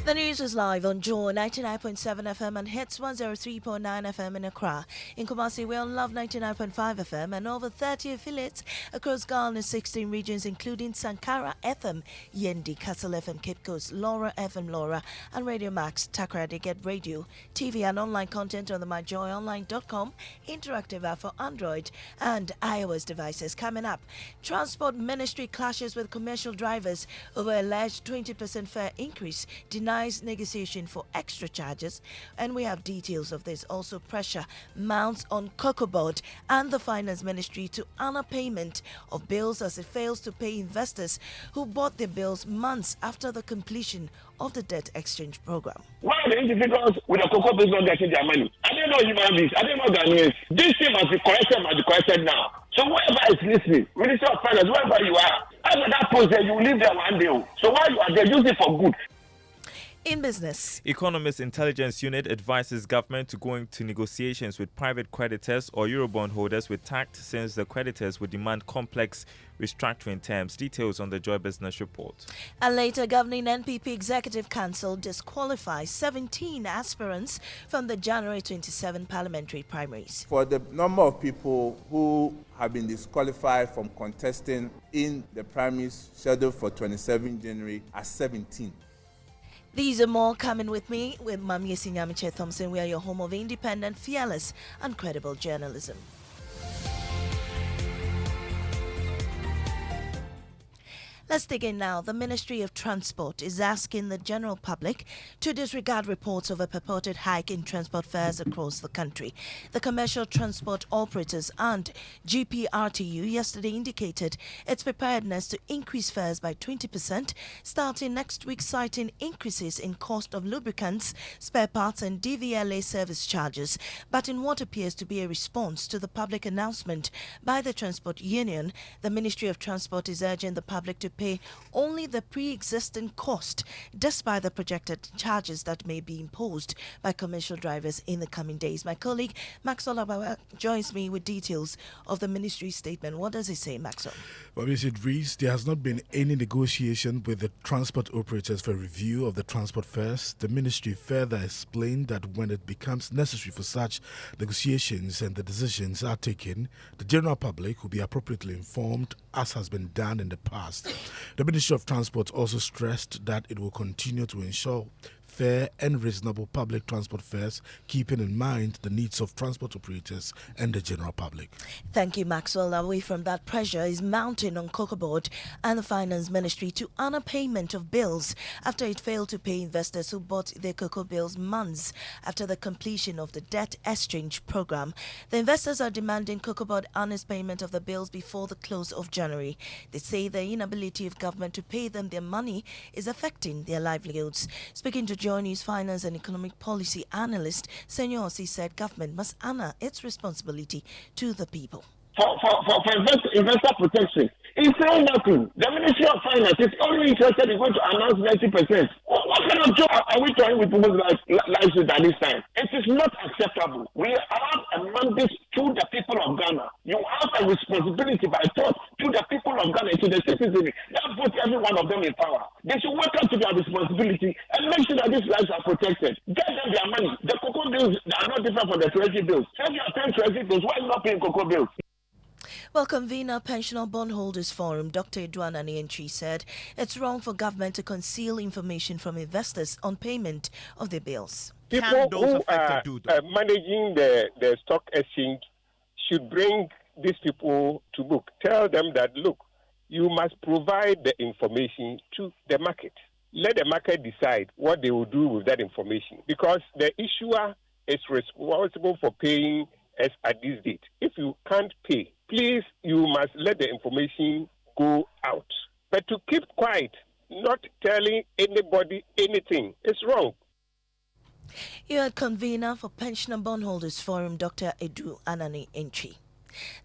The news is live on Joy 99.7 FM and Hits 103.9 FM in Accra. In Kumasi, we're on Love 99.5 FM and over 30 affiliates across Ghana's 16 regions, including Sankara FM, Yendi, Castle FM, Cape Coast, Laura FM, Laura, and Radio Max, Takoradi Get Radio, TV and online content on the myjoyonline.com, interactive app for Android and iOS devices. Coming up, Transport Ministry clashes with commercial drivers over alleged 20% fare increase, denies negotiation for extra charges, and we have details of this. Also, pressure mounts on Cocoa Board and the Finance Ministry to honor payment of bills as it fails to pay investors who bought their bills months after the completion of the debt exchange program. Why are the individuals with the cocoa business getting their money? I don't know human beings. I don't know Ghanaians. This thing must be corrected now. So whoever is listening, Minister of Finance, wherever you are, after that process, you will leave there one day. So while you are there, use it for good. In business, Economist Intelligence Unit advises government to go into negotiations with private creditors or Eurobond holders with tact, since the creditors would demand complex restructuring terms. Details on the Joy Business Report. and later, governing NPP Executive Council disqualifies 17 aspirants from the January 27 parliamentary primaries. For the number of people who have been disqualified from contesting in the primaries scheduled for 27 January are 17. These are more coming with me, with Mami Sinyamiche Thompson. We are your home of independent, fearless, and credible journalism. Let's dig in now. The Ministry of Transport is asking the general public to disregard reports of a purported hike in transport fares across the country. The Commercial Transport Operators and GPRTU yesterday indicated its preparedness to increase fares by 20% starting next week, citing increases in cost of lubricants, spare parts and DVLA service charges. But in what appears to be a response to the public announcement by the Transport Union, the Ministry of Transport is urging the public to pay only the pre-existing cost, despite the projected charges that may be imposed by commercial drivers in the coming days. My colleague Maxwell Abawa joins me with details of the ministry statement. What does it say, Maxwell? Well, as it reads, there has not been any negotiation with the transport operators for review of the transport fares. The ministry further explained that when it becomes necessary for such negotiations and the decisions are taken, the general public will be appropriately informed, as has been done in the past. The Ministry of Transport also stressed that it will continue to ensure fair and reasonable public transport fares, keeping in mind the needs of transport operators and the general public. Thank you, Maxwell. Away from that, pressure is mounting on Cocoa Board and the Finance Ministry to honor payment of bills after it failed to pay investors who bought their cocoa bills months after the completion of the debt exchange program. The investors are demanding Cocoa Board honors payment of the bills before the close of January. They say the inability of government to pay them their money is affecting their livelihoods. Speaking to Joy News finance and economic policy analyst Senyor Osei said government must honor its responsibility to the people. For investor protection, it's saying nothing. The Ministry of Finance is only interested in going to announce 90%. What kind of job are we trying with people's lives at this time? It is not acceptable. We have a mandate to the people of Ghana. You have a responsibility by thought to the people of Ghana, to the citizens. That puts every one of them in power. They should work out to their responsibility and make sure that these lives are protected. Get them their money. The cocoa bills are not different from the treasury bills. If you are paying treasury bills, why are you not paying cocoa bills? Well, convener Pensioner Bondholders Forum, Dr. Edouard Nani-Antwi, said it's wrong for government to conceal information from investors on payment of their bills. People who are managing the stock exchange should bring these people to book. Tell them that, look, you must provide the information to the market. Let the market decide what they will do with that information, because the issuer is responsible for paying us at this date. If you can't pay, please, you must let the information go out. But to keep quiet, not telling anybody anything, is wrong. You are convener for Pensioner Bondholders Forum, Dr. Edu Anani Entry.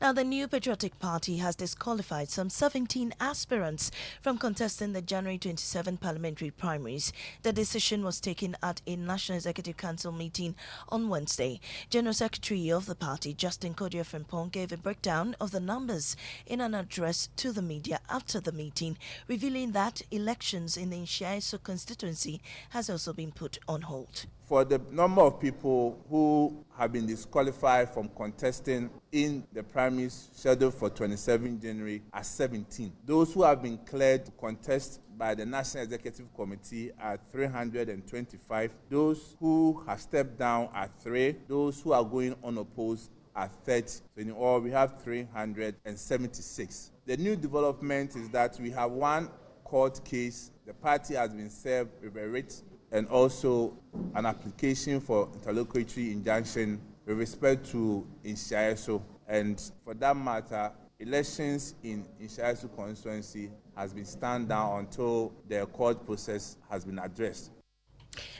Now, the New Patriotic Party has disqualified some 17 aspirants from contesting the January 27 parliamentary primaries. The decision was taken at a National Executive Council meeting on Wednesday. General Secretary of the party, Justin Kodia Frimpong, gave a breakdown of the numbers in an address to the media after the meeting, revealing that elections in the Nhyieso constituency has also been put on hold. For the number of people who have been disqualified from contesting in the primaries scheduled for 27 January are 17. Those who have been cleared to contest by the National Executive Committee are 325. Those who have stepped down are 3. Those who are going unopposed are 30. So in all, we have 376. The new development is that we have one court case. The party has been served with a writ and also an application for interlocutory injunction with respect to Nhyieso. And for that matter, elections in Nhyieso constituency has been stand down until the court process has been addressed.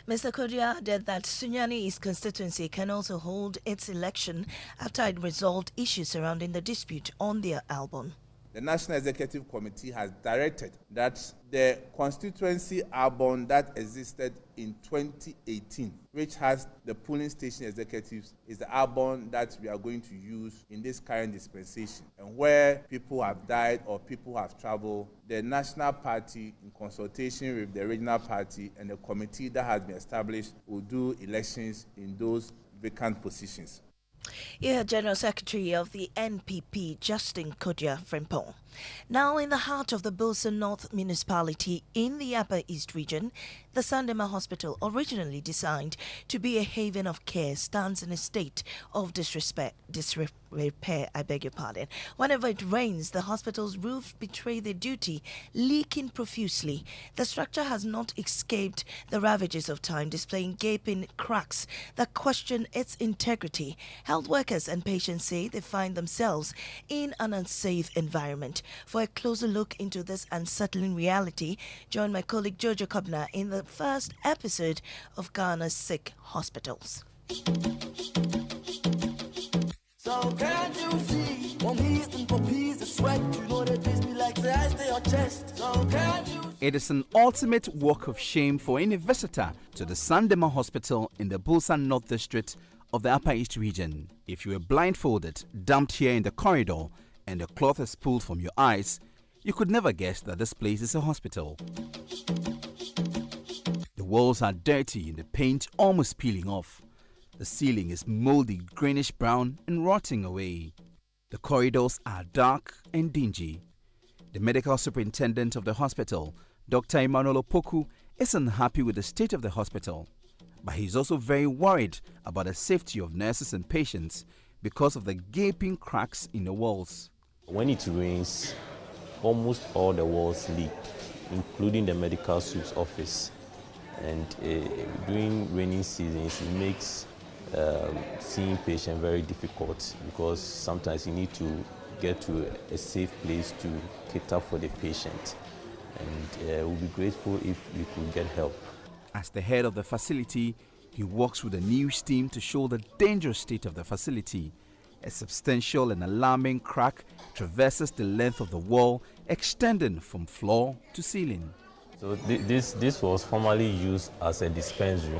Mr. Kodia added that Sunyani East constituency can also hold its election after it resolved issues surrounding the dispute on their album. The National Executive Committee has directed that the constituency album that existed in 2018, which has the polling station executives, is the album that we are going to use in this current dispensation. And where people have died or people have traveled, the National Party, in consultation with the regional party and the committee that has been established, will do elections in those vacant positions. General Secretary of the NPP, Justin Kodia Frimpong. Now, in the heart of the Bulsa North municipality in the Upper East region, the Sandema Hospital, originally designed to be a haven of care, stands in a state of disrepair. Whenever it rains, the hospital's roof betrays their duty, leaking profusely. The structure has not escaped the ravages of time, displaying gaping cracks that question its integrity. Health workers and patients say they find themselves in an unsafe environment. For a closer look into this unsettling reality, join my colleague Jojo Kobna in the first episode of Ghana's Sick Hospitals. So can't you see, one piece and for peace, the sweat, you know that this be like the ice to your chest. So can't you? It is an ultimate walk of shame for any visitor to the Sandema Hospital in the Bulsa North District of the Upper East region. If you were blindfolded, dumped here in the corridor, and the cloth is pulled from your eyes, you could never guess that this place is a hospital. The walls are dirty and the paint almost peeling off. The ceiling is moldy greenish brown and rotting away. The corridors are dark and dingy. The medical superintendent of the hospital, Dr. Emmanuel Opoku, is unhappy with the state of the hospital, but he's also very worried about the safety of nurses and patients because of the gaping cracks in the walls. When it rains, almost all the walls leak, including the medical soup's office. And during rainy seasons, it makes seeing patients very difficult because sometimes you need to get to a safe place to cater for the patient. And we'll be grateful if you could get help. As the head of the facility, he walks with a news team to show the dangerous state of the facility. A substantial and alarming crack traverses the length of the wall, extending from floor to ceiling. So this was formerly used as a dispensary,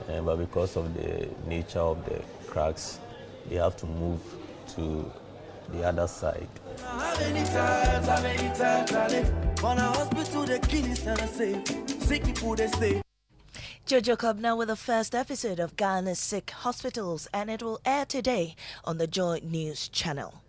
but because of the nature of the cracks, they have to move to the other side. Jojo Kobna with the first episode of Ghana's Sick Hospitals, and it will air today on the Joy News channel.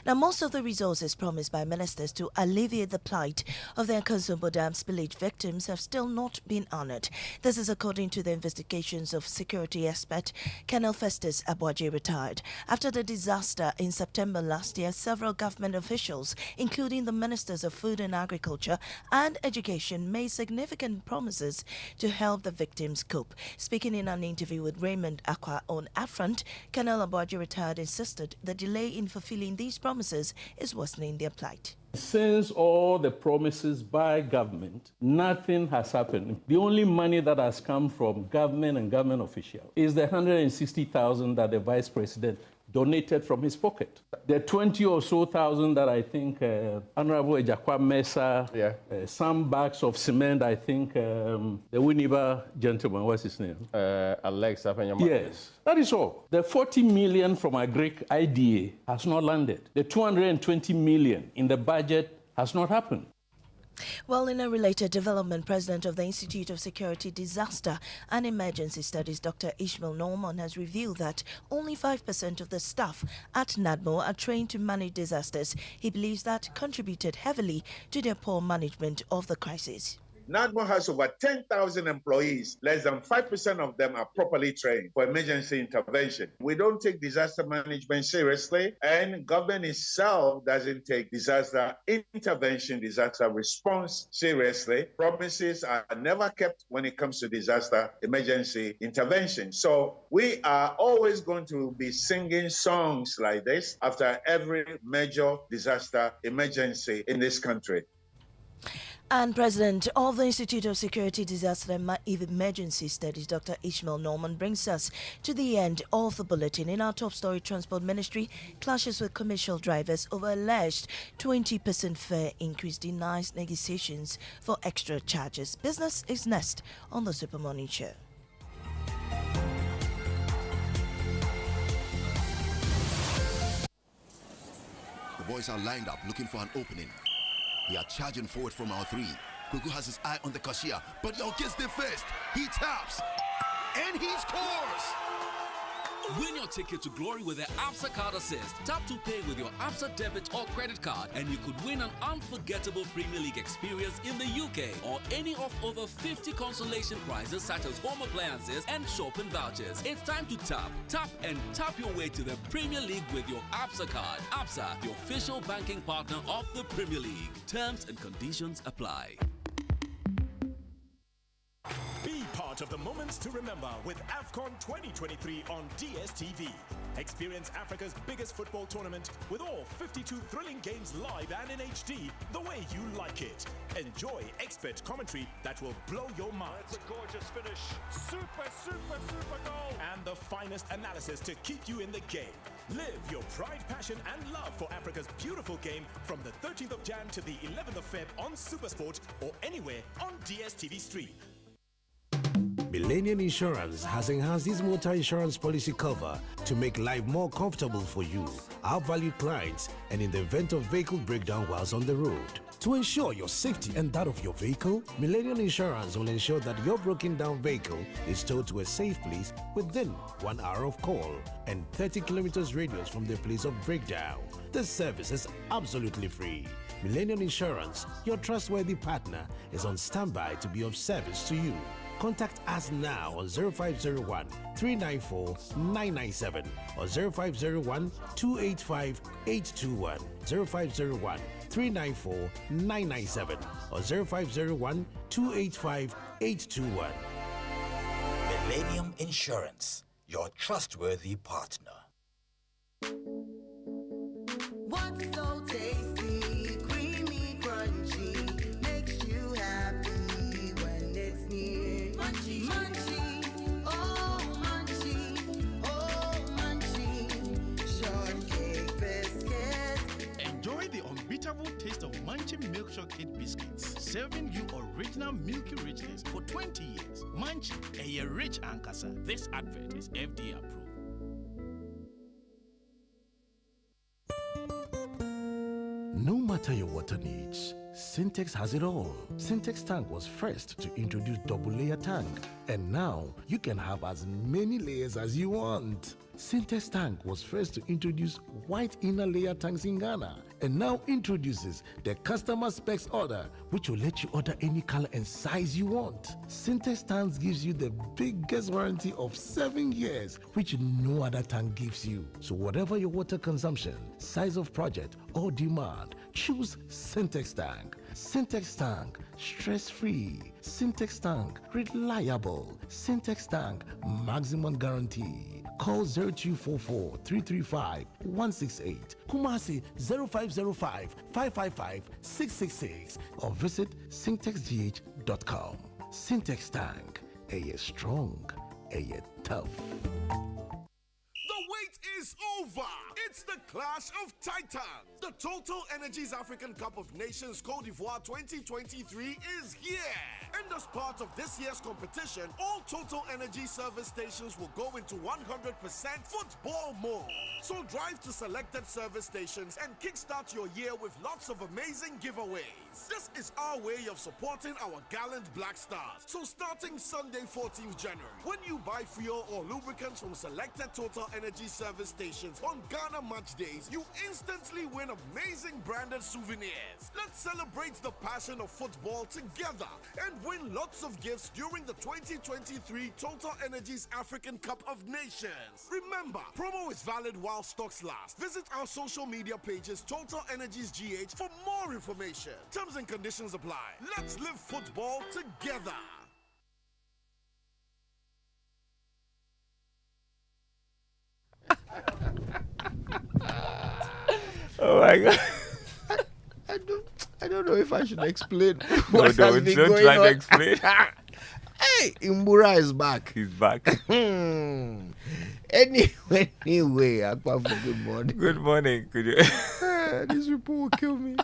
Now, most of the resources promised by ministers to alleviate the plight of the Akosombo Dam spillage victims have still not been honored. This is according to the investigations of security expert Colonel Festus Aboagye, retired. After the disaster in September last year, several government officials, including the ministers of Food and Agriculture and Education, made significant promises to help the victims cope. Speaking in an interview with Raymond Akwa on Affront, Colonel Aboagye, retired, insisted the delay in fulfilling these promises is worsening their plight. Since all the promises by government, nothing has happened. The only money that has come from government and government officials is the 160,000 that the vice president donated from his pocket. The 20 or so thousand that I think Honorable Ejakwa Mesa, some bags of cement, I think the Winneba gentleman, what's his name? Alex Afenyama. Yes, that is all. The 40 million from our Greek IDA has not landed. The 220 million in the budget has not happened. Well, in a related development, President of the Institute of Security, Disaster and Emergency Studies, Dr. Ishmael Norman, has revealed that only 5% of the staff at NADMO are trained to manage disasters. He believes that contributed heavily to their poor management of the crisis. NADMO has over 10,000 employees. Less than 5% of them are properly trained for emergency intervention. We don't take disaster management seriously, and government itself doesn't take disaster intervention, disaster response seriously. Promises are never kept when it comes to disaster emergency intervention. So we are always going to be singing songs like this after every major disaster emergency in this country. And President of the Institute of Security, Disaster and Emergency Studies, Dr. Ishmael Norman, brings us to the end of the bulletin. In our top story, Transport Ministry clashes with commercial drivers over alleged 20% fare increase, denies negotiations for extra charges. Business is next on the Super Morning Show. The boys are lined up looking for an opening. They are charging forward from our three. Kuku has his eye on the cashier, but Yo gets there first. He taps, and he scores! Win your ticket to glory with the Absa Card Assist. Tap to pay with your Absa debit or credit card, and you could win an unforgettable Premier League experience in the UK or any of over 50 consolation prizes such as home appliances and shopping vouchers. It's time to tap and tap your way to the Premier League with your Absa Card. Absa, the official banking partner of the Premier League. Terms and conditions apply. Be part of the moments to remember with AFCON 2023 on DSTV. Experience Africa's biggest football tournament with all 52 thrilling games live and in HD the way you like it. Enjoy expert commentary that will blow your mind. It's a gorgeous finish. Super goal. And the finest analysis to keep you in the game. Live your pride, passion and love for Africa's beautiful game from the 13th of Jan to the 11th of Feb on Supersport or anywhere on DSTV Stream. Millennium Insurance has enhanced its motor insurance policy cover to make life more comfortable for you, our valued clients, and in the event of vehicle breakdown whilst on the road. To ensure your safety and that of your vehicle, Millennium Insurance will ensure that your broken down vehicle is towed to a safe place within 1 hour of call and 30 kilometers radius from the place of breakdown. This service is absolutely free. Millennium Insurance, your trustworthy partner, is on standby to be of service to you. Contact us now on 0501 394 997 or 0501 285 821, 0501 394 997 or 0501 285 821. Millennium Insurance, your trustworthy partner. What's so tasty, creamy, crunchy, makes you happy when it's near? Munchie, munchie, oh munchie, oh munchie, shortcake biscuits. Enjoy the unbeatable taste of Munchie Milk Shortcake Biscuits, serving you original milky richness for 20 years. Munchie, a rich ankasa. This advert is FDA approved. No matter your water needs, Sintex has it all. Sintex tank was first to introduce double layer tank, and now you can have as many layers as you want. Sintex tank was first to introduce white inner layer tanks in Ghana, and now introduces the customer specs order, which will let you order any color and size you want. Sintex tanks gives you the biggest warranty of 7 years, which no other tank gives you. So whatever your water consumption, size of project, or demand, choose Sintex tank. Sintex tank, stress-free. Sintex tank, reliable. Sintex tank, maximum guarantee. Call 0244 335 168, Kumasi 0505 555 666, or visit sintexgh.com. Sintex tank, strong, tough. The wait is over. Clash of Titans. The Total Energies African Cup of Nations Côte d'Ivoire 2023 is here. And as part of this year's competition, all Total Energy service stations will go into 100% football mode. So drive to selected service stations and kickstart your year with lots of amazing giveaways. This is our way of supporting our gallant Black Stars. So starting Sunday 14th January, when you buy fuel or lubricants from selected Total Energy service stations on Ghana match days, you instantly win amazing branded souvenirs. Let's celebrate the passion of football together and win lots of gifts during the 2023 Total Energies African Cup of Nations. Remember, promo is valid while stocks last. Visit our social media pages Total Energies GH for more information. Terms and conditions apply. Let's live football together. Oh my God. I don't know if I should explain Don't try to explain. Hey, Imbura is back. He's back. Anyway, Akwafu, good morning. Good morning. Could you? These people will kill me.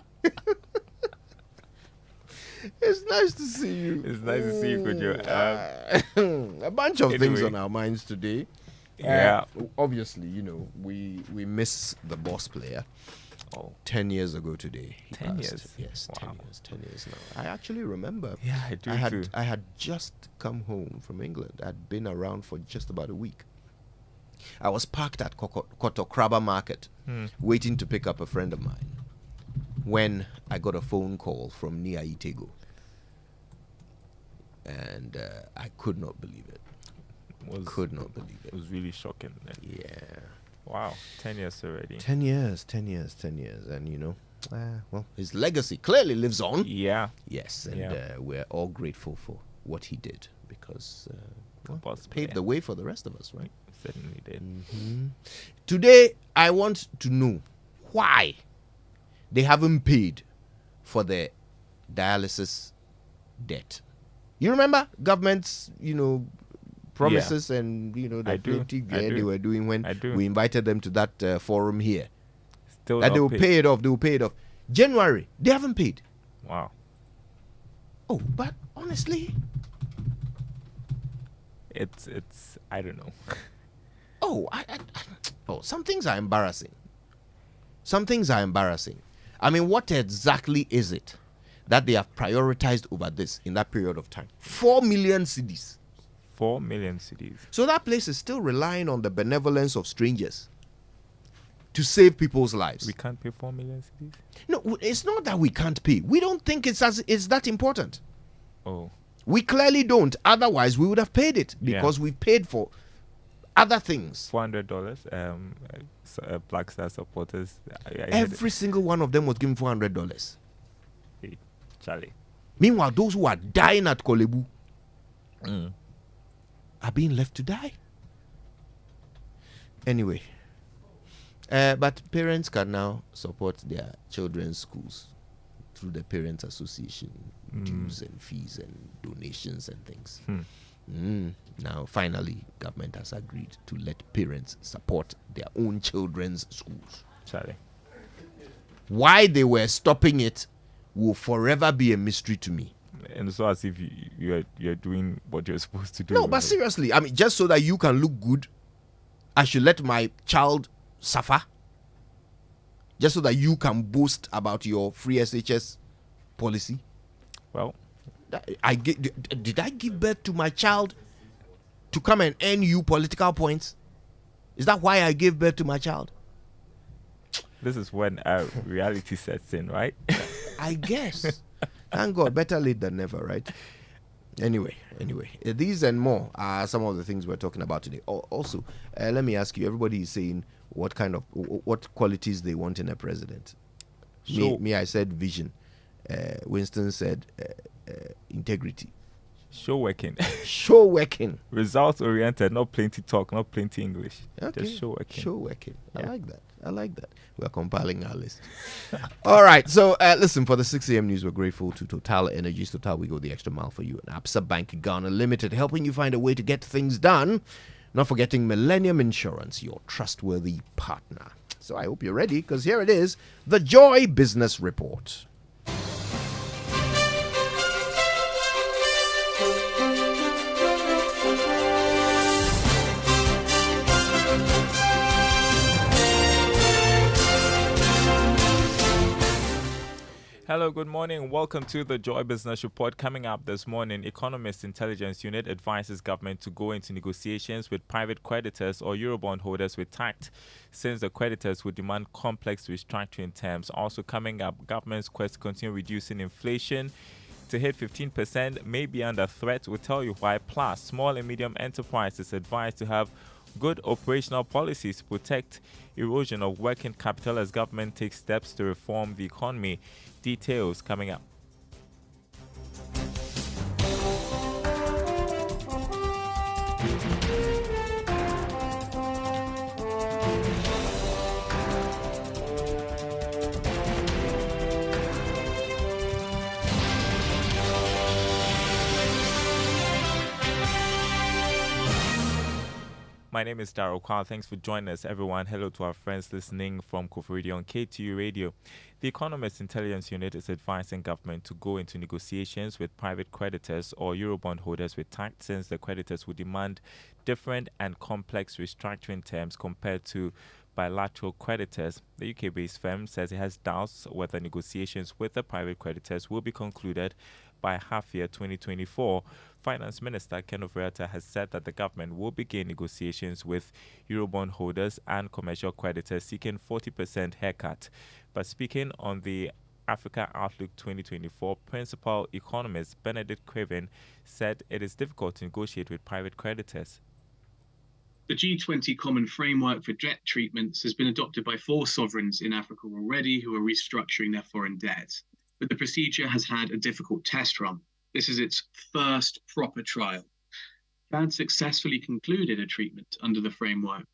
It's nice to see you. It's nice to see you, could you? A bunch of things on our minds today. Yeah. Obviously, we miss the boss player. 10 years ago today. 10 years? Yes, Wow. 10 years now. I actually remember. Yeah, I do too. I had just come home from England. I'd been around for just about a week. I was parked at Kotokraba Market, waiting to pick up a friend of mine, when I got a phone call from Nia Itego. And I could not believe it. Could not believe it. It was really shocking. Yeah. Wow, 10 years already. 10 years. And, well, his legacy clearly lives on. Yeah. Yes, and we're all grateful for what he did because Possibly, paved the way for the rest of us, right? Certainly did. Today, I want to know why they haven't paid for the dialysis debt. You remember government's, promises and the plenty they were doing when we invited them to that forum here. Still that they will pay it off. They will pay it off. January, they haven't paid. Wow. Oh, but honestly, it's I don't know. Some things are embarrassing. I mean, what exactly is it that they have prioritized over this in that period of time? 4 million cedis. 4 million cedis. So that place is still relying on the benevolence of strangers to save people's lives. We can't pay 4 million cedis? No, it's not that we can't pay. We don't think it's that important. Oh. We clearly don't. Otherwise, we would have paid it because we paid for other things. $400. Black Star supporters. Every single one of them was given $400. Hey, Charlie. Meanwhile, those who are dying at Kolebu are being left to die. Anyway, but parents can now support their children's schools through the Parents Association, dues and fees and donations and things. Now, finally, government has agreed to let parents support their own children's schools. Charlie. Why they were stopping it will forever be a mystery to me. And so as if you're doing what you're supposed to do. No, but seriously, I mean, just so that you can look good, I should let my child suffer? Just so that you can boast about your free SHS policy? Well, did I give birth to my child to come and earn you political points? Is that why I gave birth to my child? This is when reality sets in, right? I guess. Thank God, better late than never, right? Anyway, these and more are some of the things we're talking about today. Also, let me ask you, everybody is saying what qualities they want in a president. Me, I said vision. Winston said integrity. Show working. Results oriented, not plenty talk, not plenty English. Okay. Just show working. Yeah. I like that. We're compiling our list. All right. So, listen, for the 6 a.m. news, we're grateful to Total Energies. Total, we go the extra mile for you. And Absa Bank Ghana Limited, helping you find a way to get things done. Not forgetting Millennium Insurance, your trustworthy partner. So I hope you're ready, because here it is, the Joy Business Report. Hello, good morning. Welcome to the Joy Business Report. Coming up this morning, Economist Intelligence Unit advises government to go into negotiations with private creditors or Eurobond holders with tact, since the creditors would demand complex restructuring terms. Also coming up, government's quest to continue reducing inflation to hit 15% may be under threat. We'll tell you why. Plus, small and medium enterprises advised to have good operational policies to protect erosion of working capital as government takes steps to reform the economy. Details coming up. My name is Daryl Kwal. Thanks for joining us, everyone. Hello to our friends listening from Kofi Radio on KTU Radio. The Economist Intelligence Unit is advising government to go into negotiations with private creditors or Eurobond holders with tact, since the creditors would demand different and complex restructuring terms compared to bilateral creditors. The UK-based firm says it has doubts whether negotiations with the private creditors will be concluded by half year 2024. Finance Minister Ken Ofori-Atta has said that the government will begin negotiations with Eurobond holders and commercial creditors seeking 40% haircut. But speaking on the Africa Outlook 2024, principal economist Benedict Craven said it is difficult to negotiate with private creditors. The G20 Common Framework for Debt Treatments has been adopted by 4 sovereigns in Africa already who are restructuring their foreign debt. But the procedure has had a difficult test run. This is its first proper trial. Chad successfully concluded a treatment under the framework,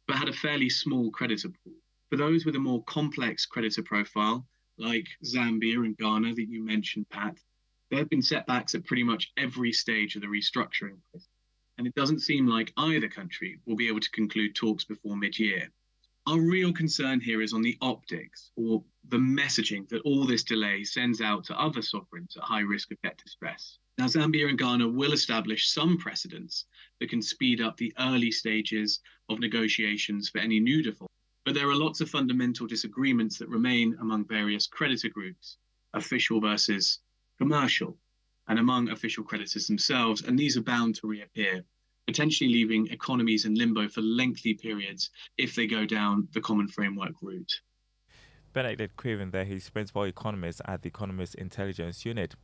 but had a fairly small creditor pool. For those with a more complex creditor profile, like Zambia and Ghana that you mentioned, Pat, there have been setbacks at pretty much every stage of the restructuring process. And it doesn't seem like either country will be able to conclude talks before mid-year. Our real concern here is on the optics, or the messaging that all this delay sends out to other sovereigns at high risk of debt distress. Now, Zambia and Ghana will establish some precedents that can speed up the early stages of negotiations for any new default. But there are lots of fundamental disagreements that remain among various creditor groups, official versus commercial, and among official creditors themselves, and these are bound to reappear, potentially leaving economies in limbo for lengthy periods if they go down the common framework route. Benedict Craven there, he's principal economist at the Economist Intelligence Unit.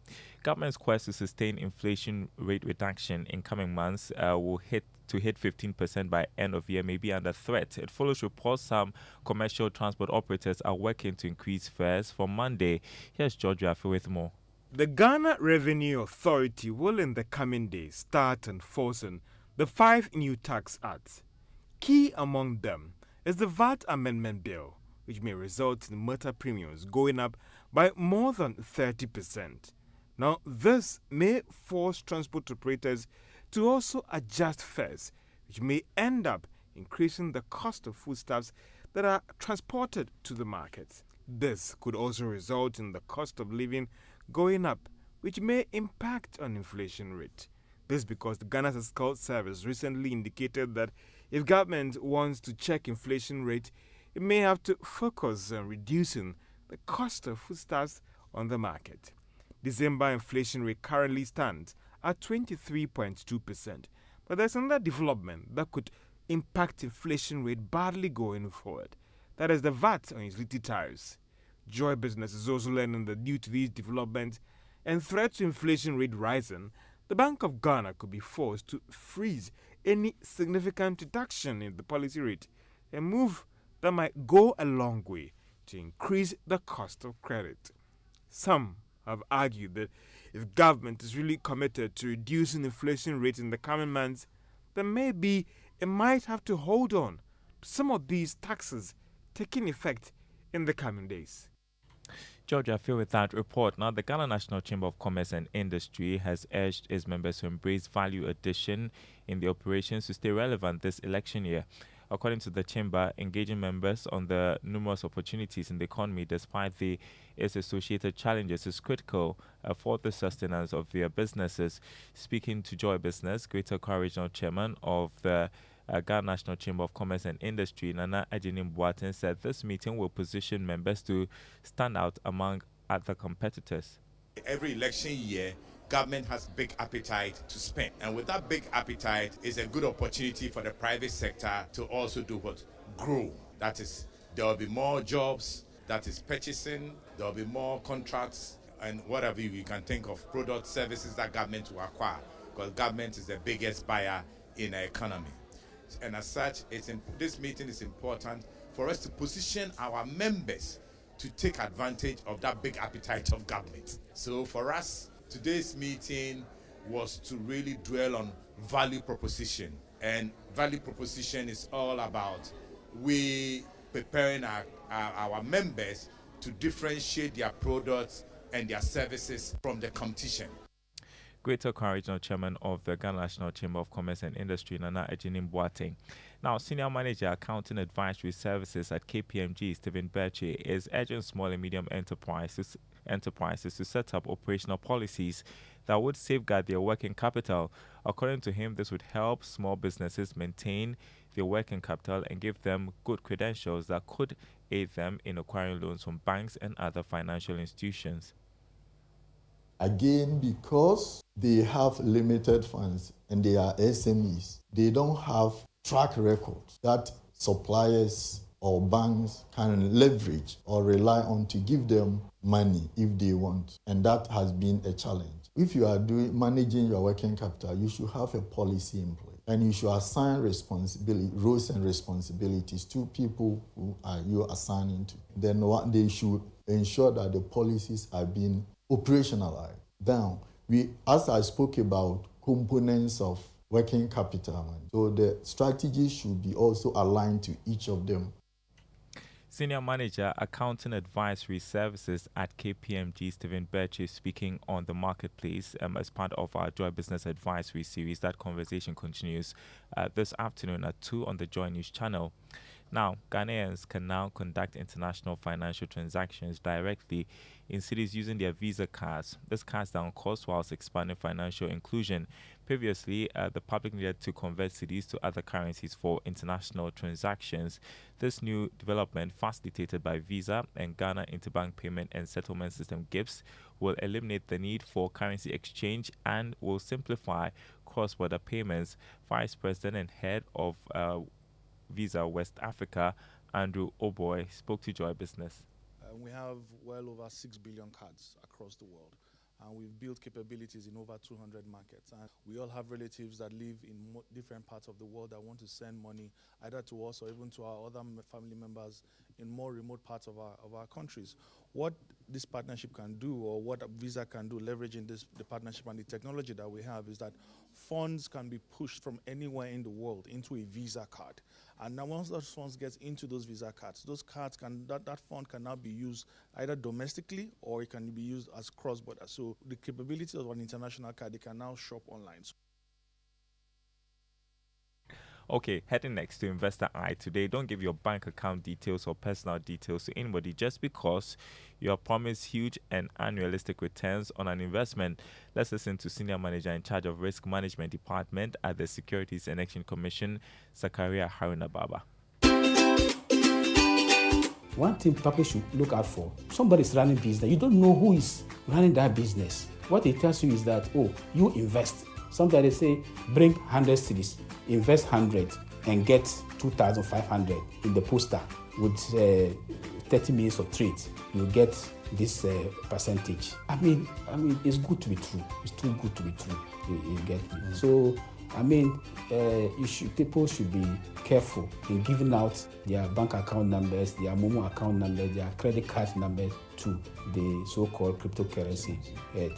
Government's quest to sustain inflation rate reduction in coming months will hit 15% by end of year may be under threat. It follows reports some commercial transport operators are working to increase fares from Monday. Here's George Rafi with more. The Ghana Revenue Authority will in the coming days start enforcing the 5 new tax acts. Key among them is the VAT Amendment Bill, which may result in motor premiums going up by more than 30%. Now, this may force transport operators to also adjust fares, which may end up increasing the cost of foodstuffs that are transported to the market. This could also result in the cost of living going up, which may impact on inflation rate. This because the Ghana Statistical Service recently indicated that if government wants to check inflation rate, it may have to focus on reducing the cost of foodstuffs on the market. December inflation rate currently stands at 23.2%, but there's another development that could impact inflation rate badly going forward. That is the VAT on utility tariffs. Joy Business is also learning that due to these developments and threat to inflation rate rising, the Bank of Ghana could be forced to freeze any significant reduction in the policy rate, a move that might go a long way to increase the cost of credit. Some have argued that if government is really committed to reducing inflation rate in the coming months, then maybe it might have to hold on to some of these taxes taking effect in the coming days. George, I feel with that report. Now, the Ghana National Chamber of Commerce and Industry has urged its members to embrace value addition in the operations to stay relevant this election year. According to the chamber, engaging members on the numerous opportunities in the economy despite its associated challenges is critical for the sustenance of their businesses. Speaking to Joy Business, Greater Accra Regional Chairman of the Ghana National Chamber of Commerce and Industry, Nana Ajinim Boateng, said this meeting will position members to stand out among other competitors. Every election year, government has big appetite to spend. And with that big appetite is a good opportunity for the private sector to also do what? Grow. That is, there will be more jobs, that is purchasing, there will be more contracts and whatever you can think of, product, services that government will acquire, because government is the biggest buyer in the economy. And as such, this meeting is important for us to position our members to take advantage of that big appetite of government. So for us, today's meeting was to really dwell on value proposition. And value proposition is all about we preparing our members to differentiate their products and their services from the competition. Greater Accra Regional Chairman of the Ghana National Chamber of Commerce and Industry, Nana Ajinim Boateng. Now, Senior Manager, Accounting Advisory Services at KPMG, Stephen Birchie, is urging small and medium enterprises to set up operational policies that would safeguard their working capital. According to him, this would help small businesses maintain their working capital and give them good credentials that could aid them in acquiring loans from banks and other financial institutions. Again, because they have limited funds and they are SMEs, they don't have track records that suppliers or banks can leverage or rely on to give them money if they want. And that has been a challenge. If you are managing your working capital, you should have a policy in place. And you should assign roles and responsibilities to people who you are assigning to. Then they should ensure that the policies are being operationalized. Now, as I spoke about components of working capital, so the strategy should be also aligned to each of them. Senior Manager, Accounting Advisory Services at KPMG, Stephen Birchie, speaking on the marketplace as part of our Joy Business Advisory series. That conversation continues this afternoon at 2 on the Joy News channel. Now, Ghanaians can now conduct international financial transactions directly in cities using their Visa cards. This cuts down costs whilst expanding financial inclusion. Previously, the public needed to convert cedis to other currencies for international transactions. This new development, facilitated by Visa and Ghana Interbank Payment and Settlement System GIPS, will eliminate the need for currency exchange and will simplify cross-border payments. Vice President and Head of Visa West Africa, Andrew Oboy, spoke to Joy Business. We have well over 6 billion cards across the world, and we've built capabilities in over 200 markets. And we all have relatives that live in different parts of the world that want to send money either to us or even to our other family members in more remote parts of our countries. What this partnership can do, or what Visa can do, leveraging the partnership and the technology that we have, is that funds can be pushed from anywhere in the world into a Visa card. And now once those funds get into those Visa cards, those cards that fund can now be used either domestically or it can be used as cross-border. So the capability of an international card, they can now shop online. Okay, heading next to Investor Eye today, don't give your bank account details or personal details to anybody just because you are promised huge and unrealistic returns on an investment. Let's listen to Senior Manager in charge of Risk Management Department at the Securities and Exchange Commission, Zakaria Haruna Baba. One thing people should look out for, somebody's running business. You don't know who is running that business. What it tells you is that, you invest. Somebody say, bring 100 cedis, invest 100 and get 2,500 in the poster with 30 minutes of trade. You get this percentage. I mean, it's good to be true. It's too good to be true. You get me? Mm-hmm. So, people should be careful in giving out their bank account numbers, their Momo account numbers, their credit card numbers to the so-called cryptocurrency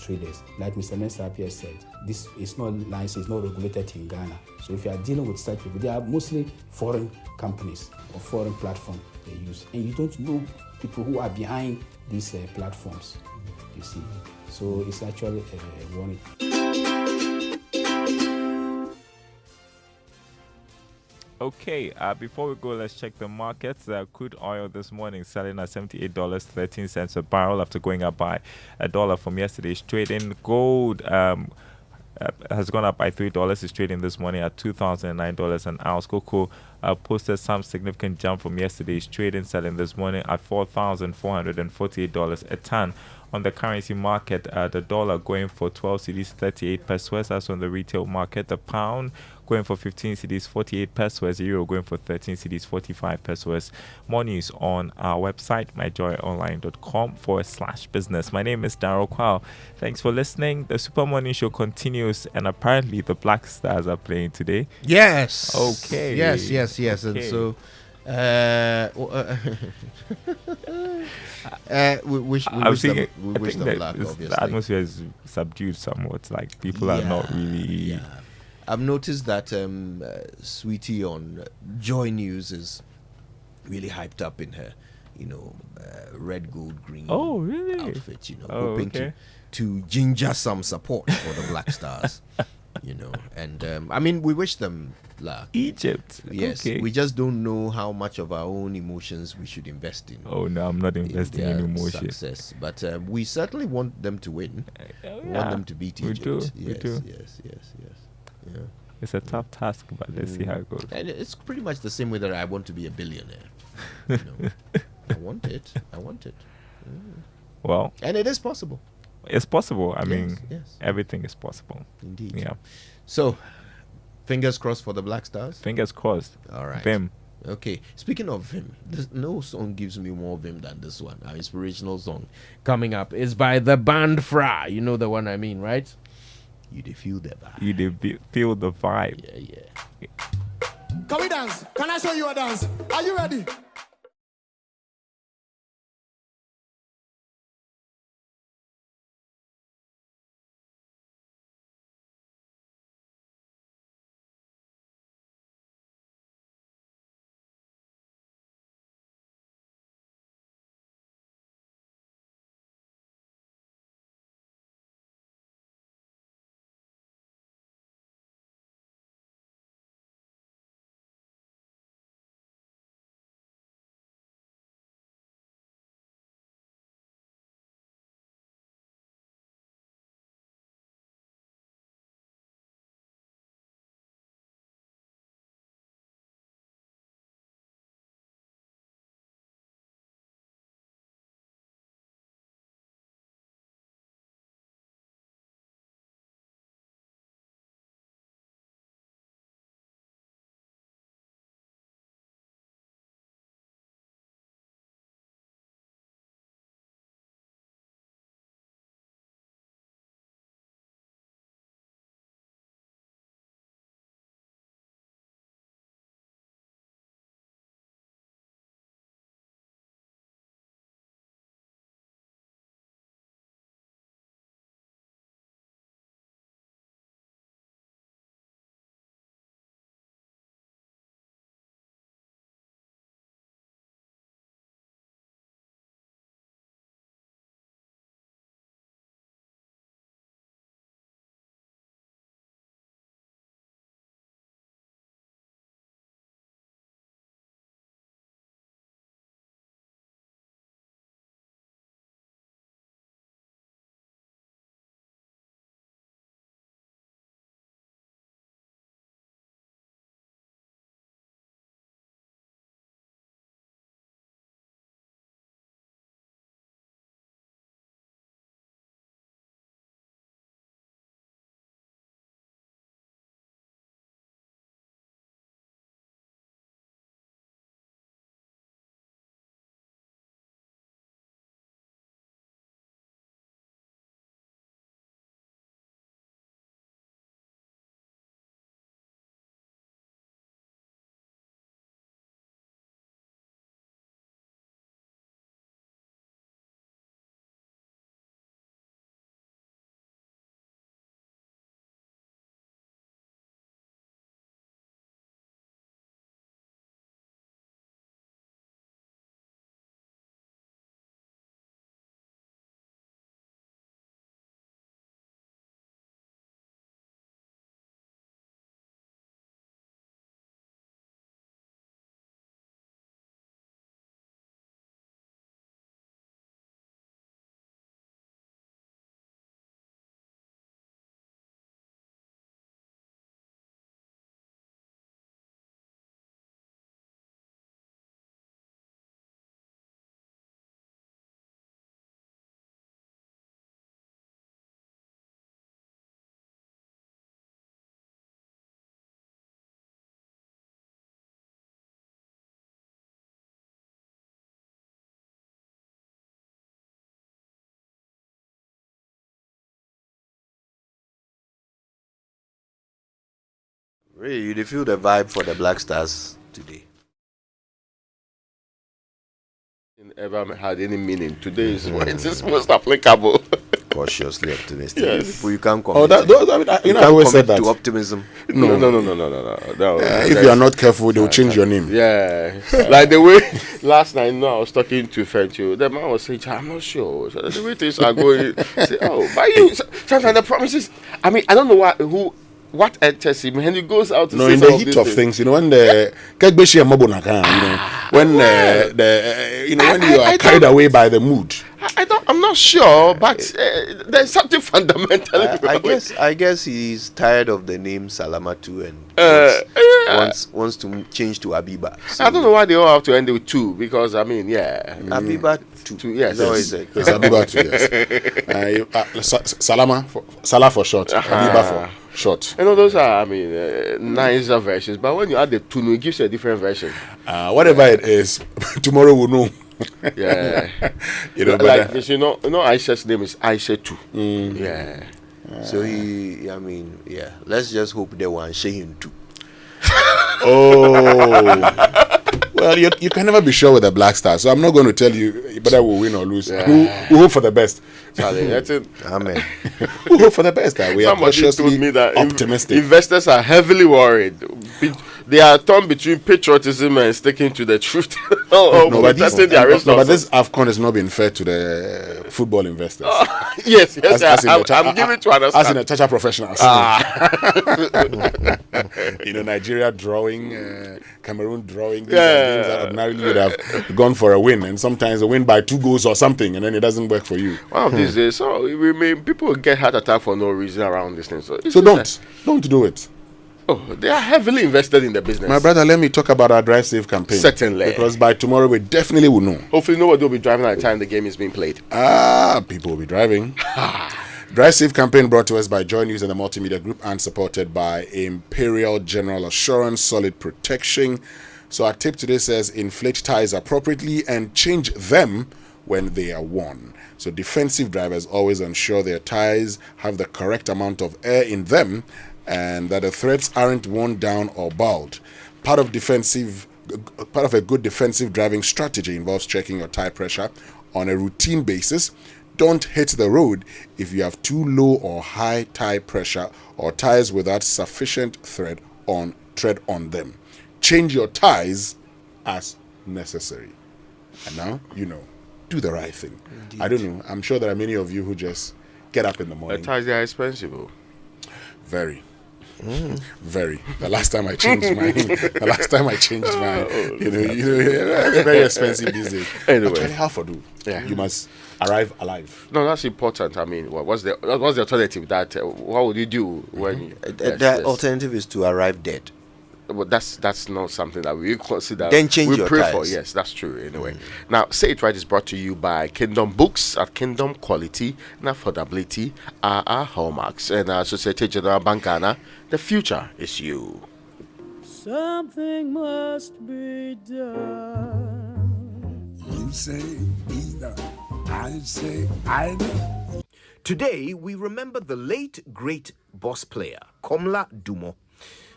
traders. Like Mr. Mensah said, this is not licensed, it's not regulated in Ghana. So if you are dealing with such people, they are mostly foreign companies or foreign platforms they use. And you don't know people who are behind these platforms, you see. So it's actually a warning. Okay, before we go, let's check the markets. Crude oil this morning selling at $78.13 a barrel after going up by $1 from yesterday's trading. Gold has gone up by $3. It's trading this morning at $2,009 an ounce. Cocoa posted some significant jump from yesterday's trading, selling this morning at $4,448 a ton. On the currency market, the dollar going for 12 cedis 38 pesos. That's on the retail market. The pound going for 15 cedis 48 pesos. The euro going for 13 cedis 45 pesos. More news on our website, myjoyonline.com/business. My name is Daryl Kwao. Thanks for listening. The Super Morning Show continues, and apparently the Black Stars are playing today. Yes. Okay. Yes. Okay. And so we wish them luck, obviously. The atmosphere is subdued somewhat. Like people are not really. Yeah. I've noticed that Sweetie on Joy News is really hyped up in her, red, gold, green outfit. Hoping to ginger some support for the Black Stars. And I mean, we wish them luck. Egypt. Yes. Okay. We just don't know how much of our own emotions we should invest in. Oh no, I'm not investing in emotion. Success. But we certainly want them to win. Want them to beat Egypt. We do. Yes. Yeah. It's a tough task, but let's see how it goes. And it's pretty much the same way that I want to be a billionaire. I want it. Well, and it is possible. It's possible. I mean, yes. Everything is possible. Indeed. Yeah. So, fingers crossed for the Black Stars. Fingers crossed. All right. Vim. Okay. Speaking of Vim, no song gives me more Vim than this one. Our inspirational song coming up is by the band Fra. You know the one I mean, right? You feel the vibe. You feel the vibe. Yeah. Can we dance? Can I show you a dance? Are you ready? Really, you feel the vibe for the Black Stars today? Ever had any meaning? Today is when it is most applicable. Cautiously optimistic. Yes. People, you can't commit. Oh, I always said that. To optimism. No. If you are not careful, they will change your name. Yeah. Like the way last night, I was talking to Fentu. The man was saying, I'm not sure. So the way things are going, say, but you, sometimes the promises. I mean, I don't know what enters him and he goes out to say in the heat of things, when the when you are carried away by the mood. I'm not sure, but there's something fundamental. I guess he's tired of the name Salamatu and wants to change to Abiba. So I don't know why they all have to end with 2 because Abiba 2. Yes, it's Abiba 2. Yes. Salah for short. Abiba for short. Those are nicer versions, but when you add the 2, it gives you a different version. Whatever it is, tomorrow we'll know. Yeah. Aisha's name is Aisha too. Yeah. So let's just hope they want Shehin too. Well, you can never be sure with the Black Stars, so I'm not going to tell you whether we'll win or lose. Yeah. We hope for the best. Charlie, that's it. Amen. We hope for the best. We are cautiously told me that optimistic. Investors are heavily worried. They are torn between patriotism and sticking to the truth. But this AFCON has not been fair to the football investors. Yes, I'm giving to understand. As in a Chacha professionals. Nigeria drawing, Cameroon drawing. These are games that ordinarily would have gone for a win, and sometimes a win by 2 goals or something, and then it doesn't work for you. One of these days, people get heart attack for no reason around this thing. So don't do it. Oh, they are heavily invested in the business. My brother, let me talk about our Drive Safe campaign. Certainly. Because by tomorrow, we definitely will know. Hopefully, nobody will be driving at the time the game is being played. People will be driving. Drive Safe campaign brought to us by Joy News and the Multimedia Group and supported by Imperial General Assurance, Solid Protection. So our tip today says, inflate tires appropriately and change them when they are worn. So defensive drivers always ensure their tires have the correct amount of air in them and that the threads aren't worn down or bowed. Part of a good defensive driving strategy involves checking your tire pressure on a routine basis. Don't hit the road if you have too low or high tire pressure or tires without sufficient tread on them. Change your tires as necessary. And now, do the right thing. Indeed. I don't know. I'm sure there are many of you who just get up in the morning. The tires are expensive. Very. Very. The last time I changed mine, very expensive these days. Anyway, actually, how for do? Yeah. You must arrive alive. No, that's important. I mean, what's the alternative? What would you do when the alternative is to arrive dead? But that's not something that we consider. Then change your pray tires. For. Yes, that's true. Anyway, now Say It Right is brought to you by Kingdom Books. At Kingdom, quality and affordability are our hallmarks, and Societe Generale Bank Ghana. The future is you. Something must be done. You say either. I say either. Today we remember the late great boss player Komla Dumo.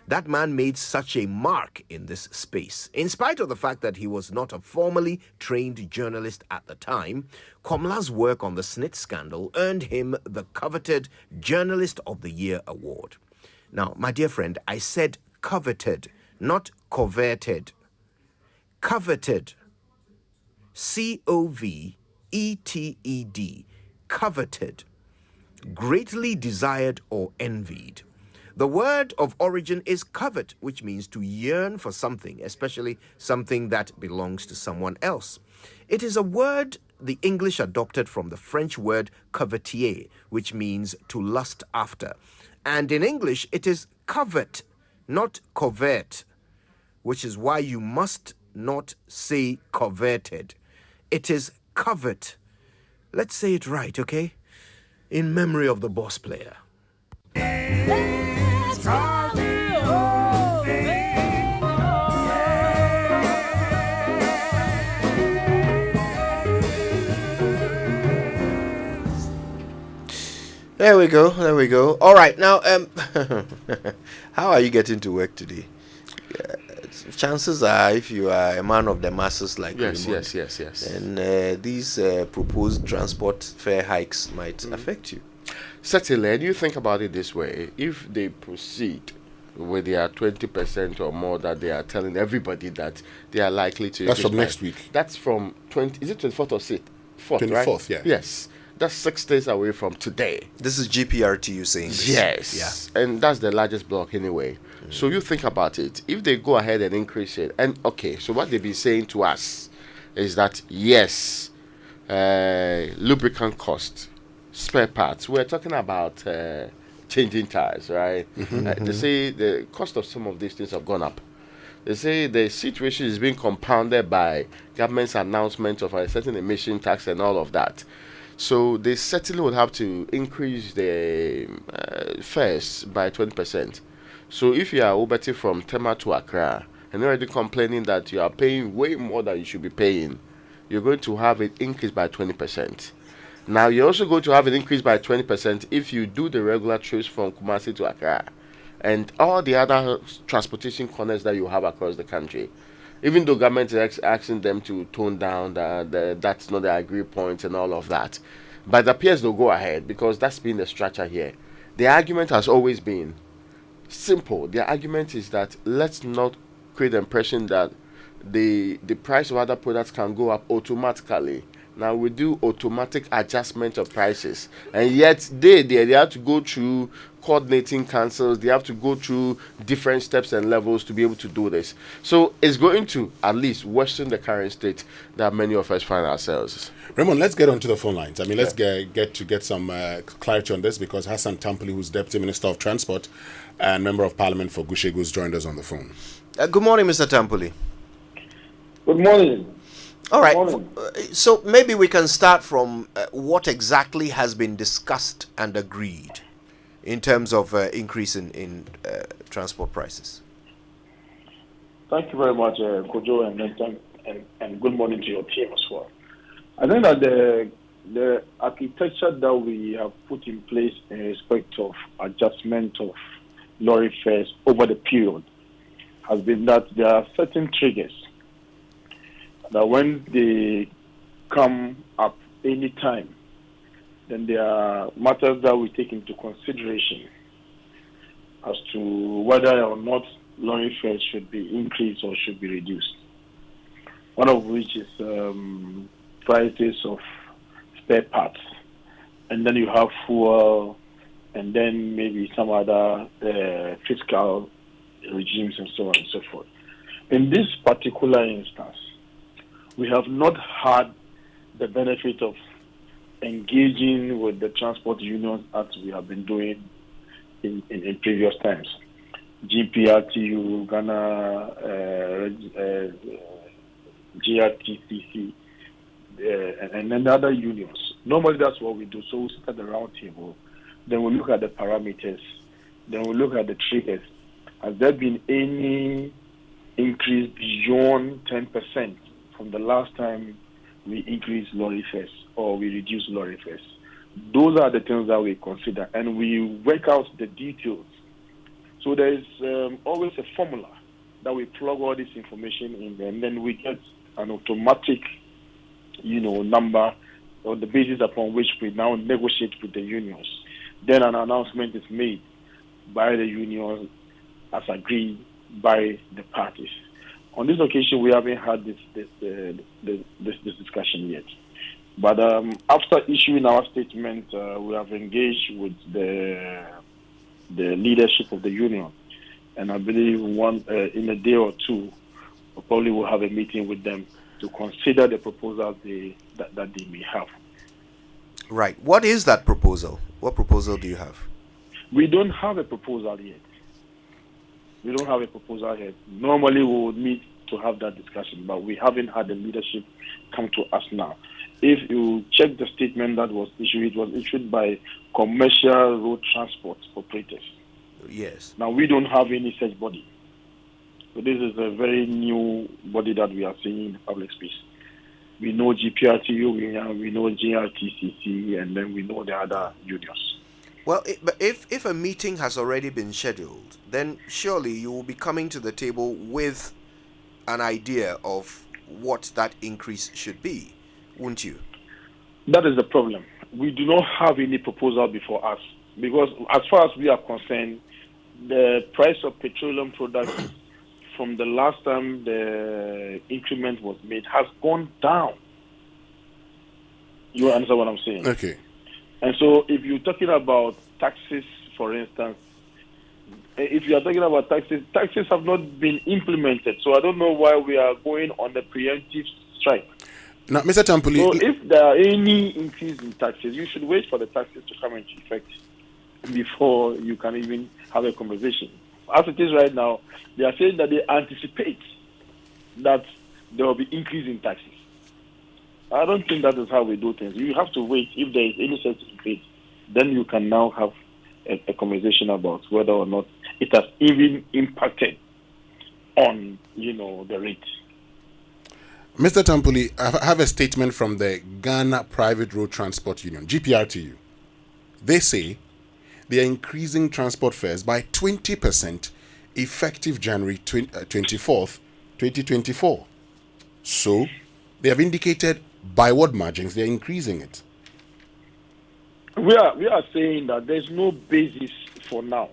That man made such a mark in this space. In spite of the fact that he was not a formally trained journalist at the time, Komla's work on the Snit scandal earned him the coveted Journalist of the Year award. Now, my dear friend, I said coveted, not coveted. Coveted. C-O-V-E-T-E-D. Coveted. Greatly desired or envied. The word of origin is covet, which means to yearn for something, especially something that belongs to someone else. It is a word the English adopted from the French word covetier, which means to lust after. And in English, it is covet, not covet, which is why you must not say coveted. It is covet. Let's say it right, okay? In memory of the boss player. There we go. There we go. All right. Now, how are you getting to work today? Chances are, if you are a man of the masses like yes, Raymond, yes, and these proposed transport fare hikes might affect you. Certainly, and you think about it this way: if they proceed with their 20% or more that they are telling everybody that they are likely to. That's from next week. That's from 20. Is it 24th or 6th? 24th, right? yeah. Yes. That's 6 days away from today. This is GPRTU saying this. Yes. Yeah. And that's the largest block anyway. So you think about it. If they go ahead and increase it, and okay, so what they've been saying to us is that yes, lubricant cost, spare parts. We're talking about changing tires, right? They say the cost of some of these things have gone up. They say the situation is being compounded by government's announcement of a certain emission tax and all of that. So they certainly would have to increase the fares by 20%. So if you are Uberti from Tema to Accra and you're already complaining that you are paying way more than you should be paying, you're going to have it increased by 20%. Now you're also going to have it increased by 20% if you do the regular trips from Kumasi to Accra and all the other transportation corners that you have across the country. Even though government is asking them to tone down that's not the agreed point and all of that. But it appears they'll go ahead because that's been the structure here. The argument has always been simple. The argument is that let's not create the impression that the price of other products can go up automatically. Now we do automatic adjustment of prices, and yet they have to go through coordinating councils. They have to go through different steps and levels to be able to do this. So it's going to at least worsen the current state that many of us find ourselves. Raymond, let's get onto the phone lines. I mean, let's get some clarity on this because Hassan Tampoli, who's Deputy Minister of Transport and Member of Parliament for Gushegu's, joined us on the phone. Good morning, Mr. Tampoli. Good morning. All right. So maybe we can start from what exactly has been discussed and agreed in terms of increase in transport prices. Thank you very much, Kojo, and good morning to your team as well. I think that the architecture that we have put in place in respect of adjustment of lorry fares over the period has been that there are certain triggers that when they come up any time, then there are matters that we take into consideration as to whether or not lorry fares should be increased or should be reduced. One of which is prices of spare parts, and then you have fuel, and then maybe some other fiscal regimes and so on and so forth. In this particular instance, we have not had the benefit of engaging with the transport unions as we have been doing in previous times. GPRTU, Ghana, GRTCC, and then other unions. Normally that's what we do. So we sit at the round table, then we look at the parameters, then we look at the triggers. Has there been any increase beyond 10% from the last time we increased lorry fares or we reduced lorry fares? Those are the things that we consider, and we work out the details. So there is always a formula that we plug all this information in, and then we get an automatic, number on the basis upon which we now negotiate with the unions. Then an announcement is made by the unions as agreed by the parties. On this occasion, we haven't had this discussion yet. But after issuing our statement, we have engaged with the leadership of the union, and I believe in a day or two, we probably will have a meeting with them to consider the proposal that they may have. Right. What is that proposal? What proposal do you have? We don't have a proposal yet. We don't have a proposal yet. Normally, we would meet to have that discussion, but we haven't had the leadership come to us now. If you check the statement that was issued, it was issued by Commercial Road Transport Operators. Yes. Now, we don't have any such body. So this is a very new body that we are seeing in the public space. We know GPRTU, we know GRTCC, and then we know the other unions. Well, but if a meeting has already been scheduled, then surely you will be coming to the table with an idea of what that increase should be, won't you? That is the problem. We do not have any proposal before us because, as far as we are concerned, the price of petroleum products from the last time the increment was made has gone down. You understand what I'm saying? Okay. And so, if you're talking about taxes, for instance, if you are talking about taxes have not been implemented. So I don't know why we are going on the preemptive strike. Now, Mr. Tampuli, so if there are any increase in taxes, you should wait for the taxes to come into effect before you can even have a conversation. As it is right now, they are saying that they anticipate that there will be increase in taxes. I don't think that is how we do things. You have to wait if there is any such increase. Then you can now have a conversation about whether or not it has even impacted on, the rate. Mr. Tampuli, I have a statement from the Ghana Private Road Transport Union, GPRTU. They say they are increasing transport fares by 20% effective January 24th, 2024. So, they have indicated by what margins they are increasing it. We are saying that there's no basis for now.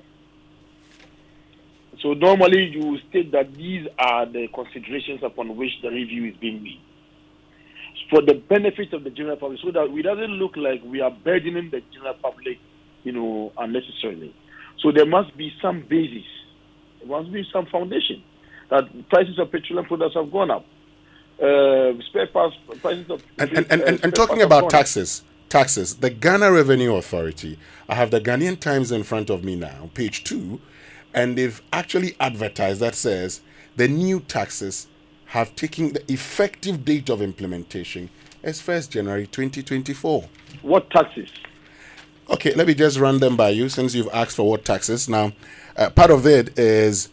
So normally you state that these are the considerations upon which the review is being made for the benefit of the general public, so that it doesn't look like we are burdening the general public, unnecessarily. So there must be some basis. There must be some foundation that prices of petroleum products have gone up. Spare parts prices of and talking about taxes, the Ghana Revenue Authority. I have the Ghanaian Times in front of me now, page 2. And they've actually advertised that says the new taxes have taken the effective date of implementation as 1st January 2024. What taxes? Okay, let me just run them by you since you've asked for what taxes. Now, part of it is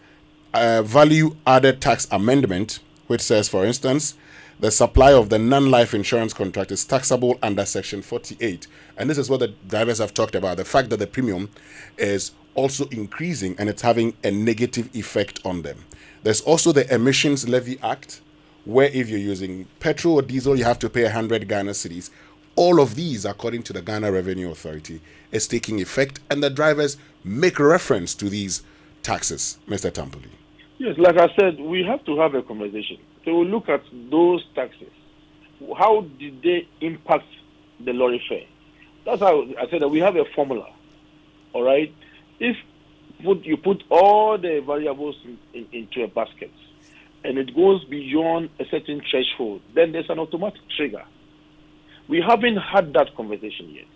value added tax amendment, which says, for instance, the supply of the non-life insurance contract is taxable under Section 48. And this is what the drivers have talked about, the fact that the premium is also increasing and it's having a negative effect on them. There's also the Emissions Levy Act, where if you're using petrol or diesel, you have to pay 100 Ghana cedis. All of these, according to the Ghana Revenue Authority, is taking effect, and the drivers make reference to these taxes. Mr. Tampuli. Yes, like I said, we have to have a conversation. So we'll look at those taxes. How did they impact the lorry fare? That's how I said that we have a formula. All right? If you put all the variables into a basket and it goes beyond a certain threshold, then there's an automatic trigger. We haven't had that conversation yet.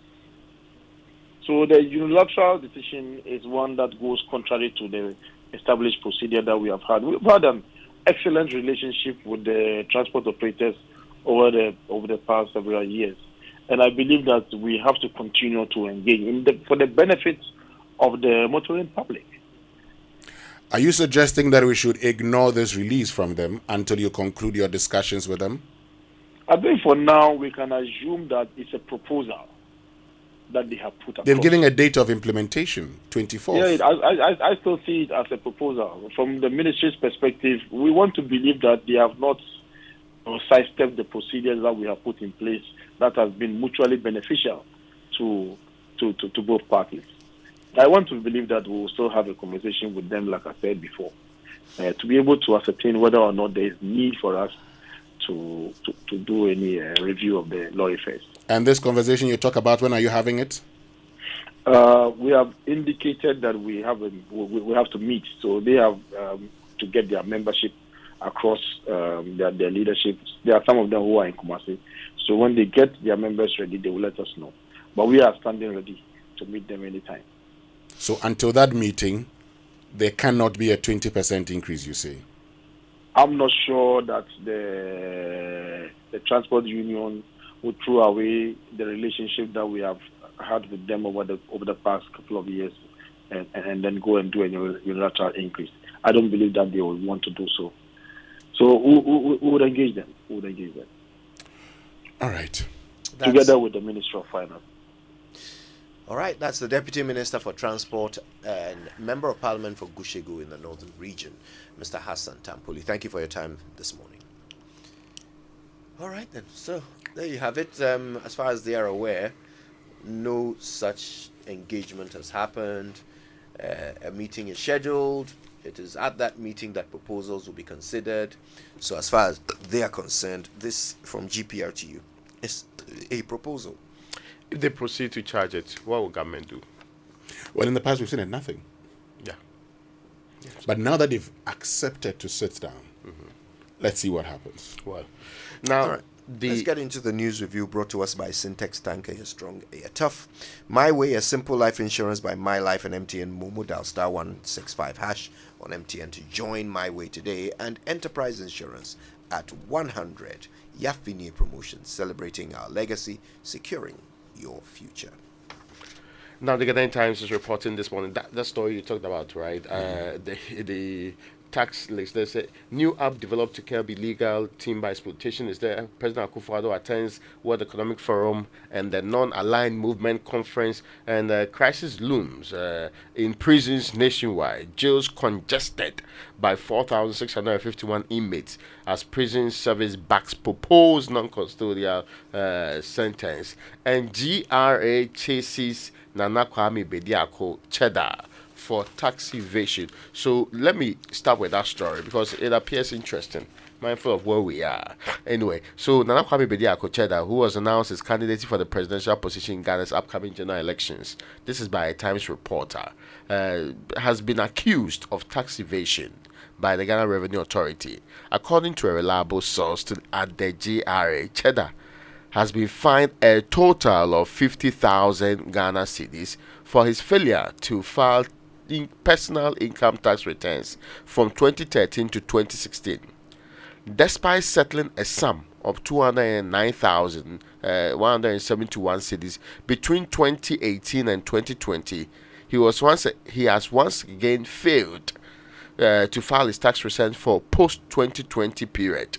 So the unilateral decision is one that goes contrary to the established procedure that we have had. We've had an excellent relationship with the transport operators over the past several years. And I believe that we have to continue to engage for the benefit of the motoring public. Are you suggesting that we should ignore this release from them until you conclude your discussions with them? I think for now we can assume that it's a proposal that they have put across. They've given a date of implementation, 24th. Yeah, I still see it as a proposal. From the ministry's perspective, we want to believe that they have not sidestepped the procedures that we have put in place that has been mutually beneficial to both parties. I want to believe that we will still have a conversation with them, like I said before, to be able to ascertain whether or not there is need for us to do any review of the lorry fares. And this conversation you talk about, when are you having it? We have indicated that we have to meet, so they have to get their membership across their leadership. There are some of them who are in Kumasi, so when they get their members ready, they will let us know. But we are standing ready to meet them anytime. So until that meeting, there cannot be a 20% increase, you say? I'm not sure that the transport union would throw away the relationship that we have had with them over the past couple of years and then go and do a unilateral increase. I don't believe that they would want to do so. So we would engage them. All right. Together with the Ministry of Finance. All right, that's the Deputy Minister for Transport and Member of Parliament for Gushegu in the Northern Region, Mr. Hassan Tampuli. Thank you for your time this morning. All right, then. So there you have it. As far as they are aware, no such engagement has happened. A meeting is scheduled. It is at that meeting that proposals will be considered. So as far as they are concerned, this from GPRTU is a proposal. If they proceed to charge it, what will government do? Well, in the past, we've seen nothing. Yeah. But now that they've accepted to sit down, let's see what happens. Well, now, all right. Let's get into the news review brought to us by Syntex Tank, a strong, a tough. My Way, a simple life insurance by My Life and MTN Momo. Dial *165# on MTN to join My Way today. And Enterprise Insurance at 100. Yafini Promotions, celebrating our legacy, securing your future. Now, the Ghanaian Times is reporting this morning that story you talked about, right? The tax list. There's a new app developed to curb illegal timber exploitation. Is there? President Akufo-Addo attends World Economic Forum and the Non-Aligned Movement Conference, and crisis looms in prisons nationwide. Jails congested by 4,651 inmates as prison service backs proposed non-custodial sentence, and GRA chases Nana Kwame Bediako Cheddar for tax evasion. So let me start with that story because it appears interesting, mindful of where we are. Anyway, so Nana Kwame Bediako Cheddar, who was announced as candidate for the presidential position in Ghana's upcoming general elections, this is by a Times reporter, has been accused of tax evasion by the Ghana Revenue Authority. According to a reliable source at the GRA, Cheddar has been fined a total of 50,000 Ghana cedis for his failure to file personal income tax returns from 2013 to 2016. Despite settling a sum of 209,171 cedis between 2018 and 2020, he has once again failed to file his tax return for post-2020 period.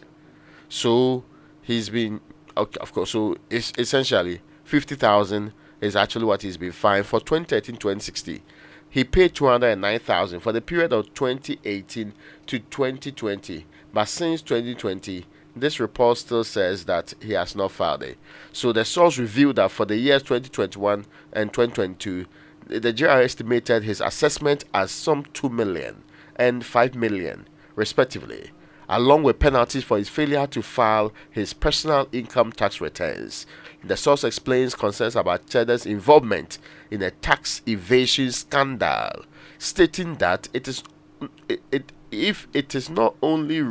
So he's been, okay, of course, so it's essentially 50,000 is actually what he's been fined for 2013-2016. He paid 209,000 for the period of 2018 to 2020, but since 2020, this report still says that he has not filed it. So the source revealed that for the years 2021 and 2022, the GRA estimated his assessment as some 2 million and 5 million, respectively, along with penalties for his failure to file his personal income tax returns. The source explains concerns about Cheddar's involvement in a tax evasion scandal, stating that it has not only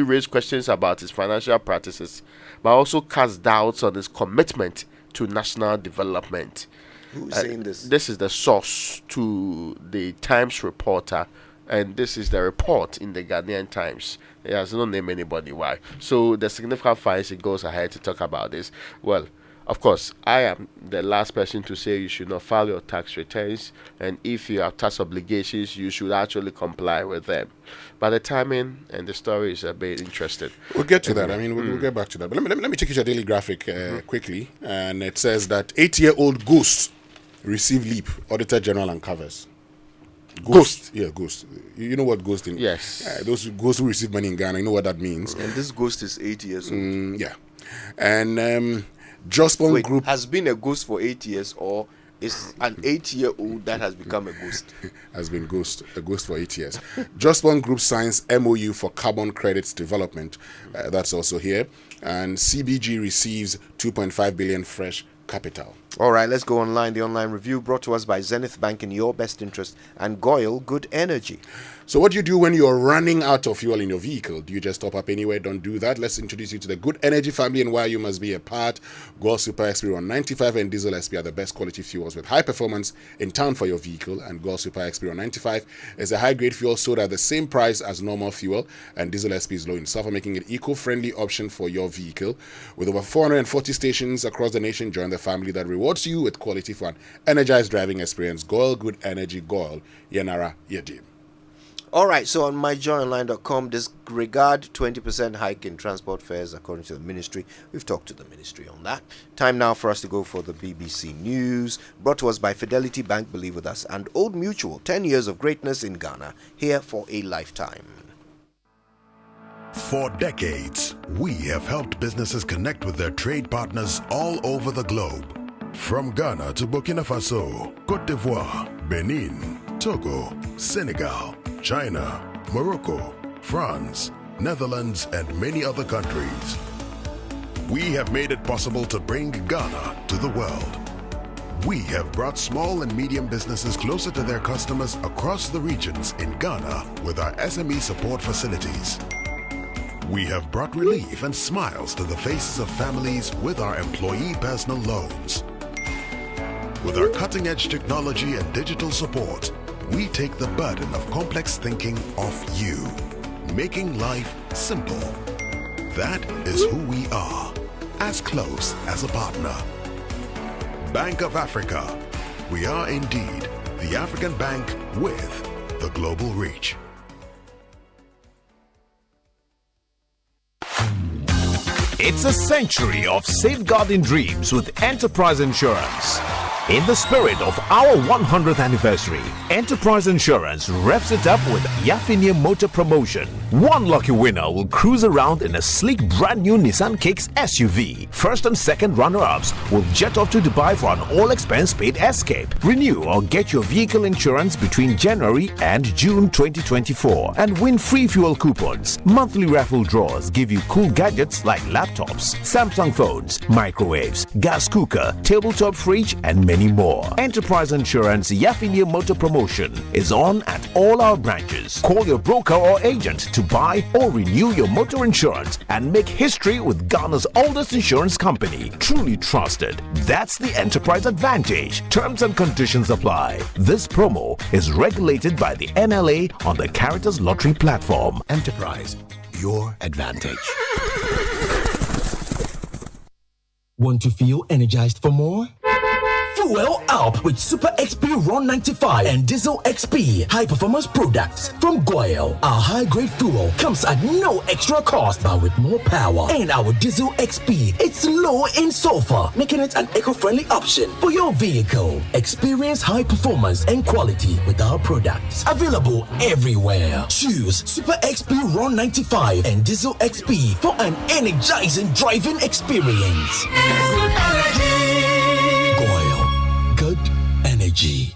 raised questions about his financial practices, but also cast doubts on his commitment to national development. Who's saying this? This is the source to the Times reporter, and this is the report in the Ghanaian Times. It has not named anybody why. So the significant fines, it goes ahead to talk about this. Well, of course, I am the last person to say you should not file your tax returns, and if you have tax obligations, you should actually comply with them. But the timing and the story is a bit interesting. We'll get to that. I mean, we'll get back to that. But let me take you to a daily graphic quickly. And it says that 8-year-old Ghost received leap. Auditor General uncovers. Ghost. Yeah, Ghost. You know what Ghost is? Yes. Those ghosts who receive money in Ghana, you know what that means. And this Ghost is 8 years old. Yeah. And Jospon Group has been a ghost for 8 years, or is an 8-year-old that has become a ghost? Has been a ghost for 8 years. Jospon Group signs MOU for carbon credits development. That's also here. And CBG receives 2.5 billion fresh capital. All right, let's go online. The online review brought to us by Zenith Bank in your best interest and Goyle Good Energy. So what do you do when you're running out of fuel in your vehicle? Do you just top up anywhere? Don't do that. Let's introduce you to the Good Energy family and why you must be a part. Goyle Super XP 195 and Diesel SP are the best quality fuels with high performance in town for your vehicle. And Goyle Super XP 195 is a high-grade fuel sold at the same price as normal fuel. And Diesel SP is low in sulfur, making it eco-friendly option for your vehicle. With over 440 stations across the nation, join the family that rewards you with quality for an energized driving experience. Goyle Good Energy, Goyle Yenara Yedim. All right, so on myjoyonline.com, disregard 20% hike in transport fares according to the ministry. We've talked to the ministry on that. Time now for us to go for the BBC News, brought to us by Fidelity Bank, believe with us, and Old Mutual, 10 years of greatness in Ghana, here for a lifetime. For decades, we have helped businesses connect with their trade partners all over the globe. From Ghana to Burkina Faso, Côte d'Ivoire, Benin, Togo, Senegal, China, Morocco, France, Netherlands, and many other countries. We have made it possible to bring Ghana to the world. We have brought small and medium businesses closer to their customers across the regions in Ghana with our SME support facilities. We have brought relief and smiles to the faces of families with our employee personal loans. With our cutting-edge technology and digital support, we take the burden of complex thinking off you, making life simple. That is who we are, as close as a partner. Bank of Africa. We are indeed the African bank with the global reach. It's a century of safeguarding dreams with Enterprise Insurance. In the spirit of our 100th anniversary, Enterprise Insurance revs it up with Yafinia Motor Promotion. One lucky winner will cruise around in a sleek brand new Nissan Kicks SUV. First and second runner-ups will jet off to Dubai for an all-expense-paid escape. Renew or get your vehicle insurance between January and June 2024 and win free fuel coupons. Monthly raffle draws give you cool gadgets like laptops, Samsung phones, microwaves, gas cooker, tabletop fridge, and many more. Enterprise Insurance Yafinia Motor Promotion is on at all our branches. Call your broker or agent to buy or renew your motor insurance and make history with Ghana's oldest insurance company. Truly trusted. That's the Enterprise Advantage. Terms and conditions apply. This promo is regulated by the NLA on the Caritas Lottery platform. Enterprise, your advantage. Want to feel energized for more? Fuel up with Super XP Ron 95 and Diesel XP high performance products from Goyle. Our high grade fuel comes at no extra cost but with more power. And our Diesel XP, it's low in sulfur, making it an eco-friendly option for your vehicle. Experience high performance and quality with our products. Available everywhere. Choose Super XP Ron 95 and Diesel XP for an energizing driving experience. Good energy.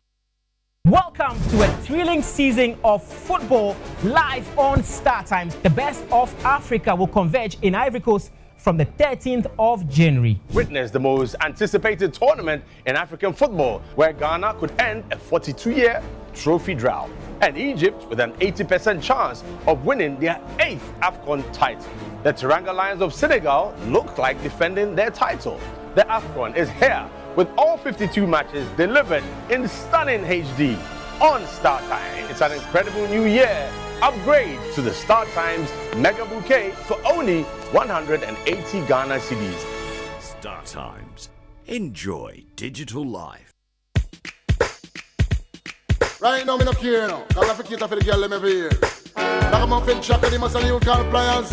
Welcome to a thrilling season of football live on Star Times. The best of Africa will converge in Ivory Coast from the 13th of January. Witness the most anticipated tournament in African football, where Ghana could end a 42-year trophy drought, and Egypt with an 80% chance of winning their 8th AFCON title. The Teranga Lions of Senegal look like defending their title. The AFCON is here, with all 52 matches delivered in stunning HD on Star Times. It's an incredible new year. Upgrade to the Star Times Mega Bouquet for only 180 Ghana cedis. Star Times. Enjoy digital life. Right now, I'm not care now. Cause I forget for the girl them every year. Like a muffin shop, they must have new car pliers.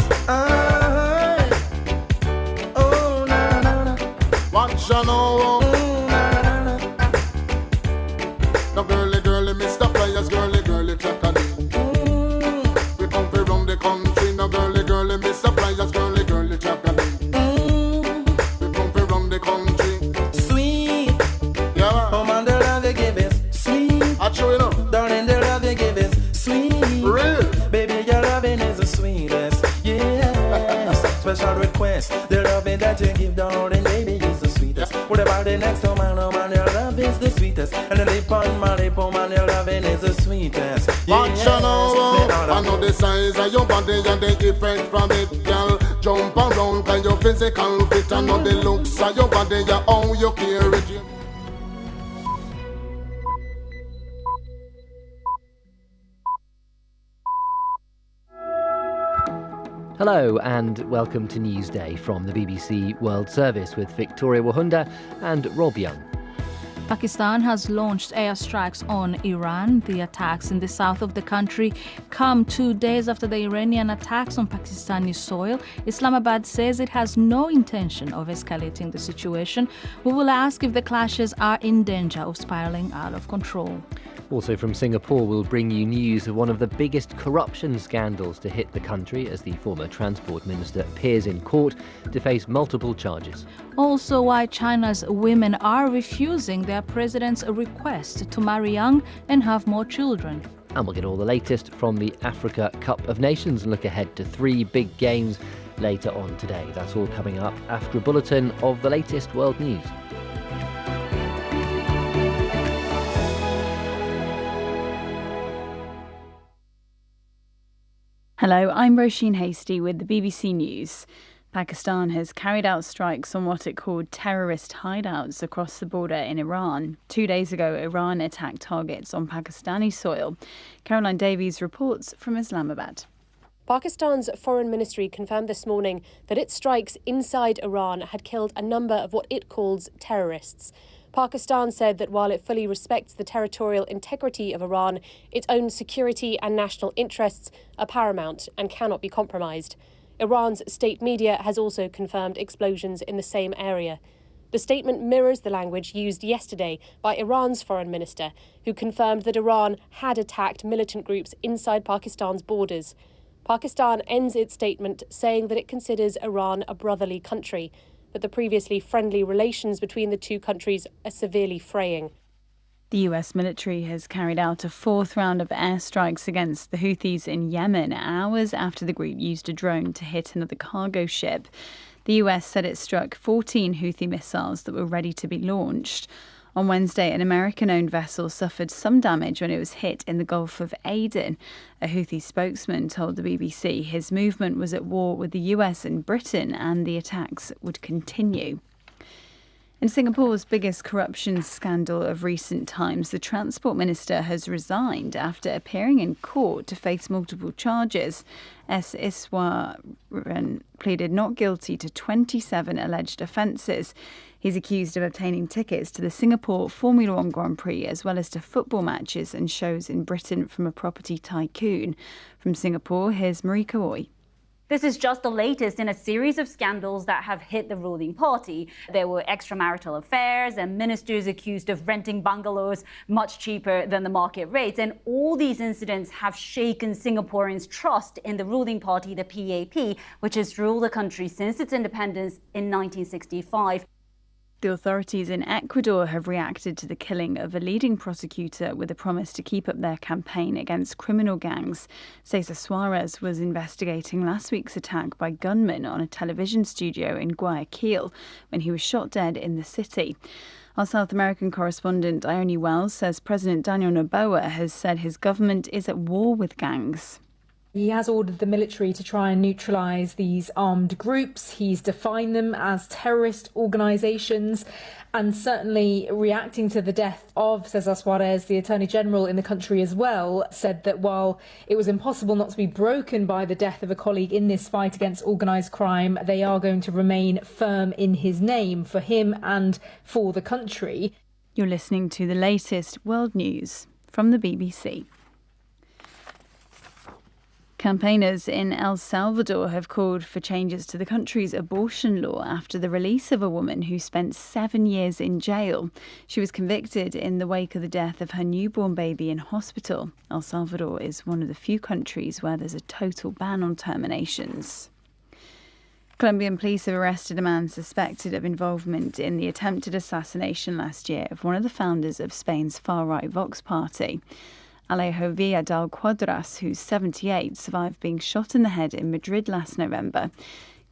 Oh, na na na. Watch ya now. No girly, Mr. Pliers, girly, Chakani. We come from the country. No girly, Mr. Pliers, girly, Chakani. We come from the country. Sweet. Yeah. Oh man, the love you give is sweet. I show you know. Darling, the love you give is sweet. Real. Baby, your loving is the sweetest. Yes. Special request. The loving that you give, darling, baby, is the sweetest. What about the next man? Oh man, your love is the sweetest. And the lip on my lip, oh man, your loving is the sweetest. Watch ya now. I know the size of your body and the different from it, girl. Jump around, cause your physical fit. I know the looks of your body, yeah, how you carry it. Hello and welcome to Newsday from the BBC World Service with Victoria Wahunda and Rob Young. Pakistan has launched airstrikes on Iran. The attacks in the south of the country come 2 days after the Iranian attacks on Pakistani soil. Islamabad says it has no intention of escalating the situation. We will ask if the clashes are in danger of spiraling out of control. Also from Singapore, we'll bring you news of one of the biggest corruption scandals to hit the country as the former transport minister appears in court to face multiple charges. Also, why China's women are refusing their president's request to marry young and have more children. And we'll get all the latest from the Africa Cup of Nations and look ahead to 3 big games later on today. That's all coming up after a bulletin of the latest world news. Hello, I'm Roisin Hastie with the BBC News. Pakistan has carried out strikes on what it called terrorist hideouts across the border in Iran. 2 days ago, Iran attacked targets on Pakistani soil. Caroline Davies reports from Islamabad. Pakistan's foreign ministry confirmed this morning that its strikes inside Iran had killed a number of what it calls terrorists. Pakistan said that while it fully respects the territorial integrity of Iran, its own security and national interests are paramount and cannot be compromised. Iran's state media has also confirmed explosions in the same area. The statement mirrors the language used yesterday by Iran's foreign minister, who confirmed that Iran had attacked militant groups inside Pakistan's borders. Pakistan ends its statement saying that it considers Iran a brotherly country, but the previously friendly relations between the two countries are severely fraying. The US military has carried out a 4th round of airstrikes against the Houthis in Yemen hours after the group used a drone to hit another cargo ship. The US said it struck 14 Houthi missiles that were ready to be launched. On Wednesday, an American-owned vessel suffered some damage when it was hit in the Gulf of Aden. A Houthi spokesman told the BBC his movement was at war with the US and Britain and the attacks would continue. In Singapore's biggest corruption scandal of recent times, the Transport Minister has resigned after appearing in court to face multiple charges. S. Iswaran pleaded not guilty to 27 alleged offences. He's accused of obtaining tickets to the Singapore Formula One Grand Prix as well as to football matches and shows in Britain from a property tycoon. From Singapore, here's Marika Oy. This is just the latest in a series of scandals that have hit the ruling party. There were extramarital affairs and ministers accused of renting bungalows much cheaper than the market rates. And all these incidents have shaken Singaporeans' trust in the ruling party, the PAP, which has ruled the country since its independence in 1965. The authorities in Ecuador have reacted to the killing of a leading prosecutor with a promise to keep up their campaign against criminal gangs. Cesar Suarez was investigating last week's attack by gunmen on a television studio in Guayaquil when he was shot dead in the city. Our South American correspondent Ione Wells says President Daniel Noboa has said his government is at war with gangs. He has ordered the military to try and neutralise these armed groups. He's defined them as terrorist organisations, and certainly reacting to the death of Cesar Suarez, the Attorney General in the country as well, said that while it was impossible not to be broken by the death of a colleague in this fight against organised crime, they are going to remain firm in his name for him and for the country. You're listening to the latest world news from the BBC. Campaigners in El Salvador have called for changes to the country's abortion law after the release of a woman who spent 7 years in jail. She was convicted in the wake of the death of her newborn baby in hospital. El Salvador is one of the few countries where there's a total ban on terminations. Colombian police have arrested a man suspected of involvement in the attempted assassination last year of one of the founders of Spain's far-right Vox party. Alejo Villadal Quadras, who's 78, survived being shot in the head in Madrid last November.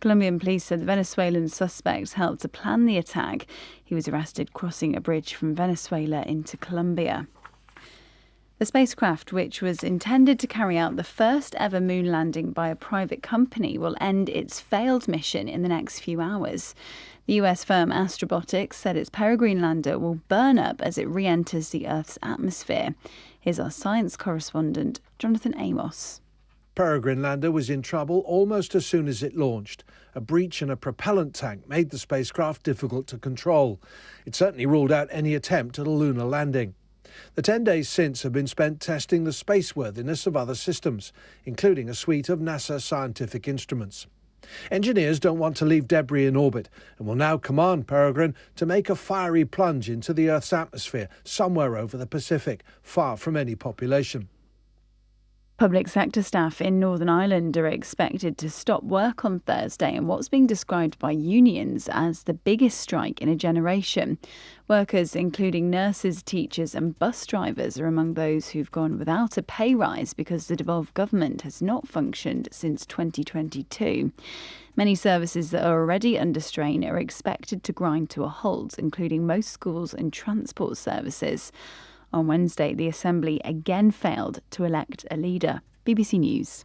Colombian police said the Venezuelan suspect helped to plan the attack. He was arrested crossing a bridge from Venezuela into Colombia. The spacecraft, which was intended to carry out the first ever moon landing by a private company, will end its failed mission in the next few hours. The US firm Astrobotics said its Peregrine lander will burn up as it re-enters the Earth's atmosphere. Here's our science correspondent, Jonathan Amos. Peregrine lander was in trouble almost as soon as it launched. A breach in a propellant tank made the spacecraft difficult to control. It certainly ruled out any attempt at a lunar landing. The 10 days since have been spent testing the spaceworthiness of other systems, including a suite of NASA scientific instruments. Engineers don't want to leave debris in orbit and will now command Peregrine to make a fiery plunge into the Earth's atmosphere somewhere over the Pacific, far from any population. Public sector staff in Northern Ireland are expected to stop work on Thursday in what's being described by unions as the biggest strike in a generation. Workers, including nurses, teachers and bus drivers, are among those who've gone without a pay rise because the devolved government has not functioned since 2022. Many services that are already under strain are expected to grind to a halt, including most schools and transport services. On Wednesday, the Assembly again failed to elect a leader. BBC News.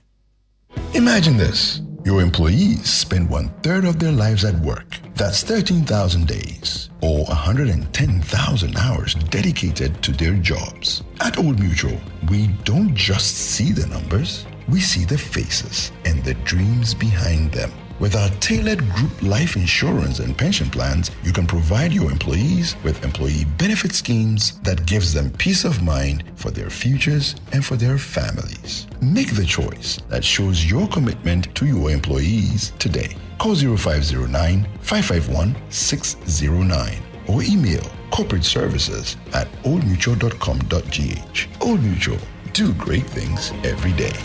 Imagine this. Your employees spend 1/3 of their lives at work. That's 13,000 days or 110,000 hours dedicated to their jobs. At Old Mutual, we don't just see the numbers, we see the faces and the dreams behind them. With our tailored group life insurance and pension plans, you can provide your employees with employee benefit schemes that gives them peace of mind for their futures and for their families. Make the choice that shows your commitment to your employees today. Call 0509-551-609 or email corporate services at oldmutual.com.gh. Old Mutual, do great things every day.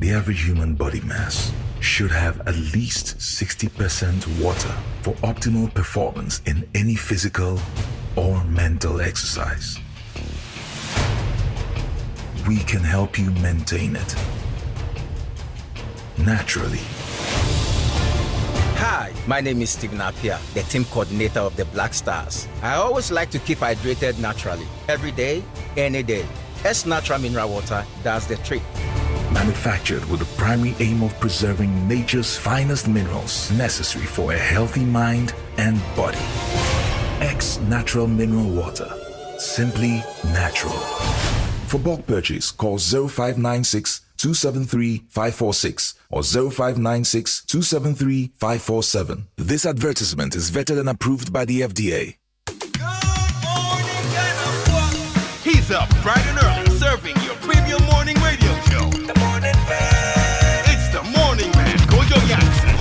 The average human body mass should have at least 60% water for optimal performance in any physical or mental exercise. We can help you maintain it naturally. Hi, my name is Stephen Appiah, the team coordinator of the Black Stars. I always like to keep hydrated naturally, every day, any day. S Natural Mineral Water does the trick. Manufactured with the primary aim of preserving nature's finest minerals necessary for a healthy mind and body. X Natural Mineral Water. Simply natural. For bulk purchase, call 0596 273 546 or 0596 273 547. This advertisement is vetted and approved by the FDA. He's up bright and early, serving your premium morning radio show. The Morning Man. It's the Morning Man, Kojo Jackson.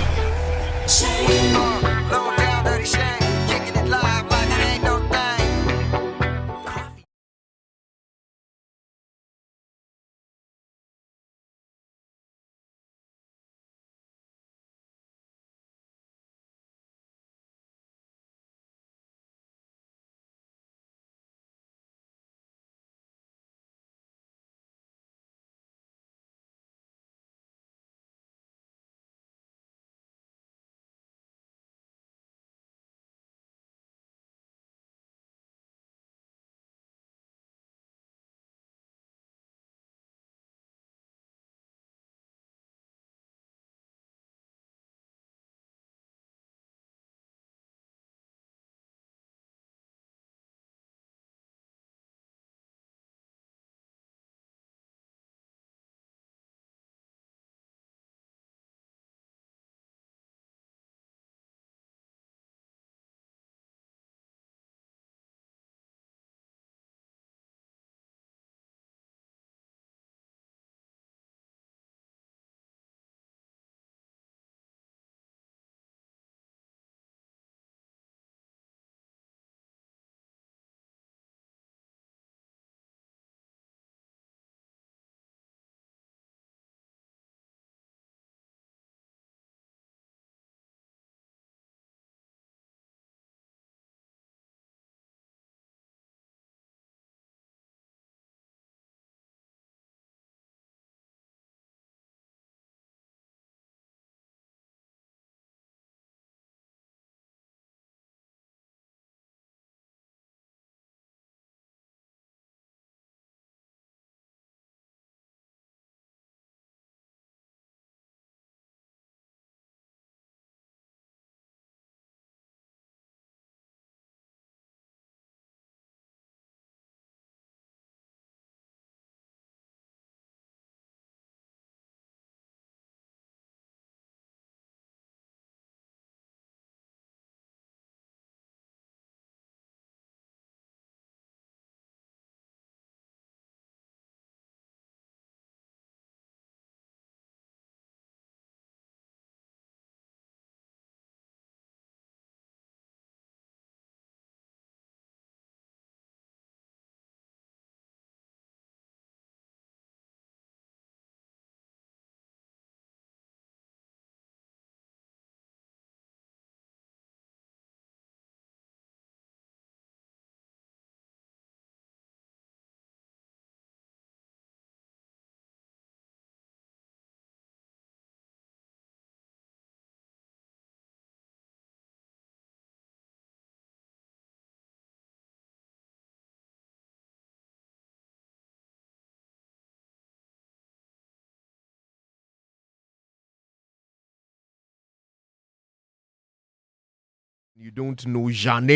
You don't know Jeanne.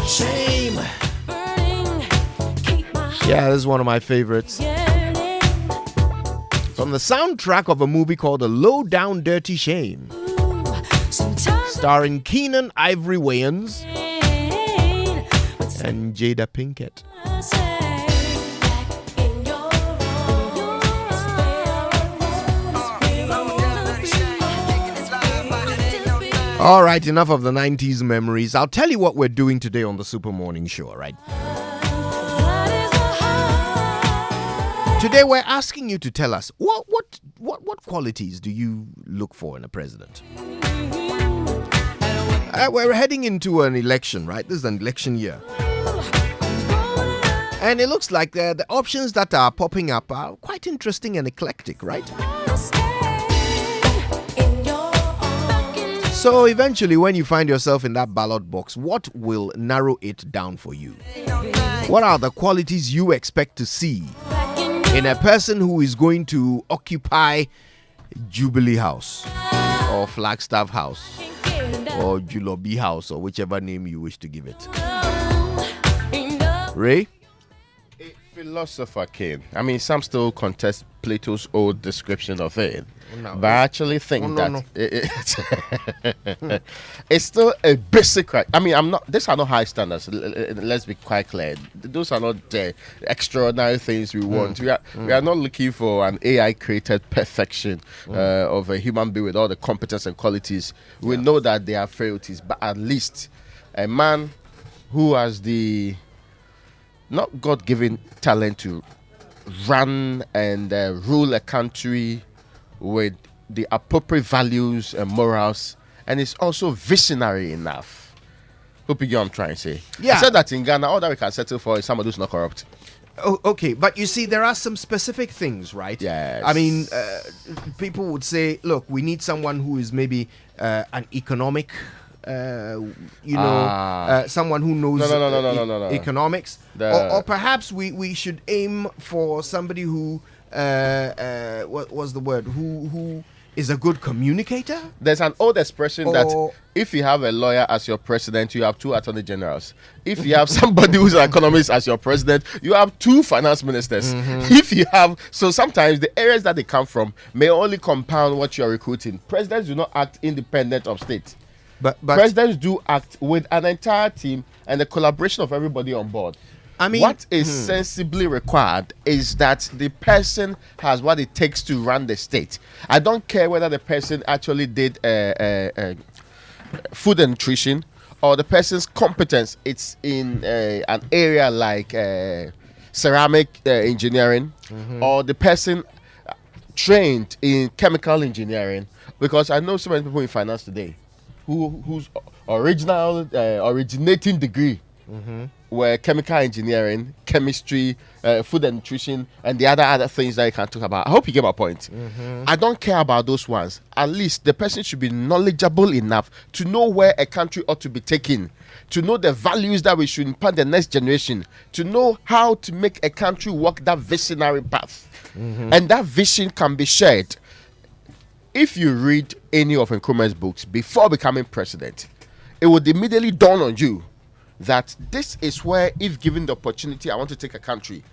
Shame. Yeah, this is one of my favorites. From the soundtrack of a movie called A Low Down Dirty Shame, starring Keenan Ivory Wayans and Jada Pinkett. All right, enough of the 90s memories. I'll tell you what we're doing today on the Super Morning Show, all right? Today we're asking you to tell us what qualities do you look for in a president? We're heading into an election, right? This is an election year. And it looks like the options that are popping up are quite interesting and eclectic, right? So eventually, when you find yourself in that ballot box, what will narrow it down for you? What are the qualities you expect to see in a person who is going to occupy Jubilee House or Flagstaff House or Julobi House or whichever name you wish to give it? Ray? A philosopher, King. I mean, some still contest Plato's old description of it. No, but I actually think it's still a basic right. I mean, these are not high standards. Let's be quite clear. Those are not the extraordinary things we want. We are not looking for an AI created perfection of a human being with all the competence and qualities. We know that there are frailties, but at least a man who has the not God-given talent to run and rule a country with the appropriate values and morals, and it's also visionary enough. Hope you get what I'm trying to say. Yeah. I said that in Ghana, all that we can settle for is somebody who's not corrupt. Oh, okay, but you see, there are some specific things, right? Yes. I mean, people would say, look, we need someone who is maybe an economic, someone who knows economics. Or perhaps we should aim for somebody who, what was the word? Who is a good communicator? There's an old expression that if you have a lawyer as your president, you have two attorney generals. If you have somebody who's an economist as your president, you have two finance ministers. If you have, so sometimes the areas that they come from may only compound what you're recruiting. Presidents do not act independent of state. But presidents do act with an entire team and the collaboration of everybody on board. I mean, what is sensibly required is that the person has what it takes to run the state. I don't care whether the person actually did food and nutrition or the person's competence. It's in an area like ceramic engineering or the person trained in chemical engineering. Because I know so many people in finance today whose originating degree were chemical engineering, chemistry, food and nutrition, and the other things that you can talk about. I hope you get my point. I don't care about those ones. At least the person should be knowledgeable enough to know where a country ought to be taken, to know the values that we should impart the next generation, to know how to make a country walk that visionary path. And that vision can be shared. If you read any of Nkrumah's books before becoming president, it would immediately dawn on you that this is where, if given the opportunity, I want to take a country.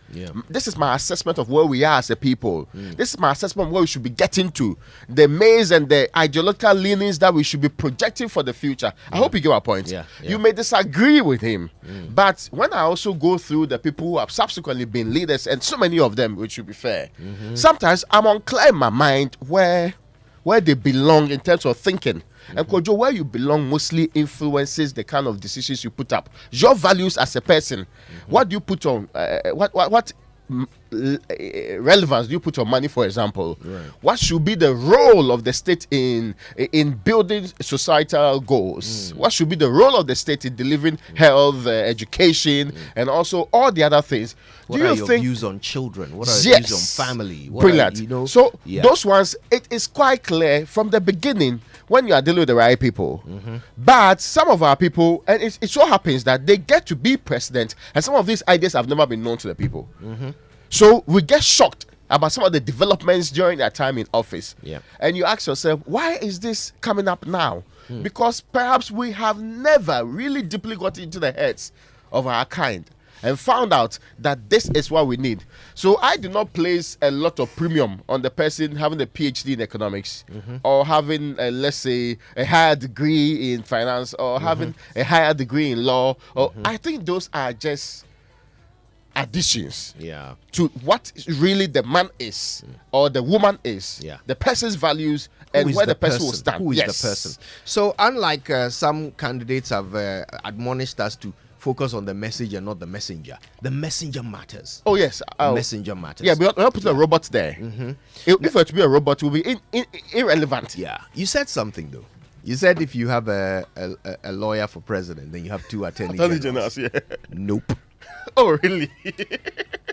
This is my assessment of where we are as a people. This is my assessment of where we should be getting to. The maze and the ideological leanings that we should be projecting for the future. I hope you get my point. You may disagree with him, but when I also go through the people who have subsequently been leaders, and so many of them, which should be fair, sometimes I'm unclear in my mind where they belong in terms of thinking. And Kojo, where you belong mostly influences the kind of decisions you put up. Your values as a person. What do you put on? What relevance do you put on money, for example? What should be the role of the state in building societal goals? What should be the role of the state in delivering health, education, and also all the other things? What are your views on children? What are your views on family? Brilliant. So those ones, it is quite clear from the beginning when you are dealing with the right people. But some of our people, and it so happens that they get to be president, and some of these ideas have never been known to the people. So we get shocked about some of the developments during their time in office. Yeah. And you ask yourself, why is this coming up now? Because perhaps we have never really deeply got into the heads of our kind and found out that this is what we need. So I do not place a lot of premium on the person having a PhD in economics or having, let's say, a higher degree in finance or having a higher degree in law. Or I think those are just additions to what really the man is or the woman is, the person's values and where the person will stand. Who is the person? So unlike some candidates have admonished us to focus on the message and not the messenger. The messenger matters. Oh, yes. The messenger matters. Yeah, we're not putting a robot there. If it were to be a robot, it will be irrelevant. Yeah. You said something, though. You said if you have a lawyer for president, then you have 2 attorney generals. Nope. Oh, really?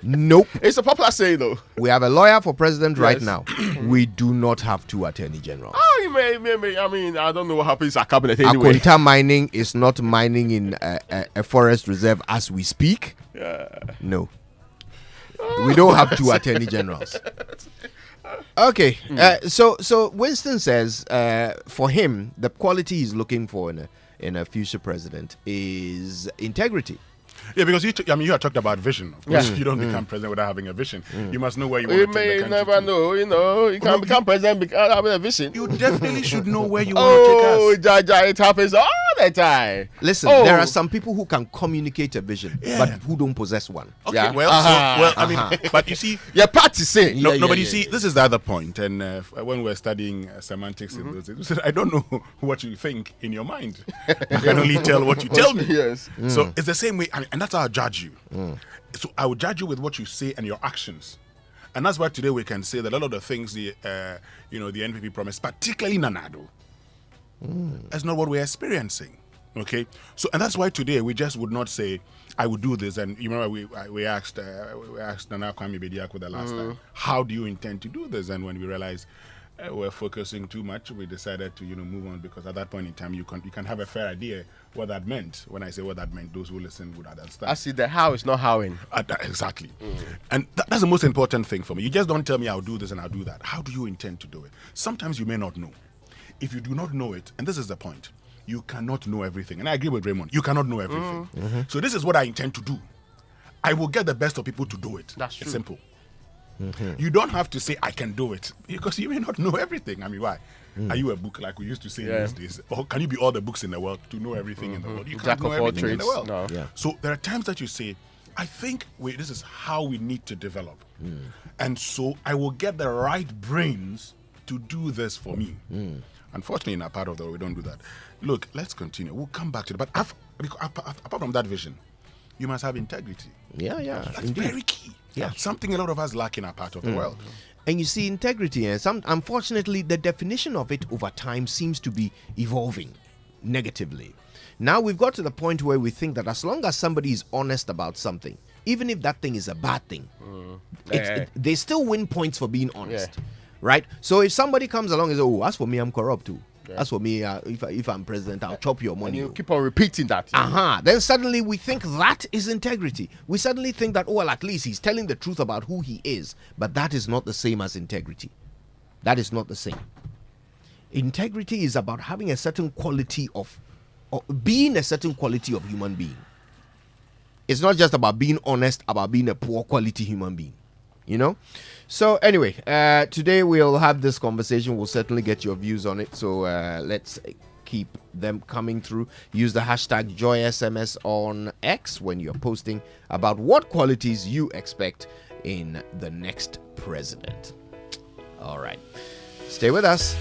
Nope. It's a popular saying, though. We have a lawyer for president right now. We do not have 2 attorney generals. Oh, you may. I mean, I don't know what happens at cabinet anyway. Akwanta Mining is not mining in a forest reserve as we speak. No. We don't have 2 attorney generals. Okay. So Winston says for him, the quality he's looking for in a future president is integrity. Yeah, because you had talked about vision. Of course, you don't become president without having a vision. You must know where you want to take the country. You may never know, you can't become president without having a vision. You definitely should know where you want to take us. Oh, Jaja, it happens all the time. Listen, there are some people who can communicate a vision, but who don't possess one. Okay, but you see... Your party say. But you see, this is the other point. And when we're studying semantics in those days, we said, I don't know what you think in your mind. You can only tell what you tell me. Yes. So it's the same way, and that's how I judge you. So I will judge you with what you say and your actions. And that's why today we can say that a lot of the things the NPP promised, particularly Nanado, that's not what we're experiencing. Okay? So, and that's why today we just would not say, I would do this. And you remember we asked Nana Kwame Bediako the last time, how do you intend to do this? And when we realized we're focusing too much, we decided to move on, because at that point in time you can have a fair idea what that meant. When I say what that meant, those who listen would understand. I see the how is not howing. Exactly. And that's the most important thing for me. You just don't tell me I'll do this and I'll do that. How do you intend to do it? Sometimes you may not know. If you do not know it, and this is the point, you cannot know everything. And I agree with Raymond. You cannot know everything. So this is what I intend to do. I will get the best of people to do it. That's true. It's simple. You don't have to say I can do it, because you may not know everything. I mean, why? Are you a book, like we used to say in these days? Or can you be all the books in the world to know everything in the world? You can't know everything in the world. No. So there are times that you say, I think this is how we need to develop. And so I will get the right brains to do this for me. Unfortunately, in our part of the world, we don't do that. Look, let's continue. We'll come back to it. But apart from that vision, you must have integrity. That's indeed. very key. Yeah. Something a lot of us lack in our part of the world. And you see, integrity, and unfortunately, the definition of it over time seems to be evolving negatively. Now we've got to the point where we think that as long as somebody is honest about something, even if that thing is a bad thing, they still win points for being honest, right? So if somebody comes along and says, "Oh, as for me, I'm corrupt too. As for me, if I'm president, I'll chop your money." And you keep on repeating that. Then suddenly we think that is integrity. We suddenly think that, well, at least he's telling the truth about who he is. But that is not the same as integrity. That is not the same. Integrity is about having a certain quality of being a certain quality of human being. It's not just about being honest, about being a poor quality human being. So anyway, today we'll have this conversation. We'll certainly get your views on it. So let's keep them coming through. Use the hashtag JoySMS on X when you're posting about what qualities you expect in the next president. All right. Stay with us.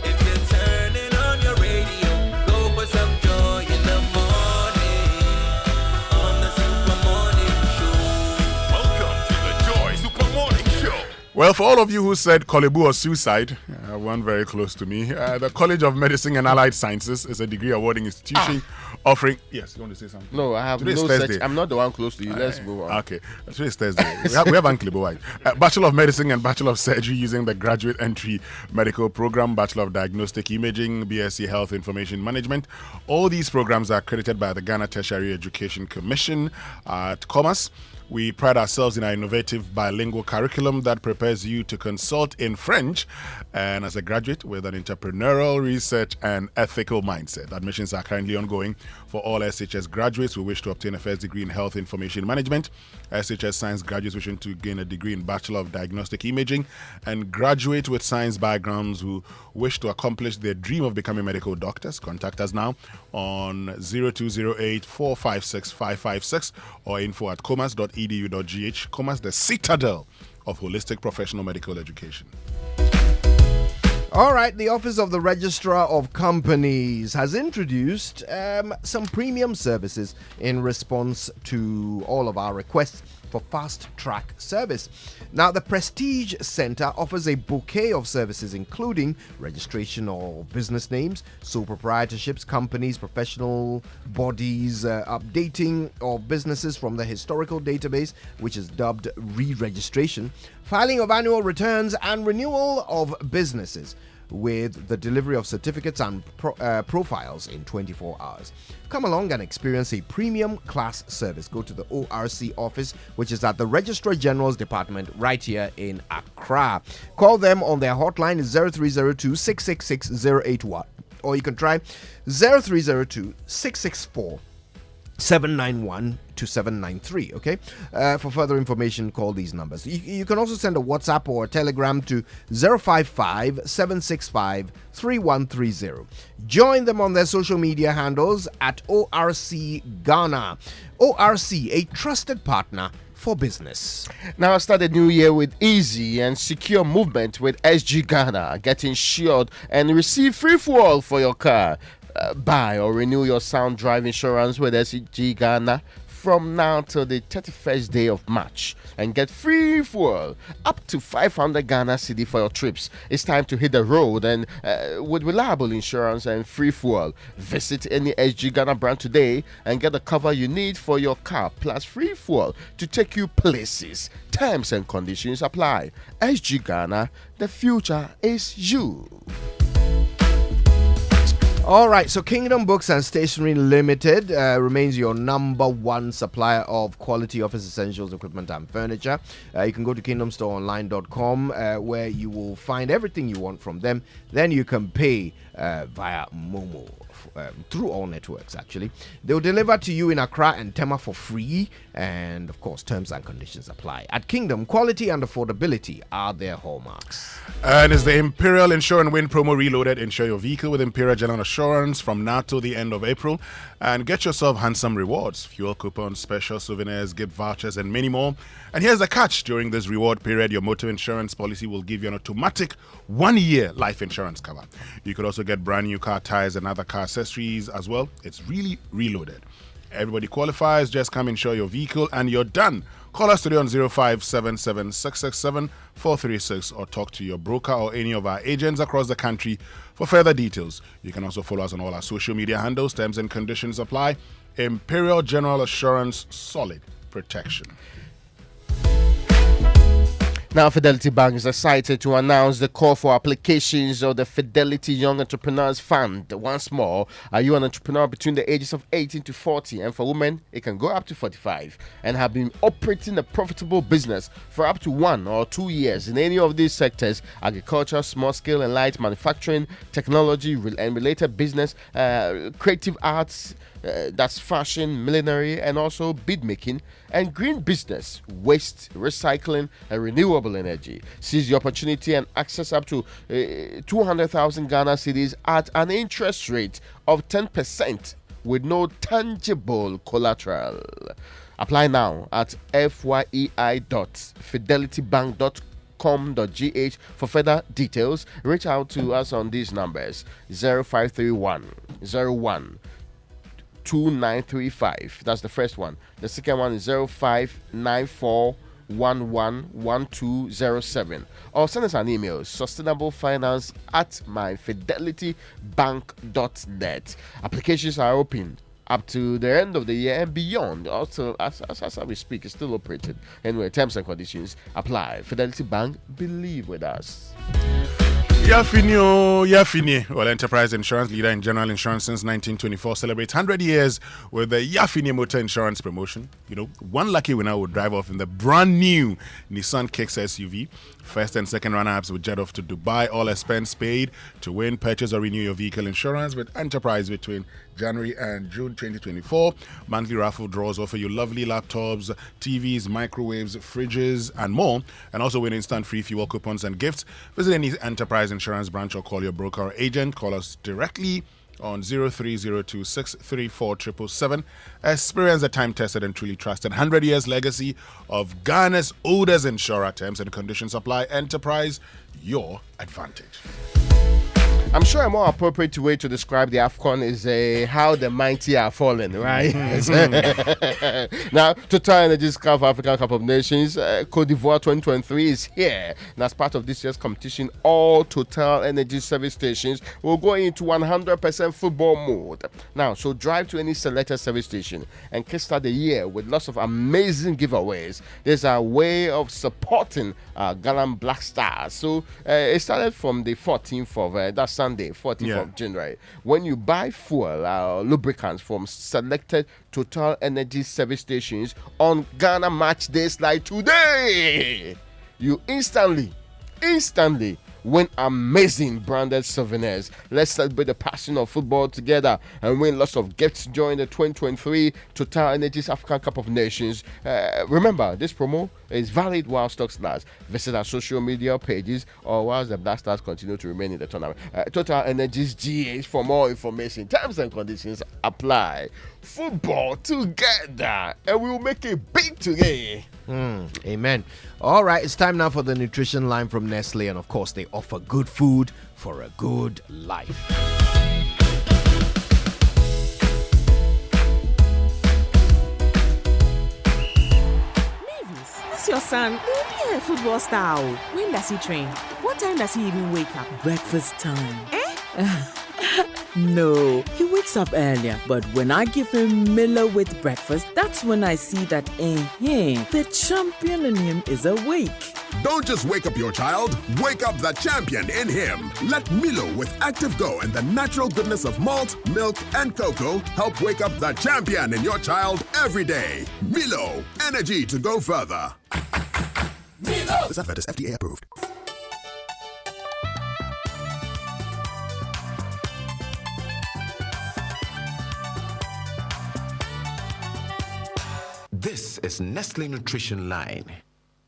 If you're turning on your radio, Well, for all of you who said Kolebu or suicide, one very close to me, the College of Medicine and Allied Sciences is a degree awarding institution offering. Yes, you want to say something? No, I have Today's no Thursday. such. I'm not the one close to you. Let's move on. Okay, today's Thursday. we have Kolebu. Bachelor of Medicine and Bachelor of Surgery using the Graduate Entry Medical Program, Bachelor of Diagnostic Imaging, BSc Health Information Management. All these programs are accredited by the Ghana Tertiary Education Commission at Commerce. We pride ourselves in our innovative bilingual curriculum that prepares you to consult in French and as a graduate with an entrepreneurial, research and ethical mindset. Admissions are currently ongoing for all SHS graduates who wish to obtain a first degree in Health Information Management, SHS Science graduates wishing to gain a degree in Bachelor of Diagnostic Imaging, and graduates with science backgrounds who wish to accomplish their dream of becoming medical doctors. Contact us now on 0208 456 556 or info@commerce.edu.gh. Commerce, the citadel of holistic professional medical education. All right, the Office of the Registrar of Companies has introduced some premium services in response to all of our requests for fast track service. Now, the Prestige Center offers a bouquet of services, including registration of business names, sole proprietorships, companies, professional bodies, updating of businesses from the historical database, which is dubbed re-registration, filing of annual returns, and renewal of businesses, with the delivery of certificates and profiles in 24 hours. Come along and experience a premium class service. Go to the ORC office, which is at the Registrar General's Department right here in Accra. Call them on their hotline 0302 666 081, or you can try 0302 664 791 to 793. Okay, for further information, call these numbers. You can also send a WhatsApp or a Telegram to 055 765 3130. Join them on their social media handles at ORC Ghana. ORC, a trusted partner for business. Now start the new year with easy and secure movement with SG Ghana. Get insured and receive free fuel for your car. Buy or renew your sound drive insurance with SG Ghana from now till the 31st day of March and get free fuel up to 500 Ghana cedi for your trips. It's time to hit the road and with reliable insurance and free fuel. Visit any SG Ghana brand today and get the cover you need for your car plus free fuel to take you places. Terms and conditions apply. SG Ghana, the future is you. All right, so Kingdom Books and Stationery Limited remains your number one supplier of quality office essentials, equipment, and furniture. You can go to kingdomstoreonline.com where you will find everything you want from them. Then you can pay via Momo. Through all networks, actually. They'll deliver to you in Accra and Tema for free, and of course, terms and conditions apply. At Kingdom, quality and affordability are their hallmarks. And it's the Imperial Insure and Win promo reloaded. Insure your vehicle with Imperial General Assurance from now till the end of April and get yourself handsome rewards, fuel coupons, special souvenirs, gift vouchers, and many more. And here's the catch: during this reward period, your motor insurance policy will give you an automatic 1-year life insurance cover. You could also get brand new car tires and other car accessories as well. It's really reloaded. Everybody qualifies. Just come insure your vehicle and you're done. Call us today on 0577 667 436 or talk to your broker or any of our agents across the country for further details. You can also follow us on all our social media handles. Terms and conditions apply. Imperial General Assurance, solid protection. Now, Fidelity Bank is excited to announce the call for applications of the Fidelity Young Entrepreneurs Fund. Once more, are you an entrepreneur between the ages of 18 to 40? And for women, it can go up to 45 and have been operating a profitable business for up to 1 or 2 years in any of these sectors: agriculture, small scale and light manufacturing, technology and related business, creative arts, that's fashion, millinery, and also bead making, and green business, waste, recycling, and renewable energy. Seize the opportunity and access up to 200,000 Ghana cedis at an interest rate of 10% with no tangible collateral. Apply now at fyei.fidelitybank.com.gh for further details. Reach out to us on these numbers: 0531 01 2935. That's the first one. The second one is 0594 111207, or send us an email, sustainablefinance@myfidelitybank.net. Applications are open up to the end of the year and beyond. Also, as we speak, it's still operating. Anyway, terms and conditions apply. Fidelity Bank, believe with us. Yafini. Well, Enterprise Insurance, leader in general insurance since 1924, celebrates 100 years with the Yafini Motor Insurance promotion. You know, one lucky winner will drive off in the brand new Nissan Kicks SUV. First and second runner-ups will jet off to Dubai, all expense paid. To win, purchase or renew your vehicle insurance with Enterprise between January and June 2024. Monthly raffle draws offer you lovely laptops, TVs, microwaves, fridges, and more. And also win instant free fuel coupons and gifts. Visit any Enterprise Insurance branch or call your broker or agent. Call us directly on 0302-634-777. Experience the time-tested and truly trusted 100 years legacy of Ghana's oldest insurer. Terms and conditions apply. Enterprise, your advantage. I'm sure a more appropriate way to describe the AFCON is how the mighty are falling, right? Now, Total Energies CAF African Cup of Nations, Cote d'Ivoire 2023 is here. And as part of this year's competition, all Total Energy service stations will go into 100% football mode. Now, so drive to any selected service station and kickstart the year with lots of amazing giveaways. There's a way of supporting Ghana Black Stars. So it started from the 14th of that's Sunday, 14th of January. When you buy fuel lubricants from selected Total Energy service stations on Ghana match days like today, you instantly win amazing branded souvenirs. Let's celebrate the passion of football together and win lots of gifts during the 2023 Total Energies African Cup of Nations. Remember, this promo is valid while stocks last. Visit our social media pages or whilst the Black Stars continue to remain in the tournament. Total Energies GH for more information. Terms and conditions apply. Football together, and we will make it big today. Amen. All right, it's time now for the nutrition line from Nestle, and of course, they offer good food for a good life. Mavis, this your son? He'll be a football star. When does he train? What time does he even wake up? Breakfast time. No, he wakes up earlier, but when I give him Milo with breakfast, that's when I see that the champion in him is awake. Don't just wake up your child, wake up the champion in him. Let Milo with Active Go and the natural goodness of malt, milk, and cocoa help wake up the champion in your child every day. Milo, energy to go further. Milo! This advert is FDA approved. This is Nestle Nutrition Line.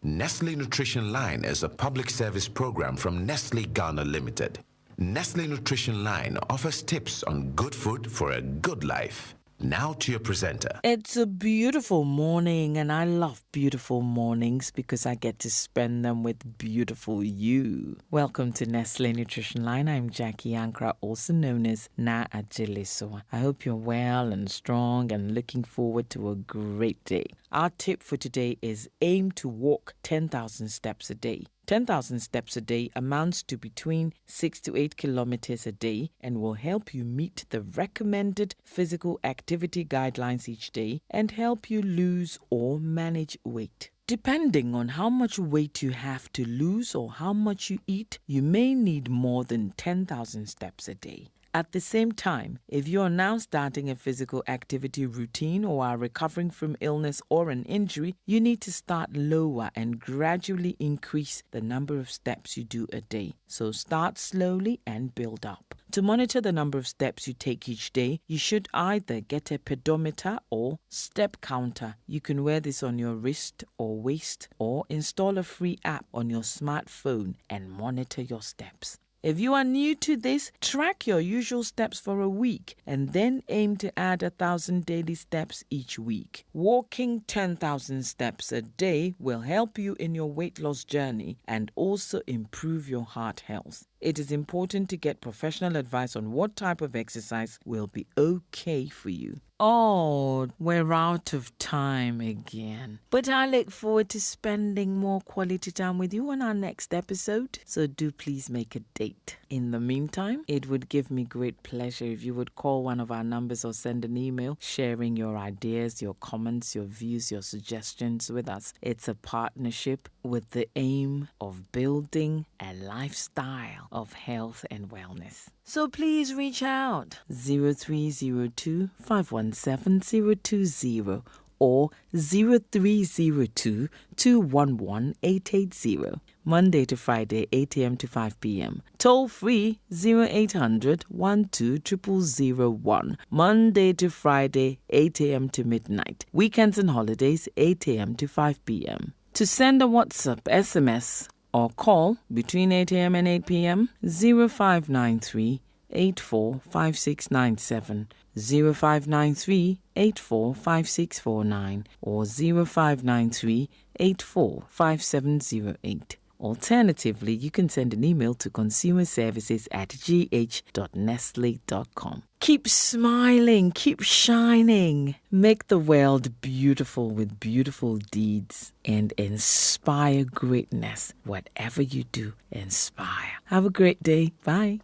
Nestle Nutrition Line is a public service program from Nestle Ghana Limited. Nestle Nutrition Line offers tips on good food for a good life. Now to your presenter. It's a beautiful morning, and I love beautiful mornings because I get to spend them with beautiful you. Welcome to Nestle Nutrition Line. I'm Jackie Ankra, also known as Na Ajiliso. I hope you're well and strong and looking forward to a great day. Our tip for today is aim to walk 10,000 steps a day. 10,000 steps a day amounts to between 6 to 8 kilometers a day and will help you meet the recommended physical activity guidelines each day and help you lose or manage weight. Depending on how much weight you have to lose or how much you eat, you may need more than 10,000 steps a day. At the same time, if you are now starting a physical activity routine or are recovering from illness or an injury, you need to start lower and gradually increase the number of steps you do a day. So start slowly and build up. To monitor the number of steps you take each day, you should either get a pedometer or step counter. You can wear this on your wrist or waist or install a free app on your smartphone and monitor your steps. If you are new to this, track your usual steps for a week and then aim to add 1,000 daily steps each week. Walking 10,000 steps a day will help you in your weight loss journey and also improve your heart health. It is important to get professional advice on what type of exercise will be okay for you. Oh, we're out of time again. But I look forward to spending more quality time with you on our next episode. So do please make a date. In the meantime, it would give me great pleasure if you would call one of our numbers or send an email sharing your ideas, your comments, your views, your suggestions with us. It's a partnership with the aim of building a lifestyle of health and wellness. So please reach out 0302 517 020 or 0302 211 880. Monday to Friday, 8 a.m. to 5 p.m. Toll free 0800 12 0001. Monday to Friday, 8 a.m. to midnight. Weekends and holidays, 8 a.m. to 5 p.m. To send a WhatsApp, SMS, or call between 8 a.m. and 8 p.m. 0593 845697, 0593 845649, or 0593 845708. Alternatively, you can send an email to consumerservices@gh.nestle.com. Keep smiling, keep shining. Make the world beautiful with beautiful deeds and inspire greatness. Whatever you do, inspire. Have a great day. Bye.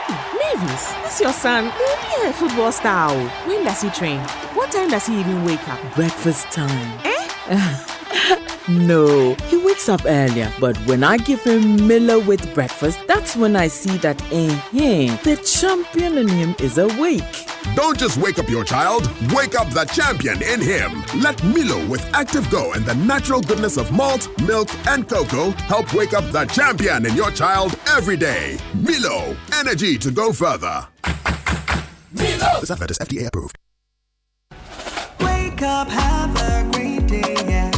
Mavis, this your son. He'll be a football star. When does he train? What time does he even wake up? Breakfast time. No, he wakes up earlier, but when I give him Milo with breakfast, that's when I see that the champion in him is awake. Don't just wake up your child, wake up the champion in him. Let Milo with Active Go and the natural goodness of malt, milk, and cocoa help wake up the champion in your child every day. Milo, energy to go further. Milo! This advert is FDA approved. Wake up, have a great day, yeah.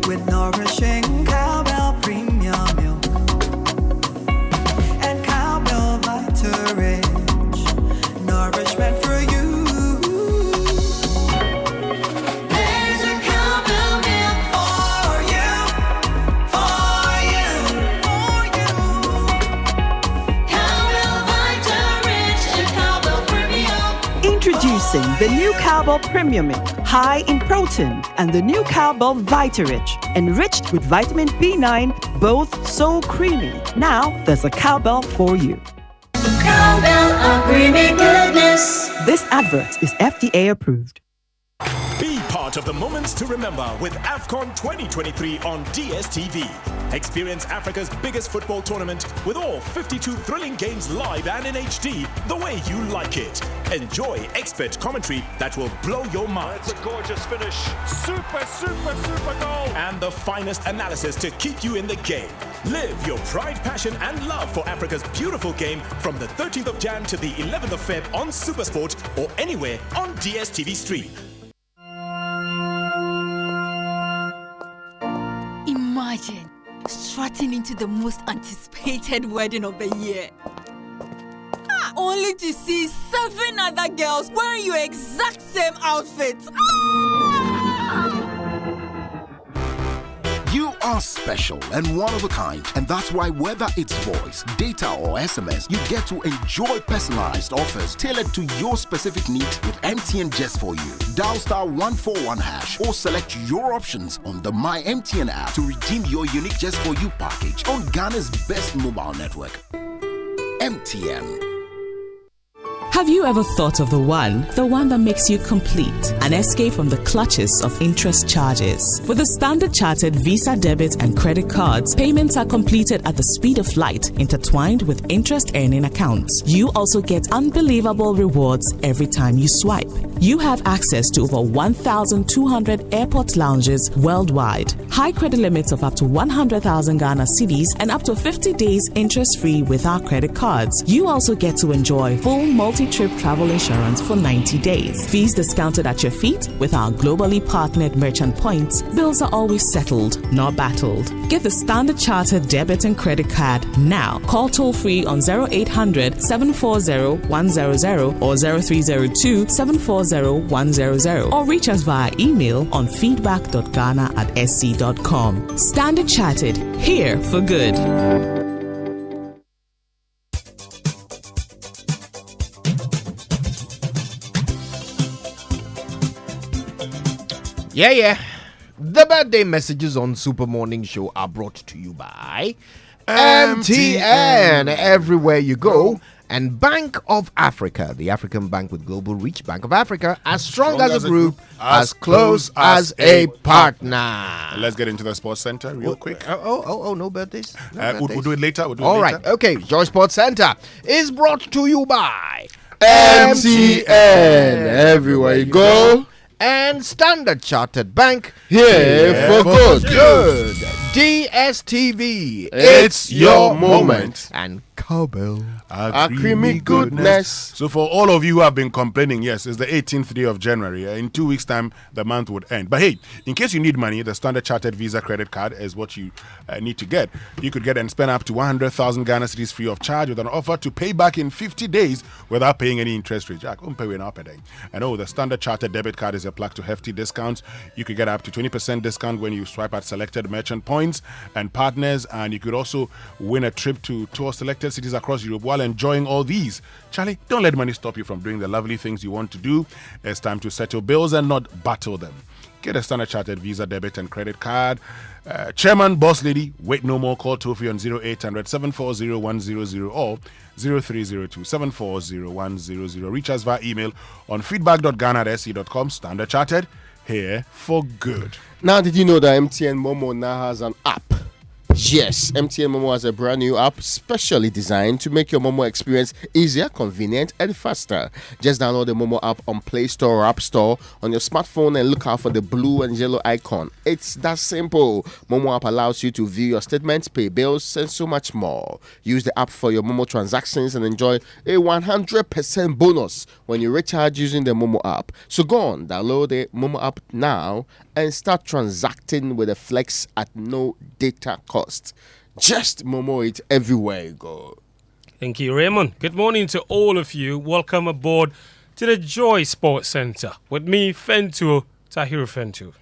With nourishing Cowbell Premium Milk and Cowbell Vita-Rich nourishment for you. There's a Cowbell milk for you, for you, for you. Cowbell Vita-Rich and Cowbell Premium. Introducing the new Cowbell Premium Milk, high in protein, and the new Cowbell Vita-Rich, enriched with vitamin B9, both so creamy. Now there's a Cowbell for you. Cowbell, a creamy goodness. This advert is FDA approved. Be part of the moments to remember with AFCON 2023 on DSTV. Experience Africa's biggest football tournament with all 52 thrilling games live and in HD the way you like it. Enjoy expert commentary that will blow your mind. It's a gorgeous finish. Super goal. And the finest analysis to keep you in the game. Live your pride, passion, and love for Africa's beautiful game from the 13th of Jan to the 11th of Feb on Supersport or anywhere on DSTV Stream. Imagine strutting into the most anticipated wedding of the year. Only to see 7 other girls wearing your exact same outfit. You are special and one of a kind, and that's why whether it's voice, data, or SMS, you get to enjoy personalized offers tailored to your specific needs with MTN Just For You. Dial *141# or select your options on the My MTN app to redeem your unique Just For You package on Ghana's best mobile network. MTN. Have you ever thought of the one that makes you complete? An escape from the clutches of interest charges. With the Standard Chartered Visa debit and credit cards, payments are completed at the speed of light, intertwined with interest earning accounts. You also get unbelievable rewards every time you swipe. You have access to over 1,200 airport lounges worldwide. High credit limits of up to 100,000 Ghana cedis and up to 50 days interest-free with our credit cards. You also get to enjoy full multi-trip travel insurance for 90 days. Fees discounted at your feet with our globally partnered merchant points. Bills are always settled, not battled. Get the Standard Chartered debit and credit card now. Call toll-free on 0800 740 100 or 0302 740 100 or reach us via email on feedback.ghana@sc.com. Standard Chartered, here for good. Yeah. The birthday messages on Super Morning Show are brought to you by MTN. Everywhere you go. And Bank of Africa, the African bank with global reach. Bank of Africa, as strong as a group, as close as a partner. Let's get into the sports center real quick. No birthdays. We'll do it later. All right. Okay. Joy Sports Center is brought to you by MTN. Everywhere you go. And Standard Chartered Bank. Here for good. DSTV. It's your moment. And Cowbell. A creamy goodness. So for all of you who have been complaining, yes, it's the 18th day of January. In 2 weeks' time, the month would end. But hey, in case you need money, the Standard Chartered Visa credit card is what you need to get. You could get and spend up to 100,000 Ghana cedis free of charge with an offer to pay back in 50 days without paying any interest rate. I know the Standard Chartered debit card is a plug to hefty discounts. You could get up to 20% discount when you swipe at selected merchant points and partners, and you could also win a trip to tour selected cities across Europe while enjoying all these. Charlie, don't let money stop you from doing the lovely things you want to do. It's time to settle bills and not battle them. Get a Standard Chartered Visa debit and credit card. Chairman, boss lady, wait no more. Call toll-free on 0800 740 100 or 0302 740 100. Reach us via email on feedback.ghana@se.com. Standard Chartered, here for good. Now, did you know that MTN Momo now has an app? Yes, MTN Momo has a brand new app specially designed to make your Momo experience easier, convenient, and faster. Just download the Momo app on Play Store or App Store on your smartphone and look out for the blue and yellow icon. It's that simple. Momo app allows you to view your statements, pay bills, and so much more. Use the app for your Momo transactions and enjoy a 100% bonus when you recharge using the Momo app. So go on, download the Momo app now and start transacting with a flex at no data cost. Just Momo it everywhere you go. Thank you, Raymond. Good morning to all of you. Welcome aboard to the Joy Sports Center with me, Fentu, Tahiru Fentu.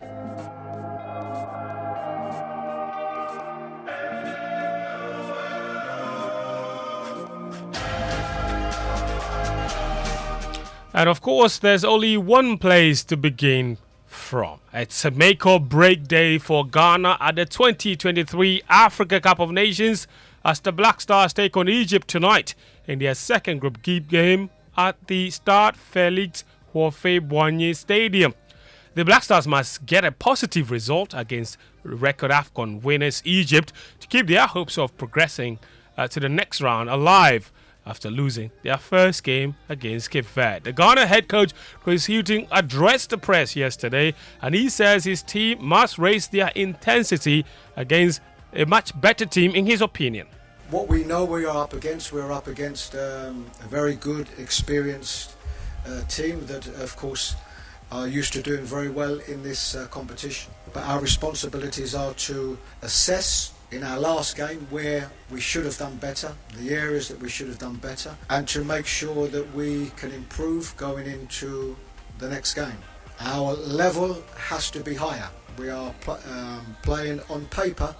And of course, there's only one place to begin from. It's a make or break day for Ghana at the 2023 Africa Cup of Nations as the Black Stars take on Egypt tonight in their second group game at the Stade Felix Houphouët-Boigny Stadium. The Black Stars must get a positive result against record AFCON winners Egypt to keep their hopes of progressing to the next round alive after losing their first game against Cape Verde. The Ghana head coach Chris Hughton addressed the press yesterday, and he says his team must raise their intensity against a much better team in his opinion. What we know we're up against a very good, experienced team that, of course, are used to doing very well in this competition. But our responsibilities are to assess in our last game where we should have done better, the areas that we should have done better, and to make sure that we can improve going into the next game. Our level has to be higher. We are playing on paper,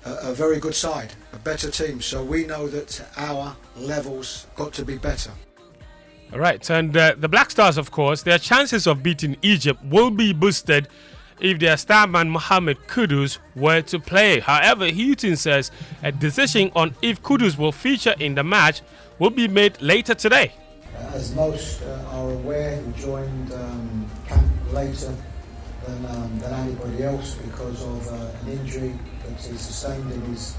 a very good side, a better team. So we know that our levels got to be better. All right, and the Black Stars, of course, their chances of beating Egypt will be boosted if their star man Mohamed Kudus were to play. However, Hughton says a decision on if Kudus will feature in the match will be made later today. As most are aware, he joined camp later than anybody else because of an injury that he sustained in his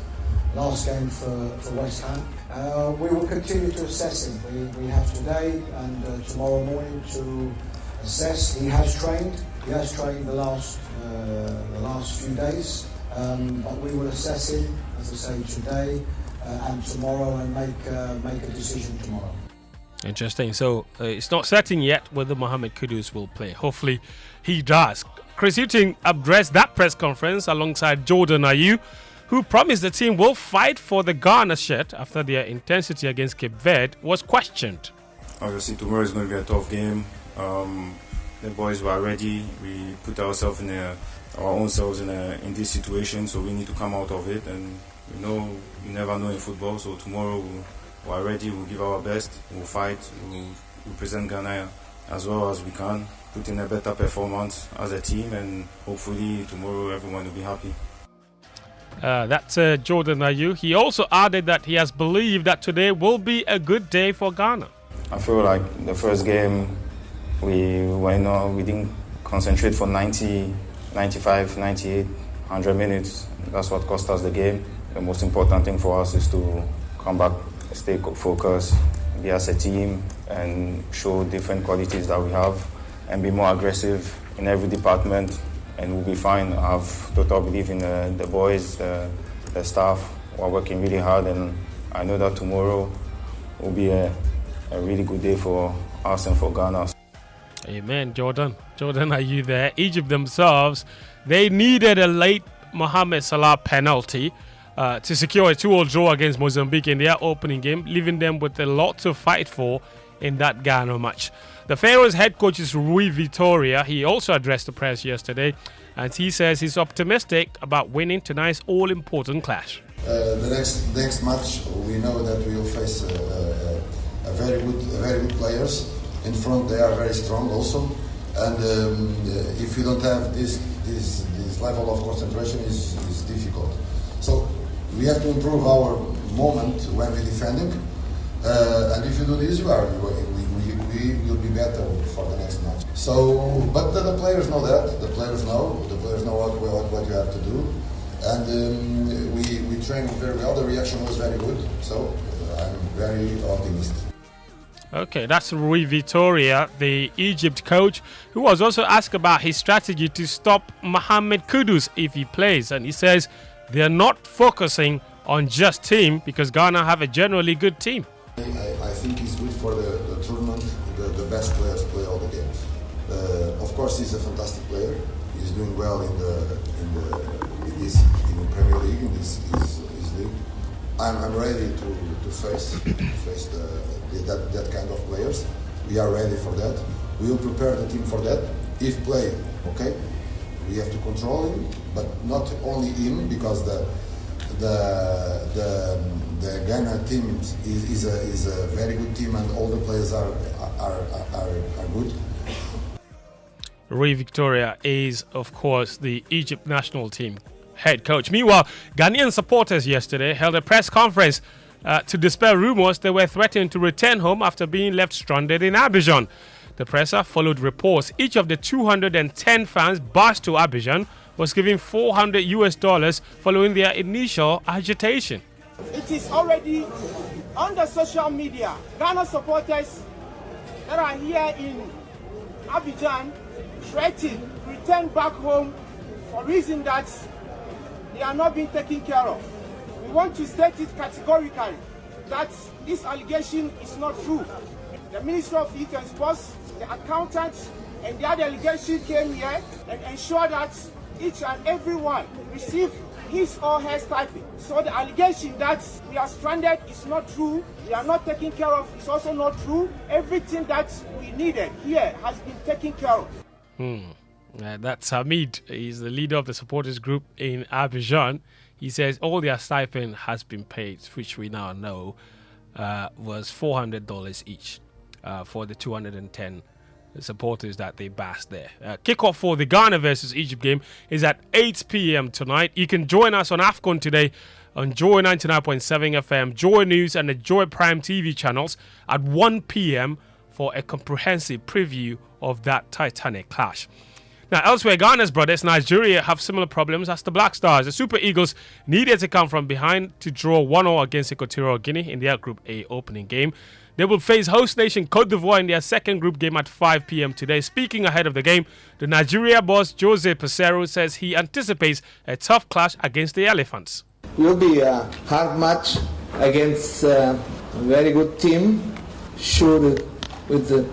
last game for West Ham. We will continue to assess him. We have today and tomorrow morning to assess. He has trained the last few days, but we will assess him, as I say, today and tomorrow, and make a decision tomorrow. Interesting. So it's not certain yet whether Mohamed Kudus will play. Hopefully he does. Chris Hughton addressed that press conference alongside Jordan Ayew, who promised the team will fight for the Ghana shirt after their intensity against Cape Verde was questioned. Obviously tomorrow is going to be a tough game. The boys were ready. We put ourselves our own selves in this situation, so we need to come out of it. And we know you never know in football. So tomorrow we are ready. We'll give our best. We'll fight. We'll represent Ghana as well as we can. put in a better performance as a team, and hopefully tomorrow everyone will be happy. That's Jordan Ayew. He also added that he has believed that today will be a good day for Ghana. I feel like the first game we didn't concentrate for 90, 95, 98, 100 minutes. That's what cost us the game. The most important thing for us is to come back, stay focused, be as a team, and show different qualities that we have, and be more aggressive in every department, and we'll be fine. I have total belief in the boys, the staff. We're working really hard, and I know that tomorrow will be a really good day for us and for Ghana. Amen, Jordan. Jordan, are you there? Egypt themselves, they needed a late Mohamed Salah penalty to secure a 2-2 draw against Mozambique in their opening game, leaving them with a lot to fight for in that Ghana match. The Pharaohs head coach is Rui Vitória. He also addressed the press yesterday, and he says he's optimistic about winning tonight's all-important clash. The next match, we know that we will face a very good players. In front, they are very strong also, and if you don't have this level of concentration, is difficult. So we have to improve our moment when we're defending, and if you do this, we will be better for the next match. So, but the players know that. The players know what you have to do, and we trained very well. The reaction was very good, so I'm very optimistic. Okay, that's Rui Vitória, the Egypt coach, who was also asked about his strategy to stop Mohamed Kudus if he plays. And he says they're not focusing on just team because Ghana have a generally good team. I think it's good for the tournament. The best players play all the games. Of course, he's a fantastic player. He's doing well in the Premier League, in his league. I'm ready to face that kind of players. We are ready for that. We will prepare the team for that. If play, okay, we have to control him, but not only him, because the Ghana team is a very good team, and all the players are good. Rui Vitória is, of course, the Egypt national team head coach. Meanwhile, Ghanaian supporters yesterday held a press conference to dispel rumors they were threatening to return home after being left stranded in Abidjan. The presser followed reports. Each of the 210 fans bused to Abidjan was given $400 following their initial agitation. It is already on the social media. Ghana supporters that are here in Abidjan threaten to return back home for reason that they are not being taken care of. We want to state it categorically that this allegation is not true. The Minister of Youth and Sports, the accountants, and the other delegation came here and ensured that each and every one receive his or her stipend. So the allegation that we are stranded is not true. We are not taken care of is also not true. Everything that we needed here has been taken care of. That's Hamid. He's the leader of the supporters group in Abidjan. He says all their stipend has been paid, which we now know was $400 each for the 210 supporters that they basked there. Kickoff for the Ghana versus Egypt game is at 8 p.m. tonight. You can join us on AFCON today on Joy 99.7 FM, Joy News, and the Joy Prime TV channels at 1 p.m. for a comprehensive preview of that titanic clash. Now, elsewhere, Ghana's brothers, Nigeria, have similar problems as the Black Stars. The Super Eagles needed to come from behind to draw 1-0 against Equatorial Guinea in their Group A opening game. They will face host nation Cote d'Ivoire in their second group game at 5 p.m. today. Speaking ahead of the game, the Nigeria boss, Jose Peseiro, says he anticipates a tough clash against the Elephants. It will be a hard match against a very good team, sure with a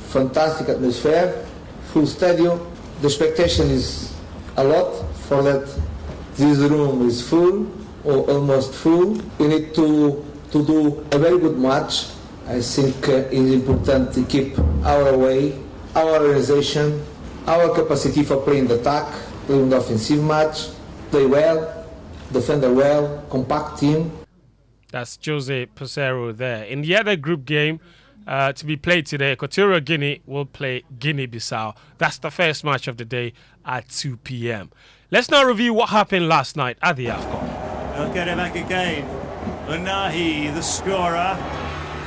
fantastic atmosphere, full stadium. The expectation is a lot for that. This room is full or almost full. We need to do a very good match. I think it's important to keep our way, our organization, our capacity for playing the attack, playing the offensive match, play well, defend well, compact team. That's Jose Peseiro there. In the other group game, to be played today. Equatorial Guinea will play Guinea-Bissau. That's the first match of the day at 2 p.m. Let's now review what happened last night at the AFCON. They'll get it back again. Unahi, the scorer.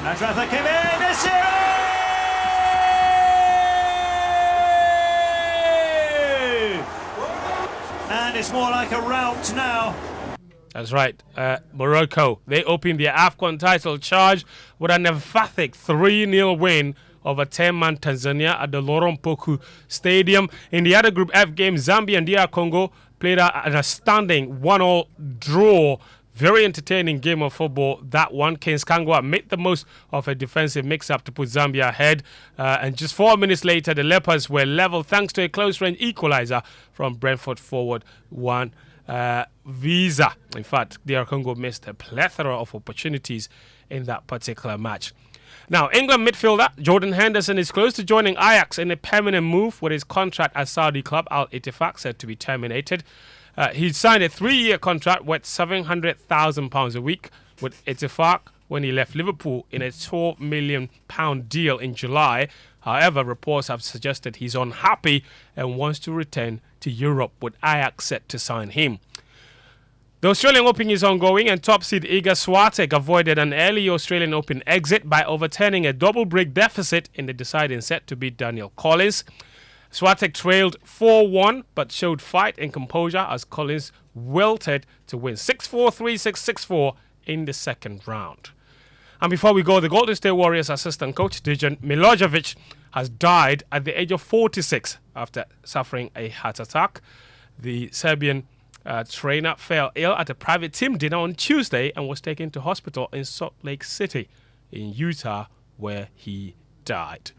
And Rafa came in. And it's more like a rout now. That's right. Morocco, they opened their AFCON title charge with an emphatic 3-0 win over 10-man Tanzania at the Laurent Poku Stadium. In the other Group F game, Zambia and DR Congo played an astounding 1-1 draw. Very entertaining game of football, that one. Kings Kangwa made the most of a defensive mix-up to put Zambia ahead. And just 4 minutes later, the Leopards were level thanks to a close-range equalizer from Brentford forward Visa. In fact, DR Congo missed a plethora of opportunities in that particular match. Now, England midfielder Jordan Henderson is close to joining Ajax in a permanent move with his contract at Saudi club Al Ittifaq set to be terminated. He signed a 3-year contract worth £700,000 a week with Ittifaq when he left Liverpool in a £12 million deal in July. However, reports have suggested he's unhappy and wants to return to Europe, with Ajax set to sign him. The Australian Open is ongoing, and top seed Iga Swiatek avoided an early Australian Open exit by overturning a double break deficit in the deciding set to beat Danielle Collins. Swiatek trailed 4-1 but showed fight and composure as Collins wilted to win 6-4, 3-6, 6-4 in the second round. And before we go, the Golden State Warriors assistant coach Dejan Milojevic has died at the age of 46 after suffering a heart attack. The Serbian trainer fell ill at a private team dinner on Tuesday and was taken to hospital in Salt Lake City in Utah, where he died.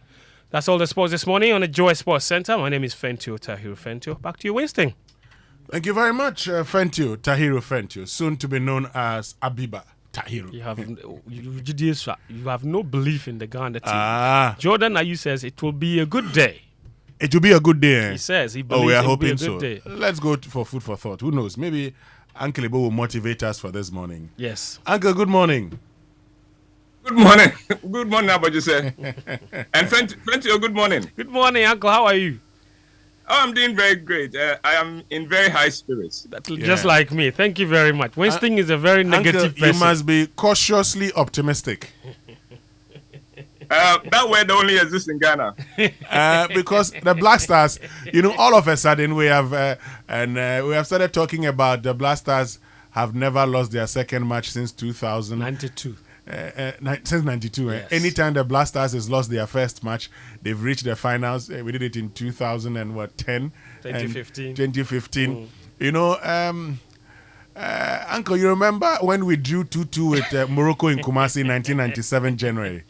That's all the sports this morning on the Joy Sports Center. My name is Fentio Tahiru Fentio. Back to you, Winston. Thank you very much, Fentio Tahiru Fentio, soon to be known as Abiba Tahiru. You have no belief in the Ghana team. Jordan Ayew says it will be a good day. It will be a good day. He says he believes we are it will be hoping a good day. Let's go for food for thought. Who knows? Maybe Uncle Ibo will motivate us for this morning. Yes. Uncle, good morning. Good morning. Good morning, Abajise. And Fentio, good morning. Good morning, Uncle. How are you? Oh, I'm doing very great. I am in very high spirits. Just like me. Thank you very much. Winston is a very negative Uncle, person. you must be cautiously optimistic. That word only exists in Ghana. Because the Black Stars, all of a sudden we have we have started talking about the Black Stars have never lost their second match since 2092. Since 92. Yes. Anytime the Black Stars has lost their first match, they've reached the finals. We did it in 2010. 2015. 2015. Uncle, you remember when we drew 2-2 with Morocco in Kumasi in 1997 January?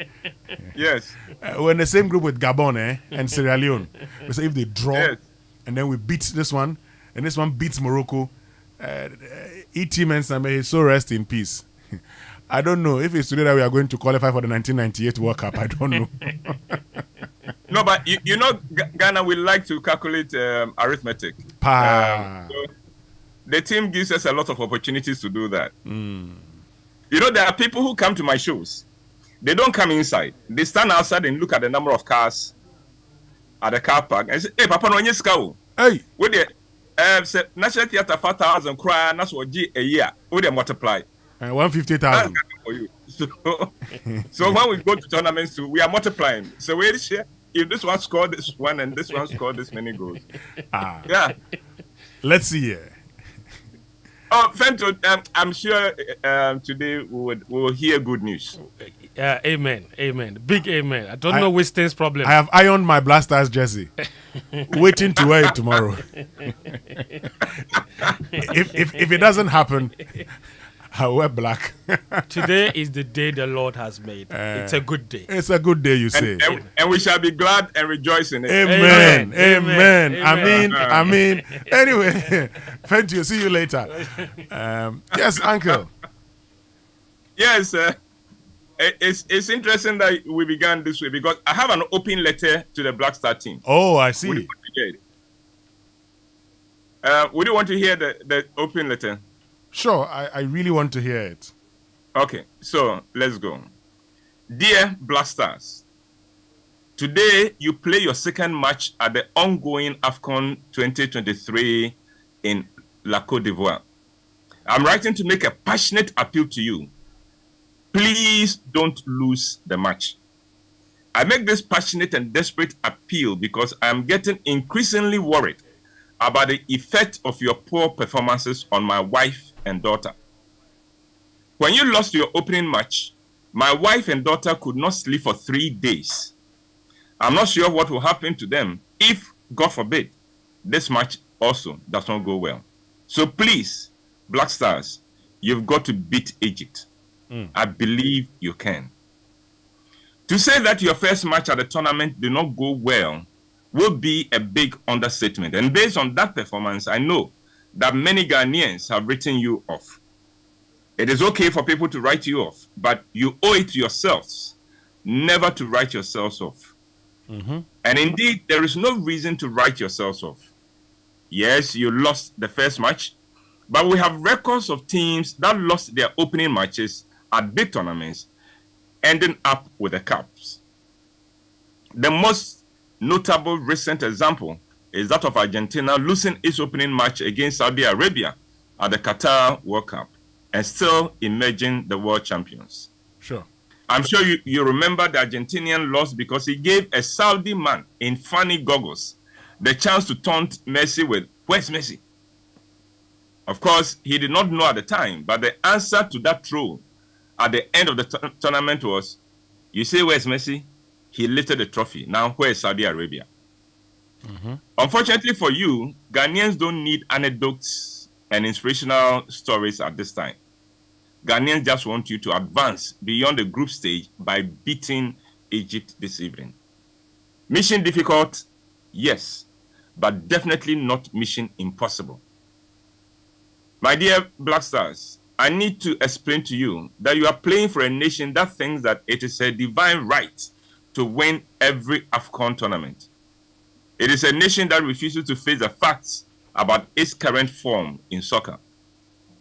Yes. We're in the same group with Gabon and Sierra Leone. We say if they draw, and then we beat this one, and this one beats Morocco, E.T. Mensah, may his soul rest in peace. I don't know if it's today that we are going to qualify for the 1998 World Cup. I don't know. No, but Ghana will like to calculate arithmetic. So the team gives us a lot of opportunities to do that. There are people who come to my shows. They don't come inside. They stand outside and look at the number of cars at the car park and say, "Hey, Papa, no nyesika." Hey, with the National Theatre 4,000 cry, that's what a year. With the multiply. 150,000 for you. So when we go to tournaments, we are multiplying. So we share. If this one scored this one and this one scored this many goals. Yeah. Let's see here. Oh, Fento, I'm sure today we will hear good news. Amen. Amen. Big amen. I don't know Winston's problem. I have ironed my Black Stars jersey. Waiting to wear it tomorrow. if it doesn't happen, I'll wear black. Today is the day the Lord has made. It's a good day. It's a good day, you say. And we shall be glad and rejoice in it. Amen. Amen. I mean. Anyway, Fentio, see you later. Yes, Uncle. Yes, it's interesting that we began this way because I have an open letter to the Black Star team. Oh, I see. Would you want to hear the open letter? Sure, I really want to hear it. Okay, so let's go. Dear Black Stars, today you play your second match at the ongoing AFCON 2023 in La Côte d'Ivoire. I'm writing to make a passionate appeal to you. Please don't lose the match. I make this passionate and desperate appeal because I am getting increasingly worried about the effect of your poor performances on my wife and daughter. When you lost your opening match, my wife and daughter could not sleep for 3 days. I'm not sure what will happen to them if, God forbid, this match also does not go well. So please, Black Stars, you've got to beat Egypt. I believe you can. To say that your first match at the tournament did not go well will be a big understatement. And based on that performance, I know that many Ghanaians have written you off. It is okay for people to write you off, but you owe it to yourselves never to write yourselves off. And indeed, there is no reason to write yourselves off. Yes, you lost the first match, but we have records of teams that lost their opening matches at big tournaments, ending up with the cups. The most notable recent example is that of Argentina losing its opening match against Saudi Arabia at the Qatar World Cup and still emerging the world champions. Sure. I'm sure you remember the Argentinian loss because he gave a Saudi man in funny goggles the chance to taunt Messi with, "Where's Messi?" Of course, he did not know at the time, but the answer to that troll at the end of the tournament was, "You say, where's Messi? He lifted the trophy. Now, where's Saudi Arabia?" Unfortunately for you, Ghanaians don't need anecdotes and inspirational stories at this time. Ghanaians just want you to advance beyond the group stage by beating Egypt this evening. Mission difficult? Yes, but definitely not mission impossible. My dear Black Stars, I need to explain to you that you are playing for a nation that thinks that it is a divine right to win every AFCON tournament. It is a nation that refuses to face the facts about its current form in soccer.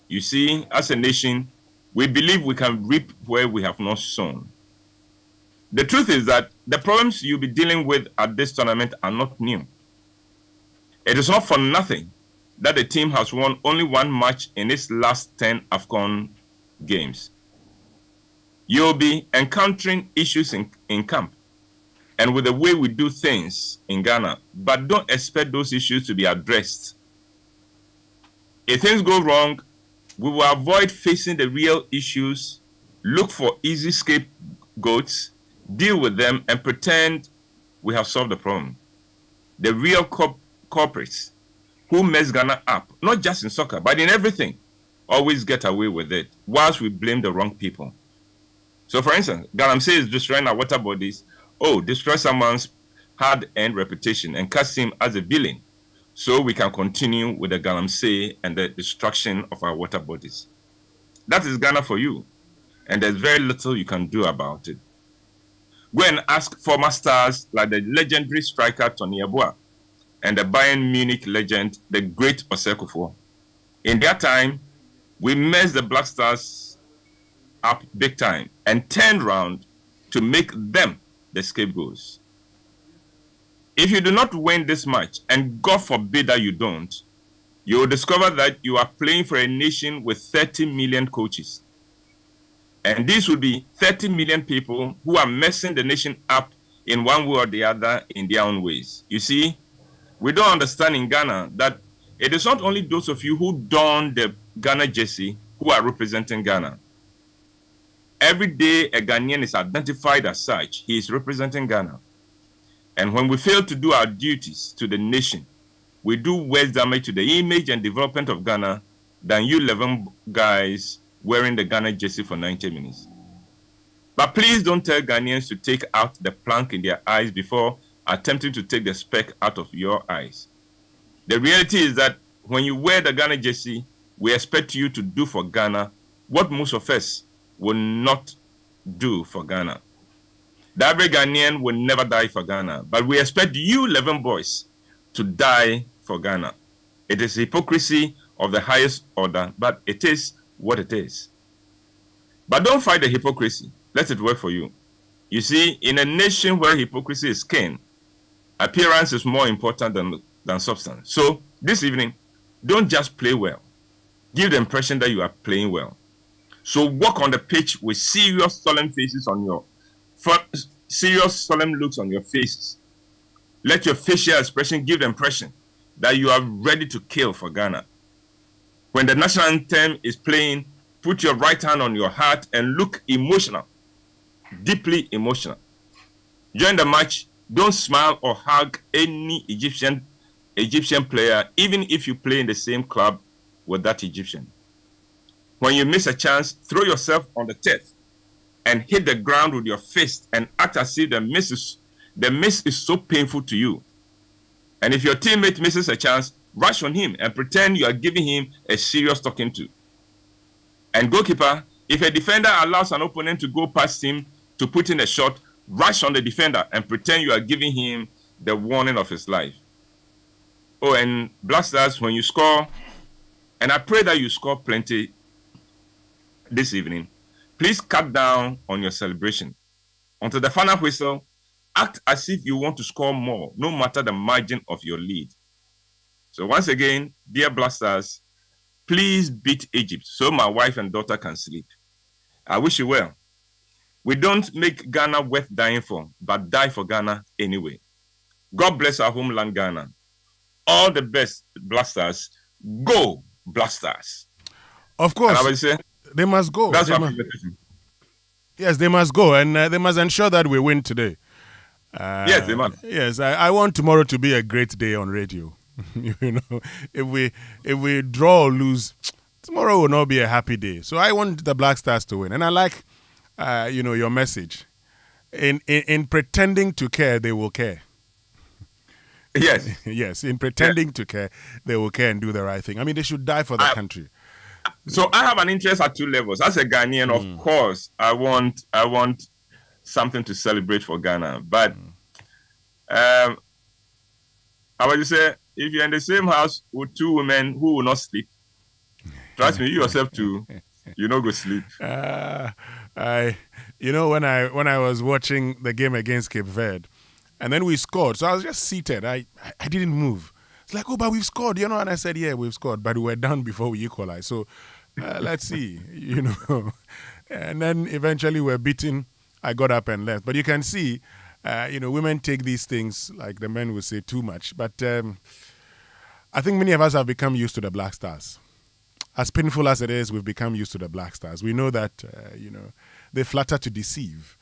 You see, as a nation, we believe we can reap where we have not sown. The truth is that the problems you'll be dealing with at this tournament are not new. It is not for nothing that the team has won only one match in its last 10 AFCON games. You'll be encountering issues in camp and with the way we do things in Ghana, but don't expect those issues to be addressed. If things go wrong, we will avoid facing the real issues, look for easy scapegoats, deal with them, and pretend we have solved the problem. The real culprits who mess Ghana up, not just in soccer, but in everything, always get away with it, whilst we blame the wrong people. So, for instance, Galamsey is destroying our water bodies. Oh, destroy someone's hard-earned reputation and cast him as a villain, so we can continue with the Galamsey and the destruction of our water bodies. That is Ghana for you, and there's very little you can do about it. Go and ask former stars like the legendary striker Tony Yeboah and the Bayern Munich legend, the great Osei. In their time, we messed the Black Stars up big time and turned round to make them the scapegoats. If you do not win this match, and God forbid that you don't, you will discover that you are playing for a nation with 30 million coaches. And these will be 30 million people who are messing the nation up in one way or the other in their own ways. You see, we don't understand in Ghana that it is not only those of you who don the Ghana jersey who are representing Ghana. Every day a Ghanaian is identified as such, he is representing Ghana. And when we fail to do our duties to the nation, we do worse damage to the image and development of Ghana than you 11 guys wearing the Ghana jersey for 90 minutes. But please don't tell Ghanaians to take out the plank in their eyes before attempting to take the speck out of your eyes. The reality is that when you wear the Ghana jersey, we expect you to do for Ghana what most of us will not do for Ghana. The average Ghanaian will never die for Ghana, but we expect you 11 boys to die for Ghana. It is hypocrisy of the highest order, but it is what it is. But don't fight the hypocrisy. Let it work for you. You see, in a nation where hypocrisy is king, appearance is more important than substance. So this evening, don't just play well. Give the impression that you are playing well. So walk on the pitch with serious, solemn faces on your serious, solemn looks on your faces. Let your facial expression give the impression that you are ready to kill for Ghana. When the national anthem is playing, put your right hand on your heart and look emotional, deeply emotional. During the match, don't smile or hug any Egyptian player, even if you play in the same club with that Egyptian. When you miss a chance, throw yourself on the turf and hit the ground with your fist and act as if the miss is so painful to you. And if your teammate misses a chance, rush on him and pretend you are giving him a serious talking to. And goalkeeper, if a defender allows an opponent to go past him to put in a shot, rush on the defender and pretend you are giving him the warning of his life. Oh, and Black Stars, when you score, and I pray that you score plenty this evening, please cut down on your celebration. Until the final whistle, act as if you want to score more, no matter the margin of your lead. So once again, dear Black Stars, please beat Egypt so my wife and daughter can sleep. I wish you well. We don't make Ghana worth dying for, but die for Ghana anyway. God bless our homeland, Ghana. All the best, Black Stars. Go, Black Stars. Of course. And I will say, they must go. That's what Yes, they must go, and they must ensure that we win today. Yes, they must. Yes, I want tomorrow to be a great day on radio. You know, if we draw or lose, tomorrow will not be a happy day. So I want the Black Stars to win, and I like, your message. In pretending to care, they will care. Yes. Yes, in pretending to care, they will care and do the right thing. I mean, they should die for the country. So I have an interest at two levels. As a Ghanaian, of course, I want something to celebrate for Ghana. But I would say, if you're in the same house with two women who will not sleep, trust me, you yourself too, you know, go sleep. When I was watching the game against Cape Verde, and then we scored, so I was just seated. I didn't move. It's like, oh, but we've scored, and I said, yeah, we've scored, but we were down before we equalized. So let's see, And then eventually we're beaten. I got up and left. But you can see, women take these things, like the men would say, too much. But I think many of us have become used to the Black Stars. As painful as it is, we've become used to the Black Stars. We know that, they flatter to deceive.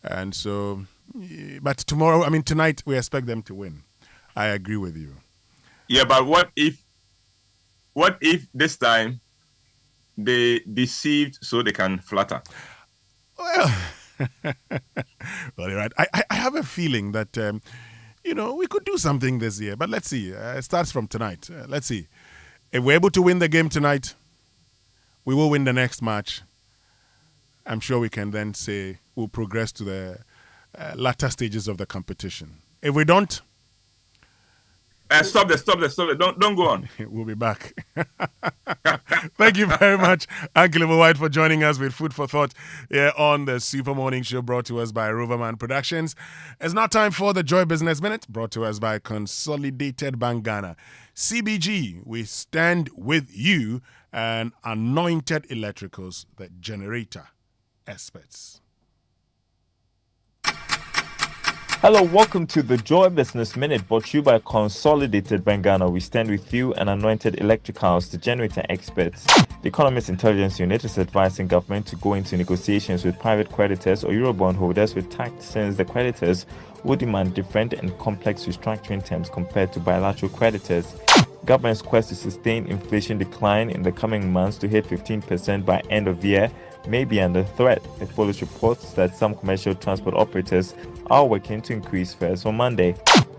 And so, but tonight we expect them to win. I agree with you. Yeah, but what if this time they deceived so they can flatter? Well, you're right. I have a feeling that, we could do something this year. But let's see. It starts from tonight. Let's see. If we're able to win the game tonight, we will win the next match. I'm sure we can then say we'll progress to the latter stages of the competition. If we don't... Stop there. Don't go on. We'll be back. Thank you very much, Uncle White, for joining us with Food for Thought here on the Super Morning Show, brought to us by Roverman Productions. It's now time for the Joy Business Minute, brought to us by Consolidated Bank Ghana. CBG, we stand with you, and Anointed Electricals, the generator experts. Hello, welcome to the Joy Business Minute, brought to you by Consolidated Bank Ghana. We stand with you and Anointed Electricals, the generator experts. The Economist Intelligence Unit is advising government to go into negotiations with private creditors or Eurobond holders with tact, since the creditors would demand different and complex restructuring terms compared to bilateral creditors. Government's quest to sustain inflation decline in the coming months to hit 15% by end of year may be under threat. The police reports that some commercial transport operators are working to increase fares on Monday.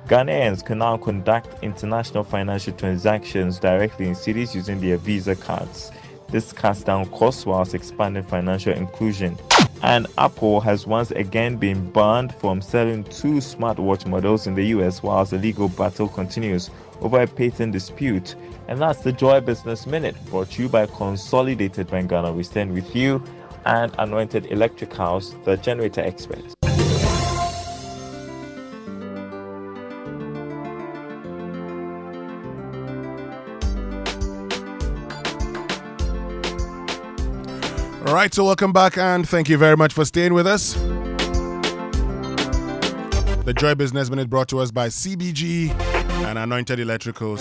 Ghanaians can now conduct international financial transactions directly in cities using their Visa cards. This cuts down costs whilst expanding financial inclusion. And Apple has once again been banned from selling 2 smartwatch models in the US whilst the legal battle continues over a patent dispute. And that's the Joy Business Minute, brought to you by Consolidated Bank Ghana. We stand with you and Anointed Electricals, the generator experts. All right, so welcome back and thank you very much for staying with us. The Joy Business Minute brought to us by CBG and Anointed Electricals.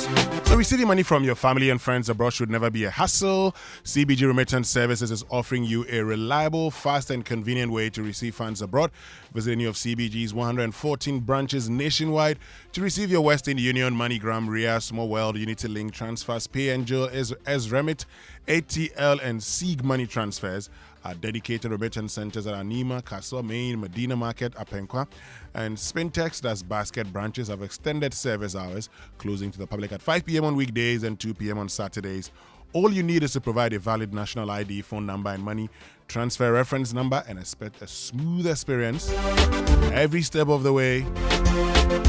So receiving money from your family and friends abroad should never be a hassle. CBG Remittance Services is offering you a reliable, fast and convenient way to receive funds abroad. Visit any of CBG's 114 branches nationwide to receive your Western Union, MoneyGram, Ria, Small World, Unity Link transfers, Pay Angel, Remit, ATL and Seeg money transfers. Our dedicated remittance centers at Anima, Kaswa, Main, Medina Market, Apenkwa, and Spintex, that's Basket branches, have extended service hours, closing to the public at 5 p.m. on weekdays and 2 p.m. on Saturdays. All you need is to provide a valid national ID, phone number, and money transfer reference number, and expect a smooth experience every step of the way.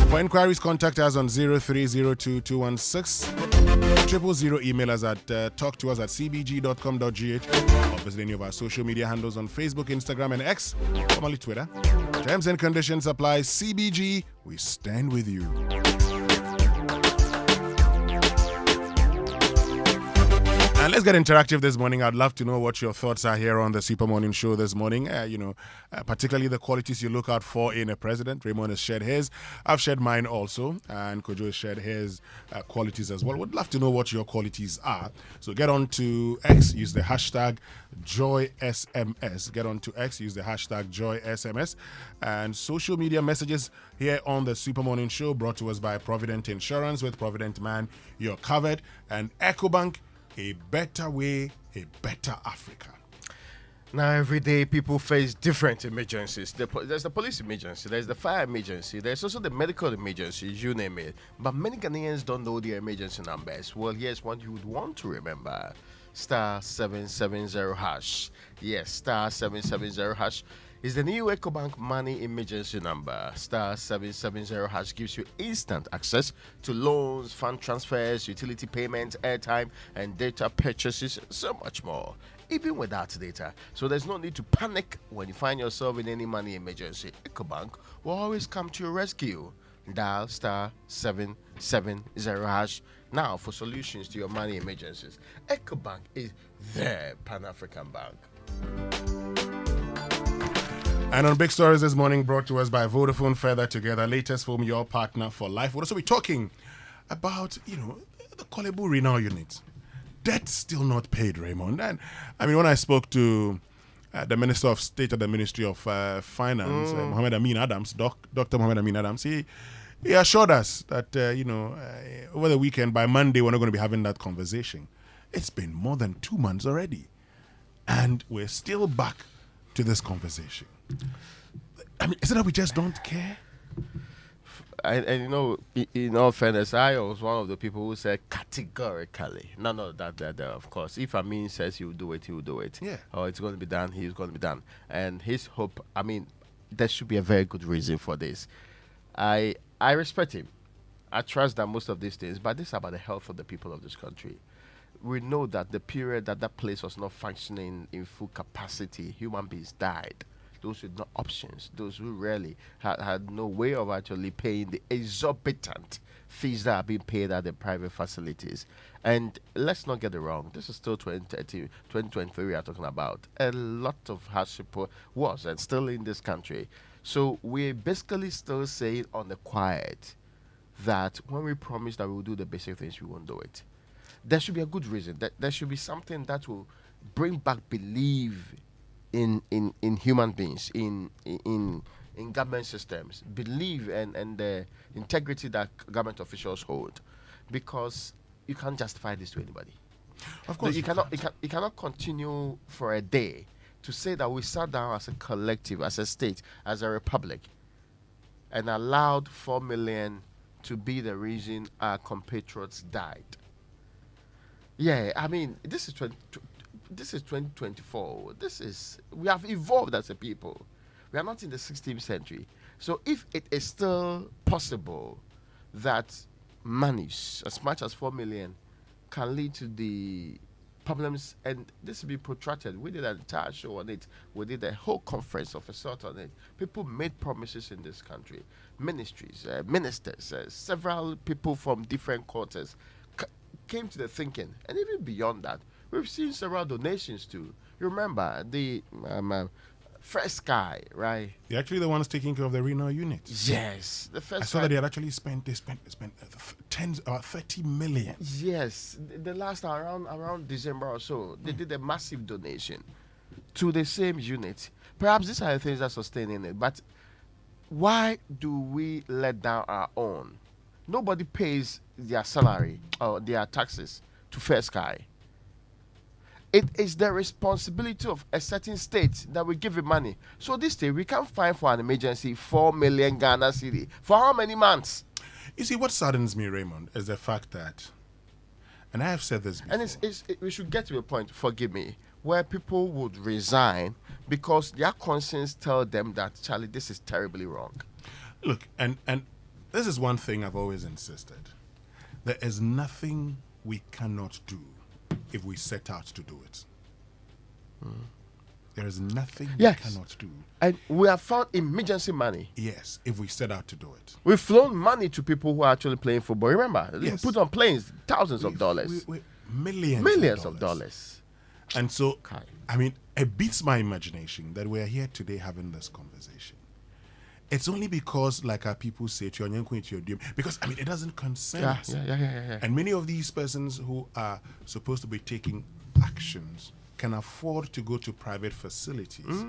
For inquiries, contact us on 0302-216-000. Email us at talktous@cbg.com.gh, or visit any of our social media handles on Facebook, Instagram, and X, formerly Twitter. Terms and conditions apply. CBG, we stand with you. And let's get interactive this morning. I'd love to know what your thoughts are here on the Super Morning Show this morning. Particularly the qualities you look out for in a president. Raymond has shared his. I've shared mine also. And Kojo has shared his qualities as well. Would love to know what your qualities are. So get on to X. Use the hashtag JoySMS. Get on to X. Use the hashtag JoySMS. And social media messages here on the Super Morning Show brought to us by Provident Insurance. With Provident Man, you're covered. And EcoBank. A better way, a better Africa. Now, every day people face different emergencies. There's the police emergency, there's the fire emergency, there's also the medical emergency, you name it. But many Ghanaians don't know their emergency numbers. Well, here's one you would want to remember. Star 770 hash. Yes, star 770 hash is the new EcoBank money emergency number. Star 770 hash gives you instant access to loans, fund transfers, utility payments, airtime, and data purchases, and so much more, even without data. So there's no need to panic when you find yourself in any money emergency. EcoBank will always come to your rescue. Dial star 770 hash now for solutions to your money emergencies. EcoBank is the Pan-African bank. And on Big Stories this morning, brought to us by Vodafone Further Together, latest film, your partner for life. We'll also be talking about, the Kolebu Renal unit. Debt still not paid, Raymond. And I mean, when I spoke to the Minister of State at the Ministry of Finance, Mohamed Amin Adams, Dr. Mohamed Amin Adams, he assured us that, over the weekend, by Monday, we're not going to be having that conversation. It's been more than 2 months already. And we're still back to this conversation. I mean, is it that we just don't care? And in all fairness, I was one of the people who said categorically, no, that of course, if Amin says he will do it, he will do it. Yeah. Or it's going to be done, he's going to be done. And his hope, I mean, there should be a very good reason for this. I respect him. I trust that most of these things, but this is about the health of the people of this country. We know that the period that place was not functioning in full capacity, human beings died. Those with no options, those who really had no way of actually paying the exorbitant fees that are being paid at the private facilities. And let's not get it wrong, this is still 2023 we are talking about. A lot of hardship was and still in this country. So we're basically still saying on the quiet that when we promise that we will do the basic things, we won't do it. There should be a good reason. There should be something that will bring back belief in human beings, in government systems, believe and the integrity that government officials hold, because you can't justify this to anybody. Of course, you cannot continue for a day to say that we sat down as a collective, as a state, as a republic, and allowed 4 million to be the reason our compatriots died. Yeah, I mean, this is 2024. We have evolved as a people. We are not in the 16th century. So if it is still possible that monies, as much as 4 million, can lead to the problems, and this will be protracted. We did an entire show on it. We did a whole conference of a sort on it. People made promises in this country. Ministries, ministers, several people from different quarters came to the thinking, and even beyond that, we've seen several donations too. You remember the First Sky, right? They're actually the ones taking care of the renal units. Yes, the First I saw Sky. that they had actually spent about 30 million. Yes, the last around December or so, they did a massive donation to the same unit. Perhaps these are the things that are sustaining it. But why do we let down our own? Nobody pays their salary or their taxes to First Sky. It is the responsibility of a certain state that we give it money. So this day we can find for an emergency 4 million Ghana cedi. For how many months? You see, what saddens me, Raymond, is the fact that, and I have said this before, and we should get to a point, forgive me, where people would resign because their conscience tell them that, Charlie, this is terribly wrong. Look, and this is one thing I've always insisted. There is nothing we cannot do if we set out to do it. There is nothing we cannot do. And we have found emergency money. Yes, if we set out to do it. We've flown money to people who are actually playing football. Remember, Yes. we put on planes thousands of dollars. Millions of dollars. And so, I mean, it beats my imagination that we're here today having this conversation. It's only because, like our people say, because, I mean, it doesn't concern us. Yeah. And many of these persons who are supposed to be taking actions can afford to go to private facilities.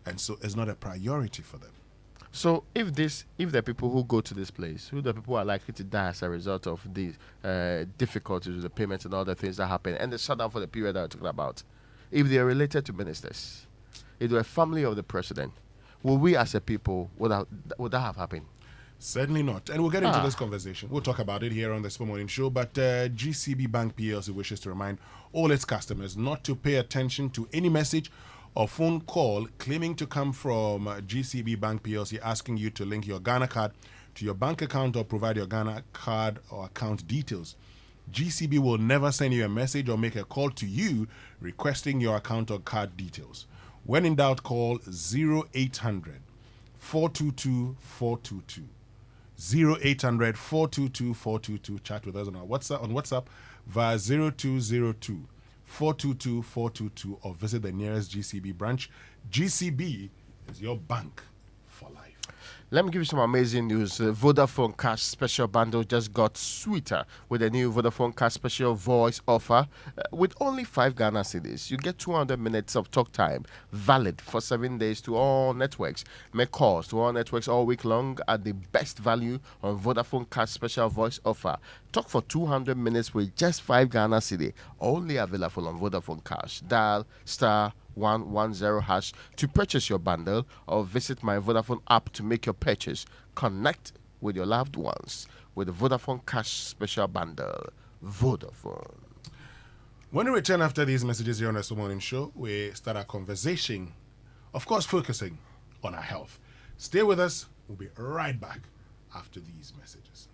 And so it's not a priority for them. So if the people who go to this place, who the people are likely to die as a result of these difficulties with the payments and all the things that happen, and the shutdown for the period that we're talking about, if they are related to ministers, if they're a family of the president, will we as a people, would that have happened? Certainly not. And we'll get into this conversation. We'll talk about it here on the Spur Morning Show. But GCB Bank PLC wishes to remind all its customers not to pay attention to any message or phone call claiming to come from GCB Bank PLC asking you to link your Ghana card to your bank account or provide your Ghana card or account details. GCB will never send you a message or make a call to you requesting your account or card details. When in doubt, call 0800 422 422. 0800 422 422. Chat with us on our WhatsApp via 0202 422 422 or visit the nearest GCB branch. GCB is your bank for life. Let me give you some amazing news. Vodafone Cash Special Bundle just got sweeter with a new Vodafone Cash Special Voice offer. With only 5 Ghana cedis, you get 200 minutes of talk time, valid for 7 days to all networks. Make calls to all networks all week long at the best value on Vodafone Cash Special Voice offer. Talk for 200 minutes with just 5 Ghana cedi. Only available on Vodafone Cash. Dial *110# to purchase your bundle or visit my Vodafone app to make your purchase. Connect with your loved ones with the Vodafone Cash Special Bundle. Vodafone. When we return after these messages here on the Spur Morning Show, we start our conversation, of course, focusing on our health. Stay with us. We'll be right back after these messages.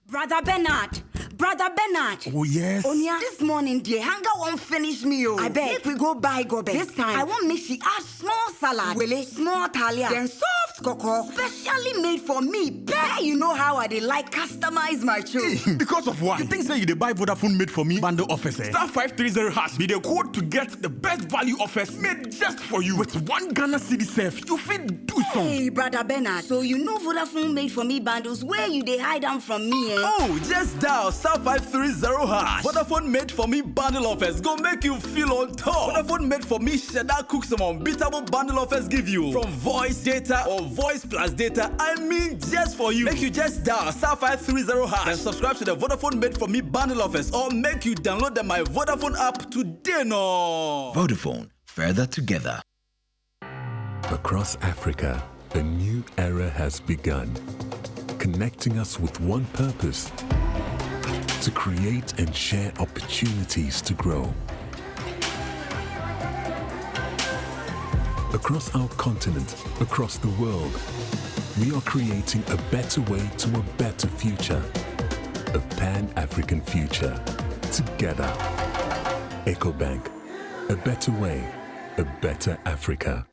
Brother Bernard. Oh, yes. Onya, this morning, the hunger won't finish me, oh. I beg. If we go buy go beg. This time, I want me she add small salad. Really? Small talia. Then soft cocoa. Specially made for me. Beg. You know how I dey like customize my choice. Because of what? You think say you dey buy Vodafone made for me bundle offers, eh? *530# be the code to get the best value offers made just for you. With 1 Ghana cedi safe, you fit do some. Hey, Brother Bernard. So you know Vodafone made for me bundles where you dey hide them from me, eh? Oh, just dial *530#. Vodafone made for me bundle offers go make you feel on top. Vodafone made for me Sheda cook some unbeatable bundle offers give you from voice data or voice plus data. I mean, just for you. Make you just dial *530# and subscribe to the Vodafone made for me bundle offers, or make you download the My Vodafone app today. No. Vodafone, further together. Across Africa, a new era has begun, connecting us with one purpose: to create and share opportunities to grow. Across our continent, across the world, we are creating a better way to a better future. A Pan-African future. Together. EcoBank. A better way, a better Africa.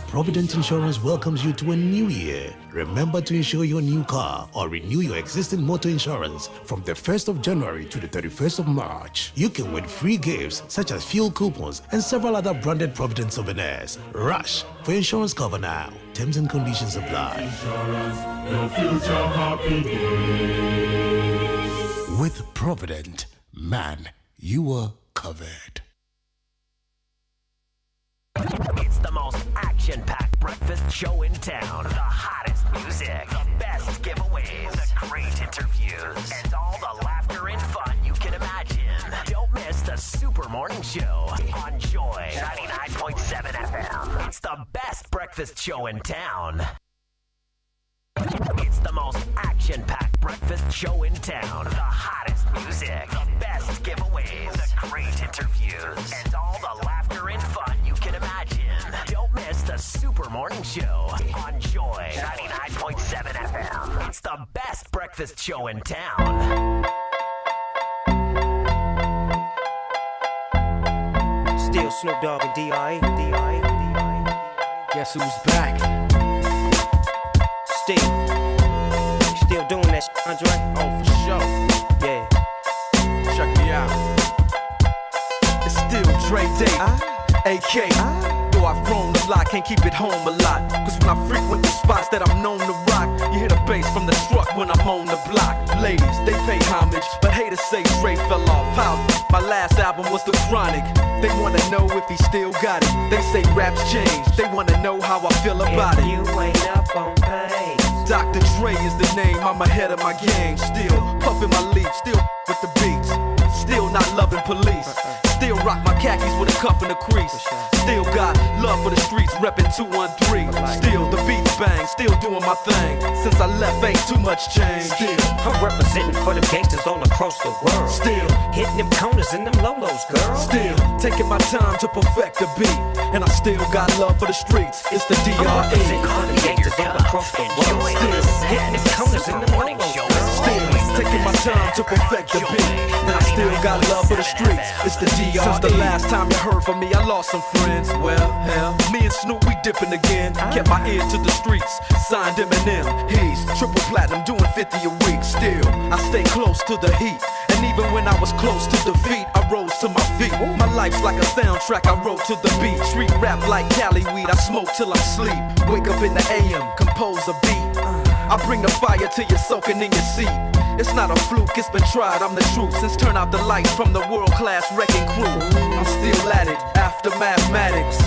Provident Insurance welcomes you to a new year. Remember to insure your new car or renew your existing motor insurance from the 1st of January to the 31st of March. You can win free gifts such as fuel coupons and several other branded Provident souvenirs. Rush for insurance cover now. Terms and conditions apply. Your future happy days. With Provident, man, you are covered. It's the most action-packed breakfast show in town. The hottest music, the best giveaways, the great interviews, and all the laughter and fun you can imagine. Don't miss the Super Morning Show on Joy 99.7 FM. It's the best breakfast show in town. It's the most action-packed breakfast show in town. The hottest music, the best giveaways, the great interviews, and all the laughter and fun you can imagine. Don't miss the Super Morning Show on Joy 99.7 FM. It's the best breakfast show in town. Still Snoop Dogg and D.I. Guess who's back? Still doing that shit, Andre? Oh, for sure. Yeah. Check me out. It's still Dre Day, AK. Though I've grown a lot, can't keep it home a lot. Cause when I frequent the spots that I'm known to rock, you hear the bass from the truck when I'm on the block. Ladies, they pay homage, but haters say Dre fell off. How? My last album was The Chronic. They wanna know if he still got it. They say raps change. They wanna know how I feel about it. You ain't up on pace. Dr. Dre is the name, I'm ahead of my game. Still puffin' my leaf, still with the beats. Still not loving police. Still rock my khakis with a cuff and a crease. Still got love for the streets, reppin' 213. Still the beats bang, still doing my thing. Since I left, ain't too much change. Still I'm representing for them gangsters all across the world. Still hitting them corners and them lolos, girl. Still taking my time to perfect the beat. And I still got love for the streets. It's the DRE. I'm representing for them gangsters all across the world. Still hitting them corners and them lolos, girl. Still taking my time to perfect the beat. And I still got love for the streets. It's the DRE. Since the last time you heard from me, I lost some friends. Well, hell, me and Snoop, we dipping again. Kept my ear to the streets. Signed Eminem. He's triple platinum, doing 50 a week. Still, I stay close to the heat. And even when I was close to defeat, I rose to my feet. My life's like a soundtrack, I wrote to the beat. Street rap like Cali weed, I smoke till I sleep. Wake up in the AM, compose a beat. I bring the fire till you're soaking in your seat. It's not a fluke, it's been tried, I'm the truth. Since turn out the lights from the world-class wrecking crew, I'm still at it, after mathematics.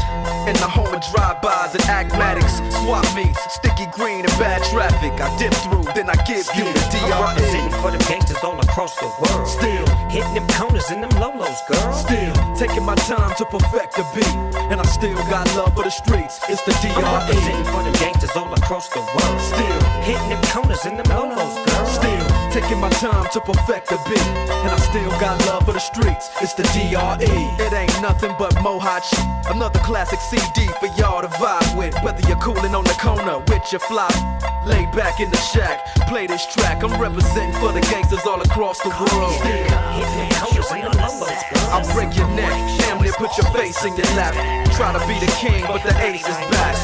In the home of drive-bys and acmatics, swap meets, sticky green and bad traffic. I dip through, then I give you the DRE. I'm representing for them gangsters all across the world. Still hitting them corners and them lolos, girl. Still taking my time to perfect the beat. And I still got love for the streets. It's the DRE. I'm representing for them gangsters all across the world. Still hitting them corners and them lolos, girl. Still taking my time to perfect the beat. And I still got love for the streets. It's the DRE. It ain't nothing but mohawk shit. Another classic CD for y'all to vibe with. Whether you're coolin' on the corner with your fly, lay back in the shack, play this track. I'm representing for the gangsters all across the world. Still I'll break your neck, damn near put your face in your lap. Try to be the king, but the ace is back.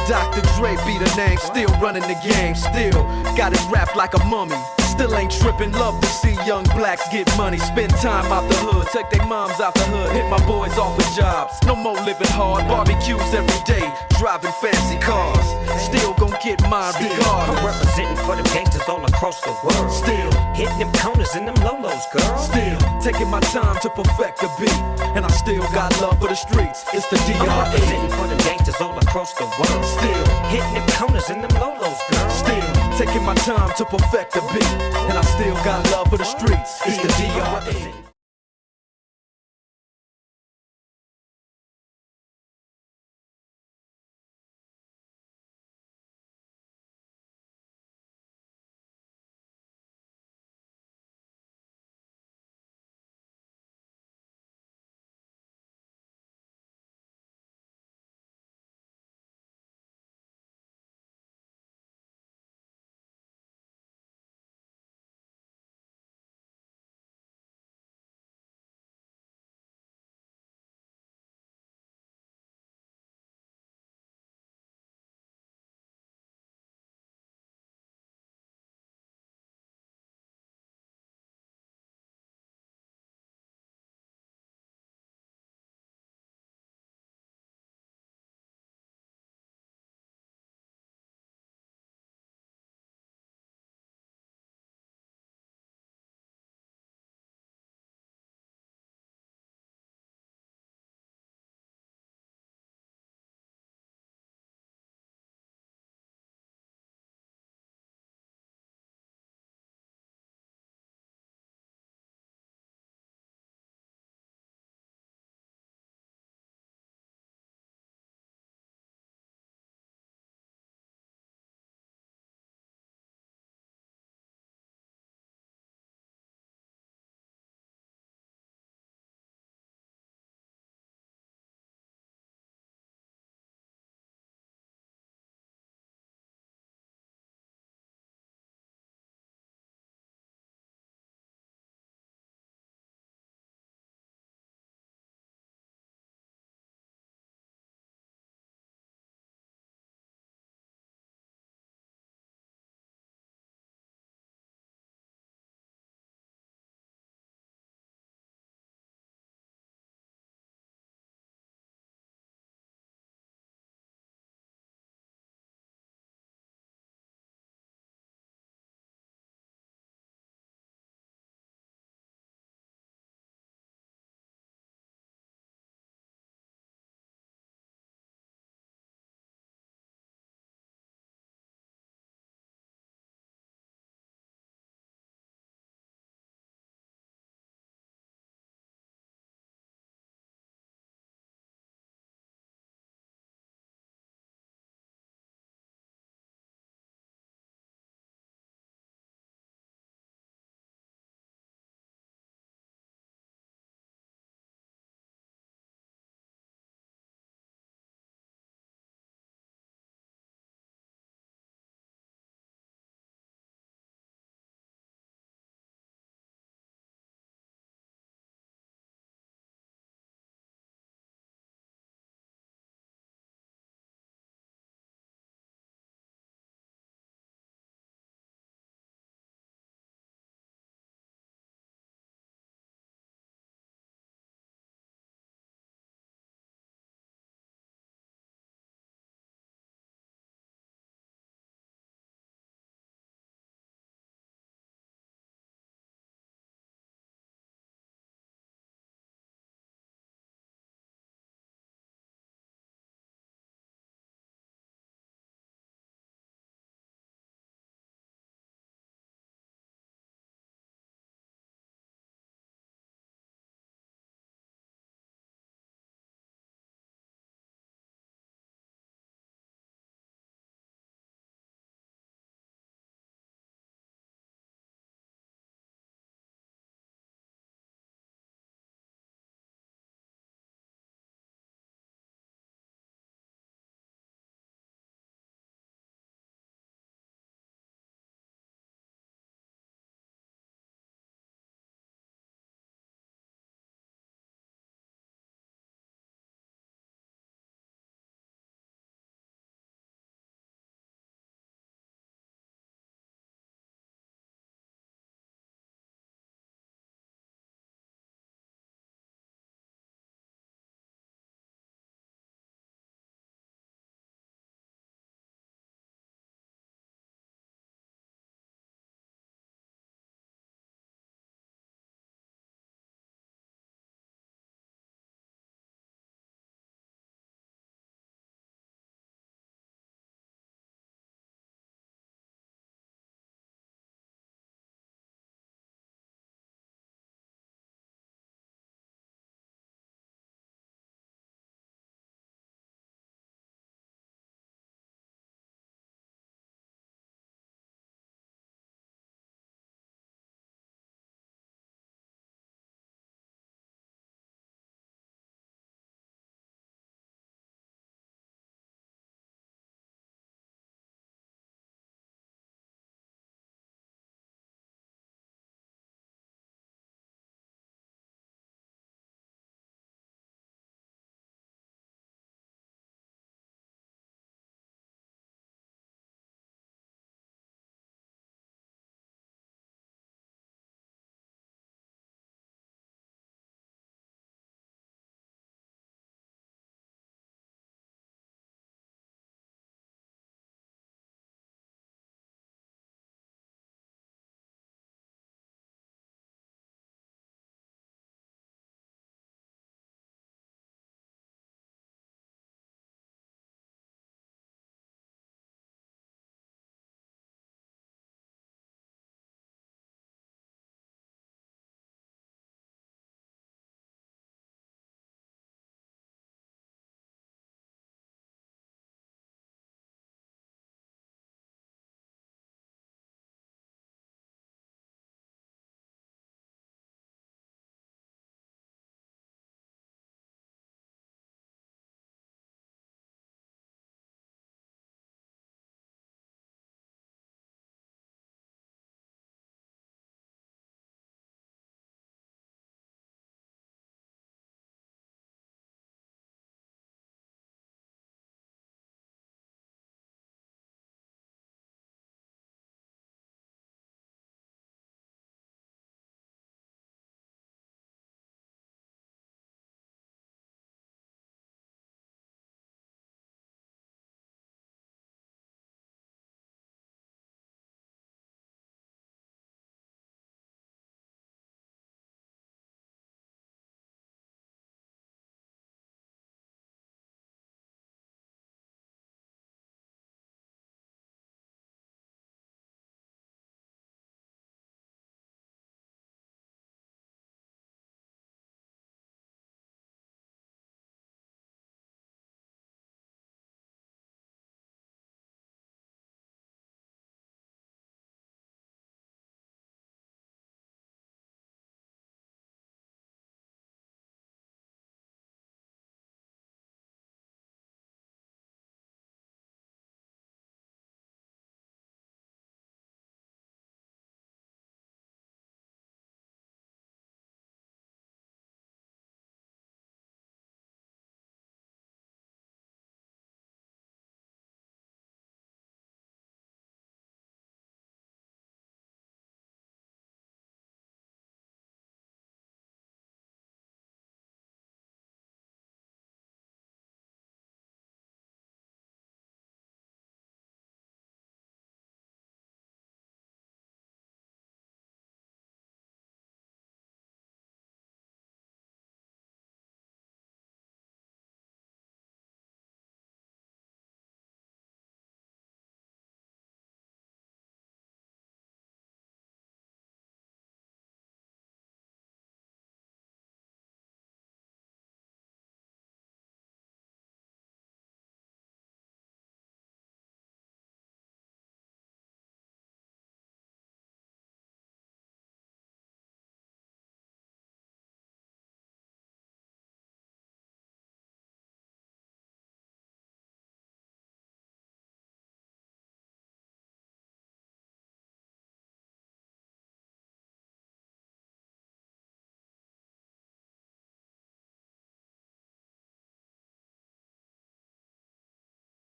Dr. Dre be the name, still running the game. Still got it wrapped like a mummy. Still ain't trippin', love to see young blacks get money. Spend time out the hood, take their moms out the hood. Hit my boys off with jobs, no more living hard. Barbecues every day, driving fancy cars. Still gon' get mine regardless. I'm representing for them gangsters all across the world. Still hitting them corners and them lolos, girl. Still taking my time to perfect the beat. And I still got love for the streets. It's the DRE. I'm representing for them gangsters all across the world. Still hitting them corners and them lolos, girl. Still taking my time to perfect the beat. And I still got love for the streets. It's the DRE.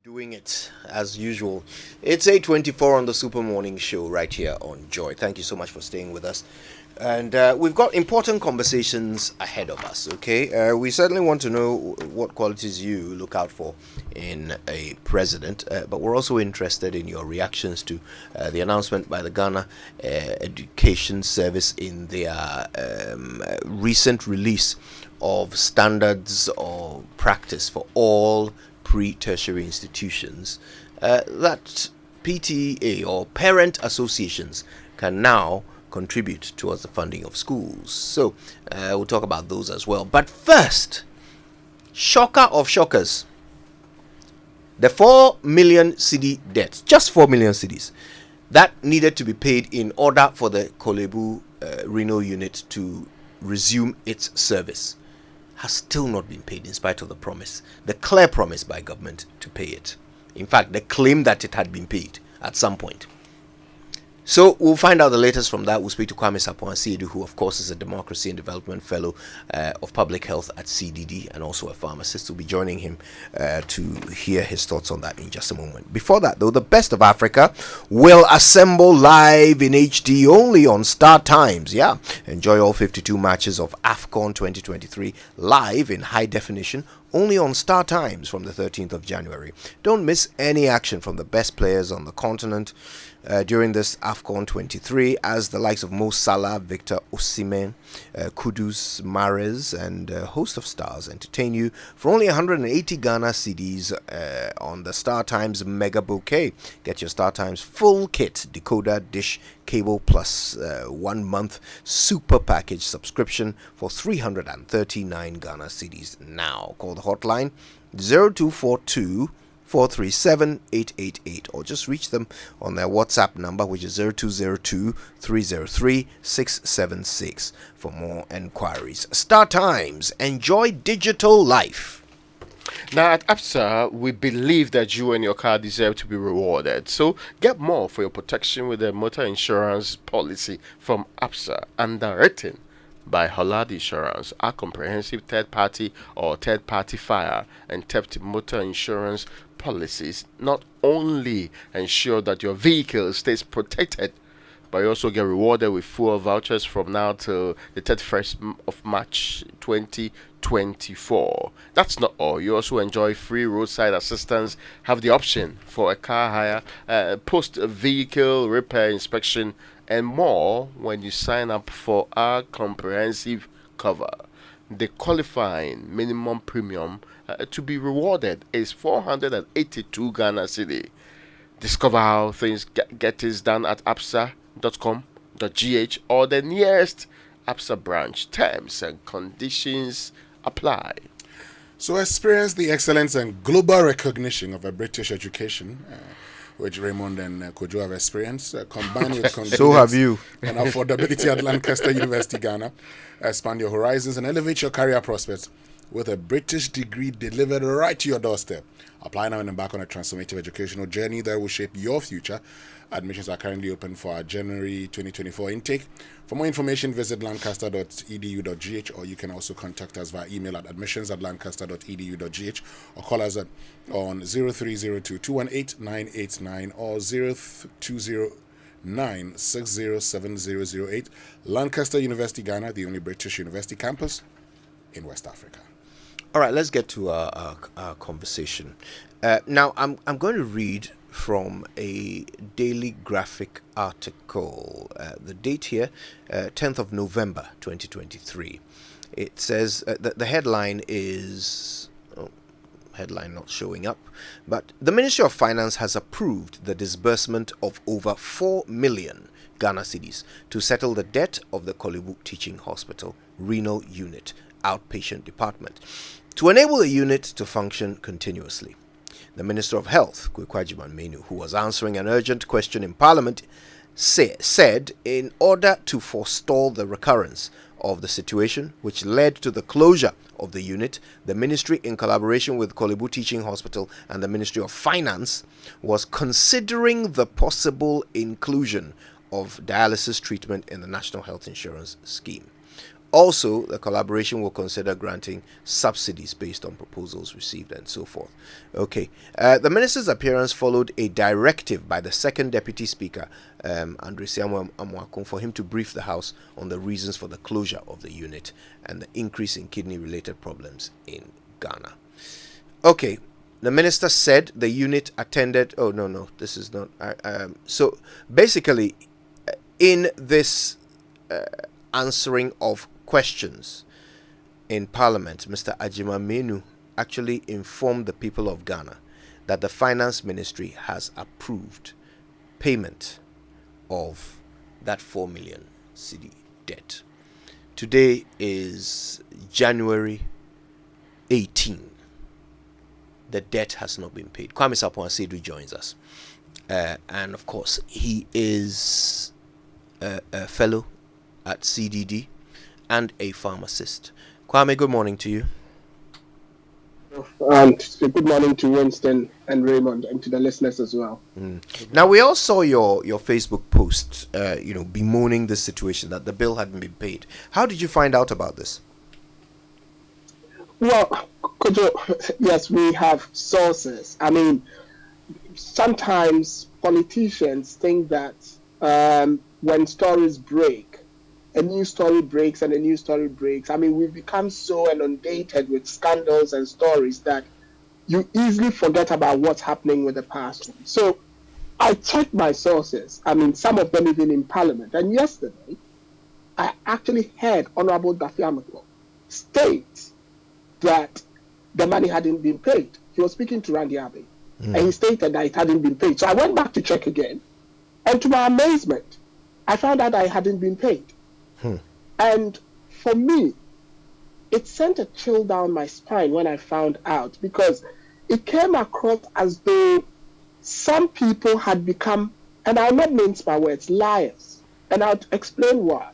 Doing it as usual. It's 8:24 on the Super Morning Show right here on Joy. Thank you so much for staying with us. And we've got important conversations ahead of us, okay? We certainly want to know what qualities you look out for in a president, but we're also interested in your reactions to the announcement by the Ghana Education Service in their recent release of standards of practice for all pre-tertiary institutions that PTA or parent associations can now contribute towards the funding of schools. So we'll talk about those as well. But first, shocker of shockers, the 4 million cedi debt, just 4 million cedis, that needed to be paid in order for the Korle Bu renal unit to resume its service, has still not been paid in spite of the promise, the clear promise by government to pay it. In fact, the claim that it had been paid at some point. So we'll find out the latest from that. We'll speak to Kwame Sapon-Asiedu, who of course is a Democracy and Development Fellow of Public Health at CDD and also a pharmacist. We'll be joining him to hear his thoughts on that in just a moment. Before that though, the Best of Africa will assemble live in HD only on Star Times. Yeah, enjoy all 52 matches of AFCON 2023 live in high definition only on Star Times from the 13th of January. Don't miss any action from the best players on the continent during this AFCON 23, as the likes of Mo Salah, Victor Osimhen, Kudus, Mahrez, and a host of stars entertain you for only 180 Ghana cedis on the Star Times Mega Bouquet. Get your Star Times full kit, decoder, dish, cable, plus 1 month super package subscription for 339 Ghana cedis now. Call the hotline 0242 437 888 or just reach them on their WhatsApp number, which is 0202 303 676 for more enquiries. Star Times, enjoy digital life. Now at APSA, we believe that you and your car deserve to be rewarded. So get more for your protection with a motor insurance policy from APSA, underwritten by Hollard Insurance. Our comprehensive third-party or third-party fire and theft motor insurance policies not only ensure that your vehicle stays protected, but you also get rewarded with fuel vouchers from now till the 31st of March 2024. That's not all. You also enjoy free roadside assistance, have the option for a car hire, post-vehicle repair inspection, and more when you sign up for our comprehensive cover. The qualifying minimum premium to be rewarded is 482 Ghana cedi. Discover how things get this done at apsa.com.gh or the nearest APSA branch. Terms and conditions apply. So experience the excellence and global recognition of a British education, which Raymond and Kojo have experienced, combined with convenience so have you. and affordability at Lancaster University, Ghana. Expand your horizons and elevate your career prospects with a British degree delivered right to your doorstep. Apply now and embark on a transformative educational journey that will shape your future. Admissions are currently open for our January 2024 intake. For more information, visit lancaster.edu.gh, or you can also contact us via email at admissions@lancaster.edu.gh or call us on 0302 218 989 or 0209 607008. Lancaster University, Ghana, the only British university campus in West Africa. All right, let's get to our conversation. Now, I'm going to read from a Daily Graphic article. The date here, 10th of November, 2023. It says, the headline is... headline not showing up, but the Ministry of Finance has approved the disbursement of over 4 million Ghana cedis to settle the debt of the Korle Bu Teaching Hospital Renal Unit Outpatient Department to enable the unit to function continuously. The Minister of Health, Kwekwajiman Menu, who was answering an urgent question in Parliament, said in order to forestall the recurrence of the situation which led to the closure of the unit, the ministry, in collaboration with Korle Bu Teaching Hospital and the Ministry of Finance, was considering the possible inclusion of dialysis treatment in the National Health Insurance Scheme. Also, the collaboration will consider granting subsidies based on proposals received and so forth. Okay. The minister's appearance followed a directive by the second deputy speaker, Andre Siamo Amwakun, for him to brief the House on the reasons for the closure of the unit and the increase in kidney-related problems in Ghana. Okay. The minister said the unit attended... Oh, no, this is not... so, basically, in this answering of questions in Parliament, Mr. Ajima Menu actually informed the people of Ghana that the Finance Ministry has approved payment of that 4 million cedi debt. Today is January 18. The debt has not been paid. Kwame Sarpong Asiedu joins us. And of course, he is a fellow at CDD and a pharmacist. Kwame, good morning to you. Good morning to Winston and Raymond and to the listeners as well. Now, we all saw your Facebook post, bemoaning the situation that the bill hadn't been paid. How did you find out about this? Well, Kojo, yes, we have sources. I mean, sometimes politicians think that when stories break, a new story breaks and a new story breaks. I mean, we've become so inundated with scandals and stories that you easily forget about what's happening with the past. So I checked my sources. I mean, some of them even in Parliament. And yesterday, I actually heard Honorable Daffy Amaklo state that the money hadn't been paid. He was speaking to Randy Abbey, and he stated that it hadn't been paid. So I went back to check again, and to my amazement, I found out that it hadn't been paid. And for me, it sent a chill down my spine when I found out, because it came across as though some people had become, and I'll not mince my words, liars. And I'll explain why.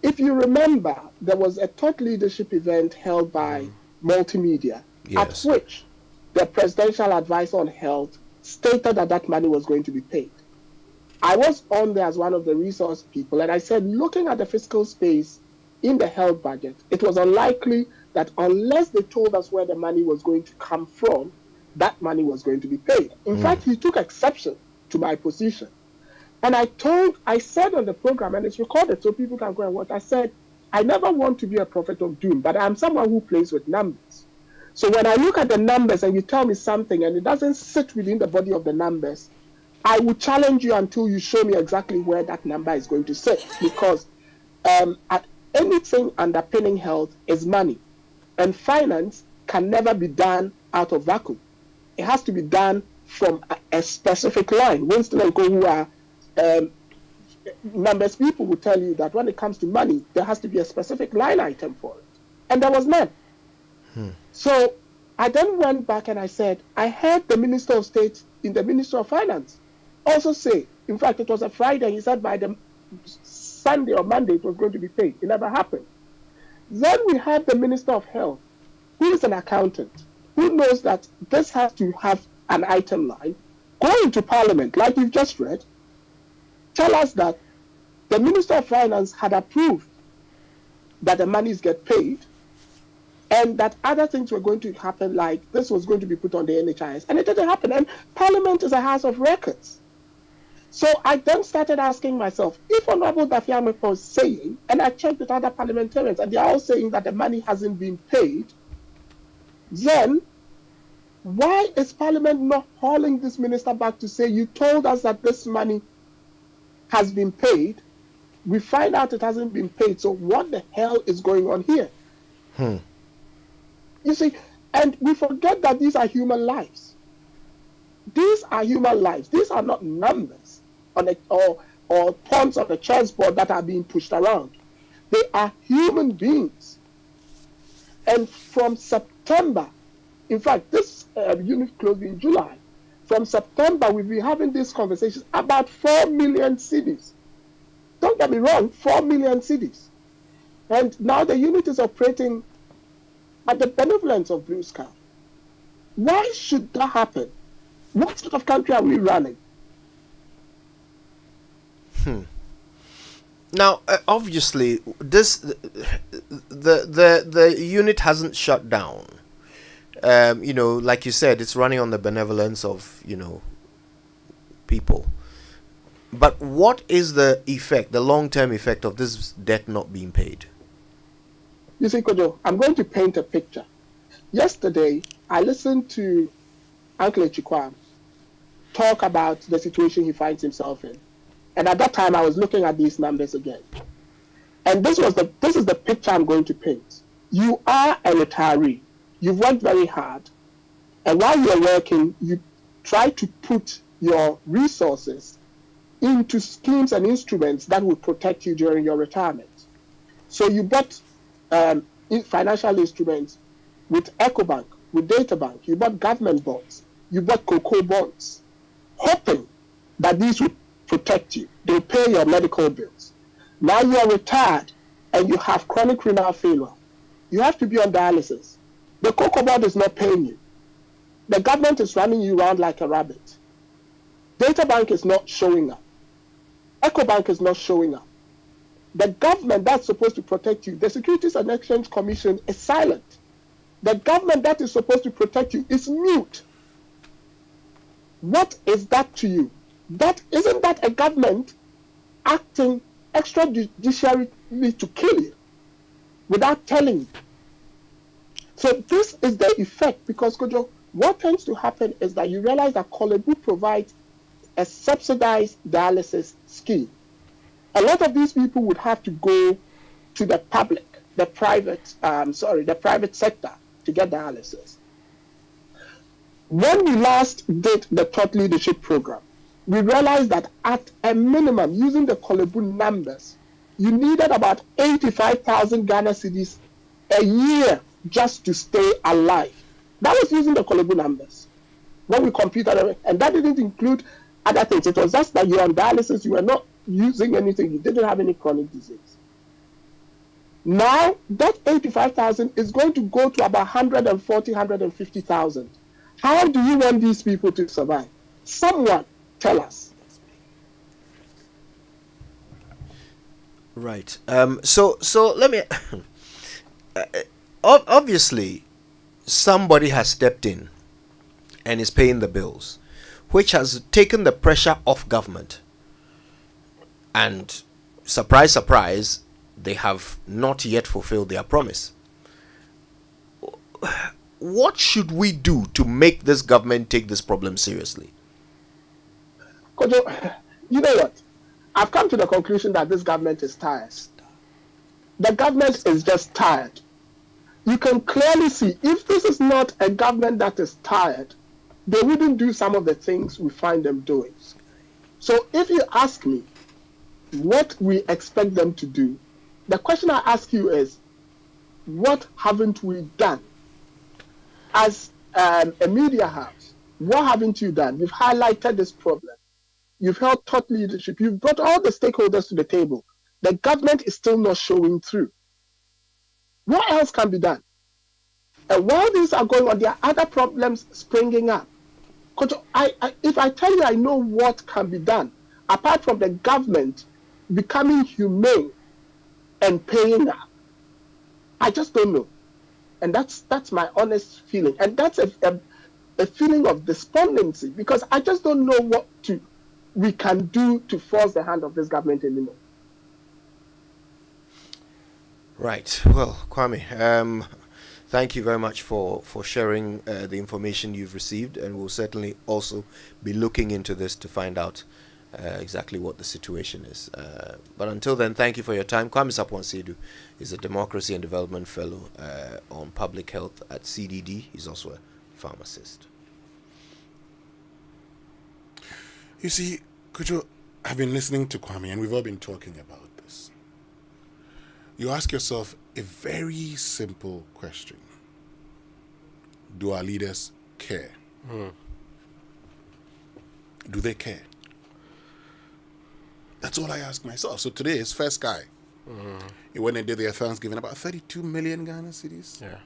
If you remember, there was a thought leadership event held by Multimedia, at which the presidential advisor on health stated that that money was going to be paid. I was on there as one of the resource people, and I said, looking at the fiscal space in the health budget, it was unlikely that unless they told us where the money was going to come from, that money was going to be paid. In fact, he took exception to my position. And I said on the program, and it's recorded so people can go and watch, I said, I never want to be a prophet of doom, but I'm someone who plays with numbers. So when I look at the numbers and you tell me something and it doesn't sit within the body of the numbers, I will challenge you until you show me exactly where that number is going to sit, because at anything underpinning health is money, and finance can never be done out of vacuum. It has to be done from a specific line. Winston and Co, who are numbers people, will tell you that when it comes to money, there has to be a specific line item for it, and there was none. So I then went back and I said, I heard the Minister of State in the Ministry of Finance also say, in fact, it was a Friday, he said by the Sunday or Monday it was going to be paid. It never happened. Then we had the Minister of Health, who is an accountant, who knows that this has to have an item line, go into Parliament, like you've just read, tell us that the Minister of Finance had approved that the monies get paid, and that other things were going to happen, like this was going to be put on the NHIS, and it didn't happen. And Parliament is a house of records. So I then started asking myself, if Honorable Daffy Amaklo is saying, and I checked with other parliamentarians, and they're all saying that the money hasn't been paid, then why is Parliament not hauling this minister back to say, you told us that this money has been paid, we find out it hasn't been paid, so what the hell is going on here? You see, and we forget that these are human lives. These are human lives. These are not numbers or pawns on the chessboard that are being pushed around. They are human beings. And from September, in fact, this unit closed in July. From September, we've been having these conversations about 4 million cedis. Don't get me wrong, 4 million cedis. And now the unit is operating at the benevolence of Blue Sky. Why should that happen? What sort of country are we running? Now, obviously, the unit hasn't shut down. Like you said, it's running on the benevolence of people. But what is the effect, the long-term effect of this debt not being paid? You see, Kojo, I'm going to paint a picture. Yesterday, I listened to Uncle Echikwa talk about the situation he finds himself in. And at that time, I was looking at these numbers again. And this is the picture I'm going to paint. You are a retiree. You've worked very hard. And while you're working, you try to put your resources into schemes and instruments that will protect you during your retirement. So you bought financial instruments with EcoBank, with DataBank. You bought government bonds. You bought cocoa bonds, hoping that these would protect you. They'll pay your medical bills. Now you are retired and you have chronic renal failure. You have to be on dialysis. The cocoa bond is not paying you. The government is running you around like a rabbit. DataBank is not showing up. EcoBank is not showing up. The government that's supposed to protect you, the Securities and Exchange Commission, is silent. The government that is supposed to protect you is mute. What is that to you? Isn't that a government acting extrajudicially to kill you without telling you? So this is the effect, because Kojo, what tends to happen is that you realize that Korle Bu provides a subsidized dialysis scheme. A lot of these people would have to go to the private sector to get dialysis. When we last did the Thought Leadership Program, we realized that at a minimum, using the Korle Bu numbers, you needed about 85,000 Ghana cedis a year just to stay alive. That was using the Korle Bu numbers. When we computed it, and that didn't include other things. It was just that you're on dialysis, you were not using anything, you didn't have any chronic disease. Now, that 85,000 is going to go to about 140, 150,000. How do you want these people to survive? Someone tell us. Right. So let me. Obviously, somebody has stepped in and is paying the bills, which has taken the pressure off government. And surprise, surprise, they have not yet fulfilled their promise. What should we do to make this government take this problem seriously? Kojo, you know what? I've come to the conclusion that this government is tired. The government is just tired. You can clearly see, if this is not a government that is tired, they wouldn't do some of the things we find them doing. So if you ask me what we expect them to do, the question I ask you is, what haven't we done? As a media house, what haven't you done? You've highlighted this problem. You've held thought leadership. You've brought all the stakeholders to the table. The government is still not showing through. What else can be done? And while these are going on, there are other problems springing up. If I tell you I know what can be done, apart from the government becoming humane and paying up, I just don't know. And that's my honest feeling. And that's a feeling of despondency, because I just don't know what we can do to force the hand of this government anymore. Right. Well, Kwame, thank you very much for sharing the information you've received, and we'll certainly also be looking into this to find out exactly what the situation is. But until then, thank you for your time. Kwame Sapon-Sedu is a Democracy and Development Fellow on Public Health at CDD. He's also a pharmacist. You see, Kojo, I've been listening to Kwame, and we've all been talking about this. You ask yourself a very simple question. Do our leaders care? Do they care? That's all I ask myself. So today is First Sky. When they did their Thanksgiving, about 32 million Ghana cedis. Yeah.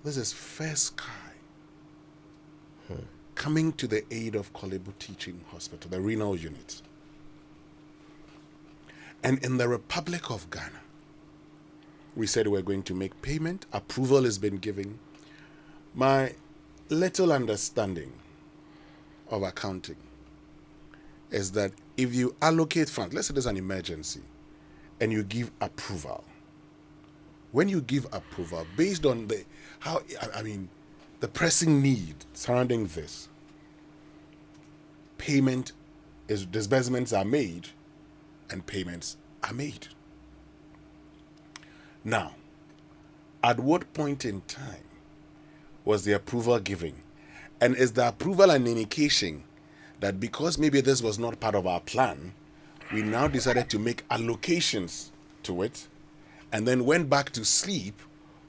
This is First Sky coming to the aid of Korle Bu Teaching Hospital, the renal unit. And in the Republic of Ghana, we said we're going to make payment. Approval has been given. My little understanding of accounting is that if you allocate funds, let's say there's an emergency, and you give approval. When you give approval, based on the pressing need surrounding this, disbursements are made, and payments are made. Now, at what point in time was the approval given? And is the approval an indication that because maybe this was not part of our plan, we now decided to make allocations to it and then went back to sleep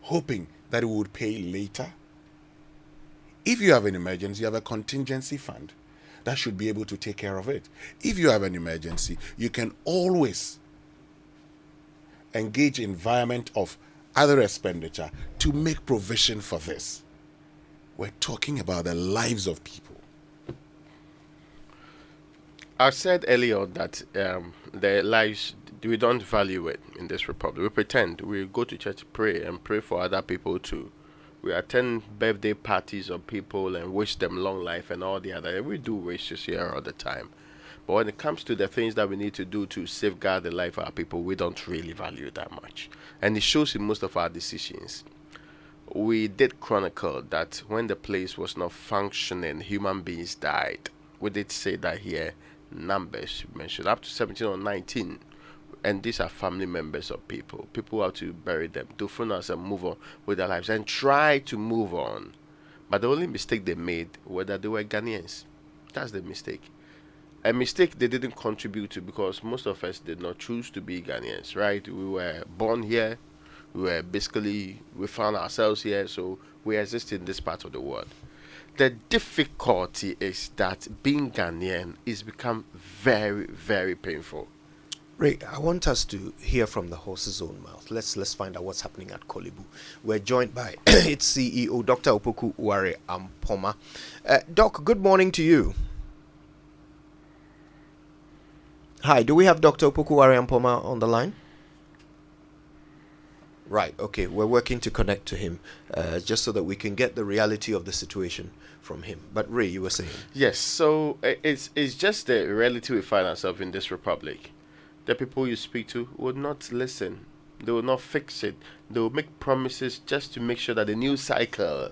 hoping that we would pay later? If you have an emergency, you have a contingency fund that should be able to take care of it. If you have an emergency, you can always engage environment of other expenditure to make provision for this. We're talking about the lives of people. I said earlier that their lives, we don't value it in this republic. We pretend. We go to church, pray, and pray for other people too. We attend birthday parties of people and wish them long life and all the other. We do wishes here all the time. But when it comes to the things that we need to do to safeguard the life of our people, we don't really value that much. And it shows in most of our decisions. We did chronicle that when the place was not functioning, human beings died. We did say that here, numbers mentioned, up to 17 or 19. And these are family members of people. People have to bury them, do funerals and move on with their lives and try to move on. But the only mistake they made was that they were Ghanaians. That's the mistake. A mistake they didn't contribute to because most of us did not choose to be Ghanaians, right? We were born here. We found ourselves here, so we exist in this part of the world. The difficulty is that being Ghanaian is become very, very painful. Ray, I want us to hear from the horse's own mouth. Let's find out what's happening at Korle Bu. We're joined by its CEO, Dr. Opoku Uware Ampoma. Doc, good morning to you. Hi, do we have Dr. Opoku Uware Ampoma on the line? Right, okay, we're working to connect to him just so that we can get the reality of the situation from him. But Ray, you were saying? Yes, so it's just the reality we find ourselves in this republic. The people you speak to will not listen. They will not fix it. They will make promises just to make sure that the news cycle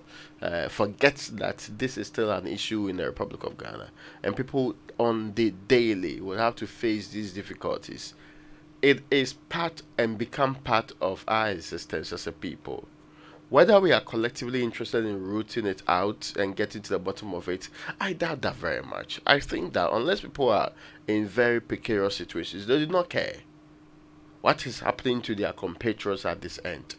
forgets that this is still an issue in the Republic of Ghana. And people on the daily will have to face these difficulties. It is part and become part of our existence as a people. Whether we are collectively interested in rooting it out and getting to the bottom of it, I doubt that very much. I think that unless people are in very precarious situations, they do not care what is happening to their compatriots at this end.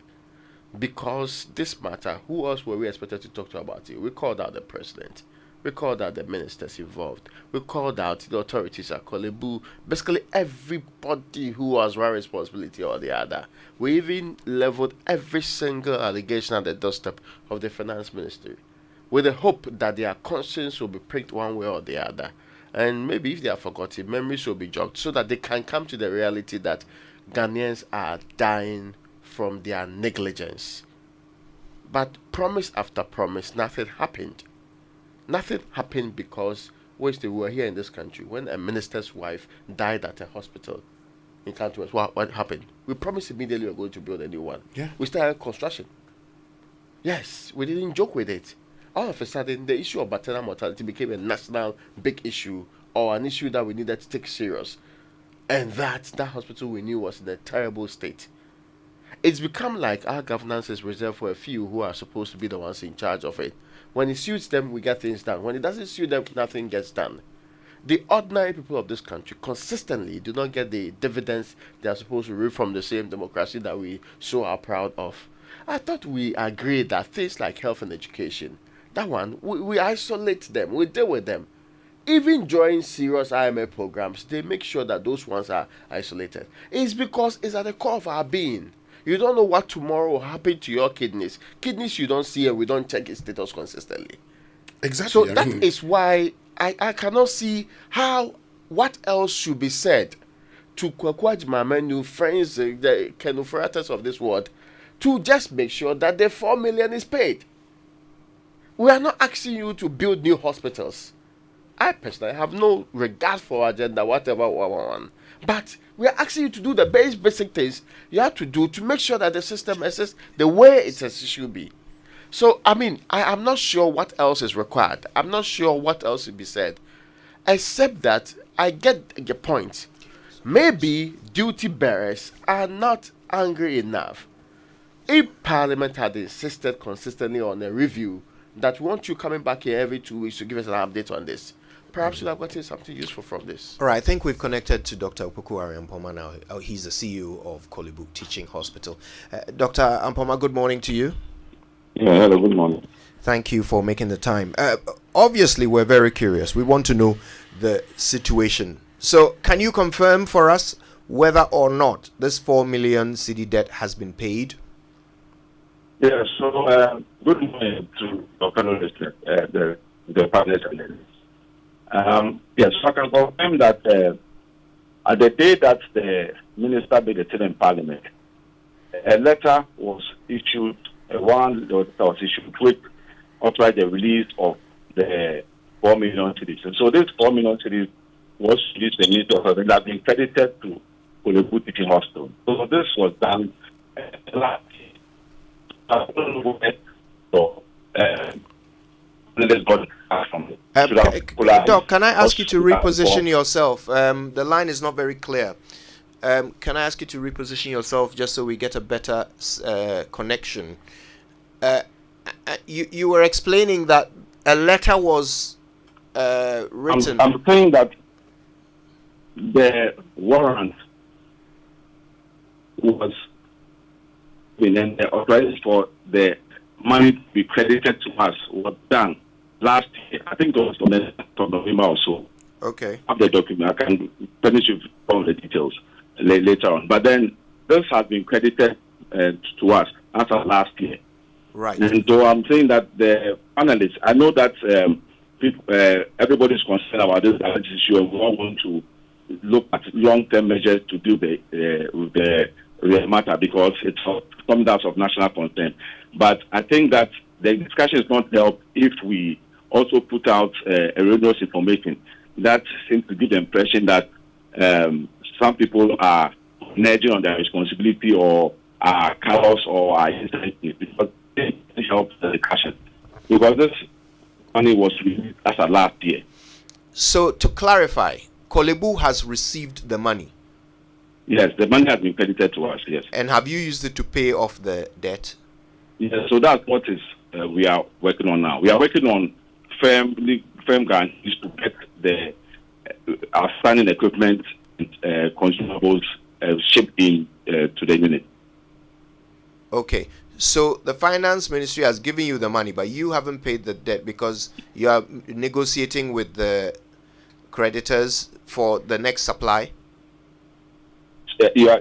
Because this matter, who else were we expected to talk to about it? We called out the president. We called out the ministers involved. We called out the authorities at Korle Bu. Basically, everybody who has one responsibility or the other. We even leveled every single allegation at the doorstep of the finance ministry, with the hope that their conscience will be pricked one way or the other. And maybe if they are forgotten, memories will be jogged so that they can come to the reality that Ghanaians are dying from their negligence. But promise after promise, nothing happened. Nothing happened because we were here in this country when a minister's wife died at a hospital in Canton. What happened? We promised immediately we were going to build a new one. Yeah. We started construction. Yes, we didn't joke with it. All of a sudden, the issue of maternal mortality became a national big issue or an issue that we needed to take serious. And that hospital we knew was in a terrible state. It's become like our governance is reserved for a few who are supposed to be the ones in charge of it. When it suits them, we get things done. When it doesn't suit them, nothing gets done. The ordinary people of this country consistently do not get the dividends they are supposed to reap from the same democracy that we so are proud of. I thought we agreed that things like health and education, that one, we isolate them, we deal with them. Even during serious IMF programs, they make sure that those ones are isolated. It's because it's at the core of our being. You don't know what tomorrow will happen to your kidneys. Kidneys you don't see and we don't check its status consistently. Exactly. So that is why I cannot see what else should be said to Kwakwaj Mamenu, friends, the Kenuferatas of this world, to just make sure that the 4 million is paid. We are not asking you to build new hospitals. I personally have no regard for agenda, whatever one. But we are asking you to do the basic things you have to do to make sure that the system exists the way it should be. So, I mean, I am not sure what else is required. I'm not sure what else should be said. Except that I get your point. Maybe duty bearers are not angry enough. If Parliament had insisted consistently on a review that we want you coming back here every 2 weeks to give us an update on this, perhaps you'll have gotten something useful from this. All right, I think we've connected to Dr. Opoku Ampoma now. He's the CEO of Korle Bu Teaching Hospital. Dr. Ampoma, good morning to you. Yeah, hello, good morning. Thank you for making the time. Obviously, we're very curious. We want to know the situation. So, can you confirm for us whether or not this 4 million cedi debt has been paid? Yeah, so good morning to Dr. the partners. Yes, so I can confirm that at the day that the minister made the thing in Parliament, a letter was issued, one that was issued which authorized the release of the 4 million cedis. And so this 4 million cedis was released the Ministry of Health and has been credited to Korle Bu Teaching Hospital. So this was done last year. Doc, can I ask you to reposition yourself? The line is not very clear. Can I ask you to reposition yourself just so we get a better connection? You were explaining that a letter was written. I'm saying that the warrant was and the authorization for the money to be credited to us was done last year. I think it was from November or so. Okay. I have the document. I can finish with all the details later on. But then this has been credited to us after last year. Right. And so I'm saying that the analysts, I know that everybody's concerned about this issue, and we all want to look at long-term measures to deal with the matter because it's something that's of national concern. But I think that the discussion is not helped if we also put out erroneous information that seems to give the impression that some people are nudging on their responsibility or are callous or are insensitive because it helps the discussion. Because this money was released as of last year. So to clarify, Korle Bu has received the money. Yes, the money has been credited to us, yes. And have you used it to pay off the debt? Yes, so that's what is we are working on now. We are working on firm guarantees to get the outstanding equipment, consumables shipped in to the unit. Okay, so the finance ministry has given you the money, but you haven't paid the debt because you are negotiating with the creditors for the next supply. Yeah,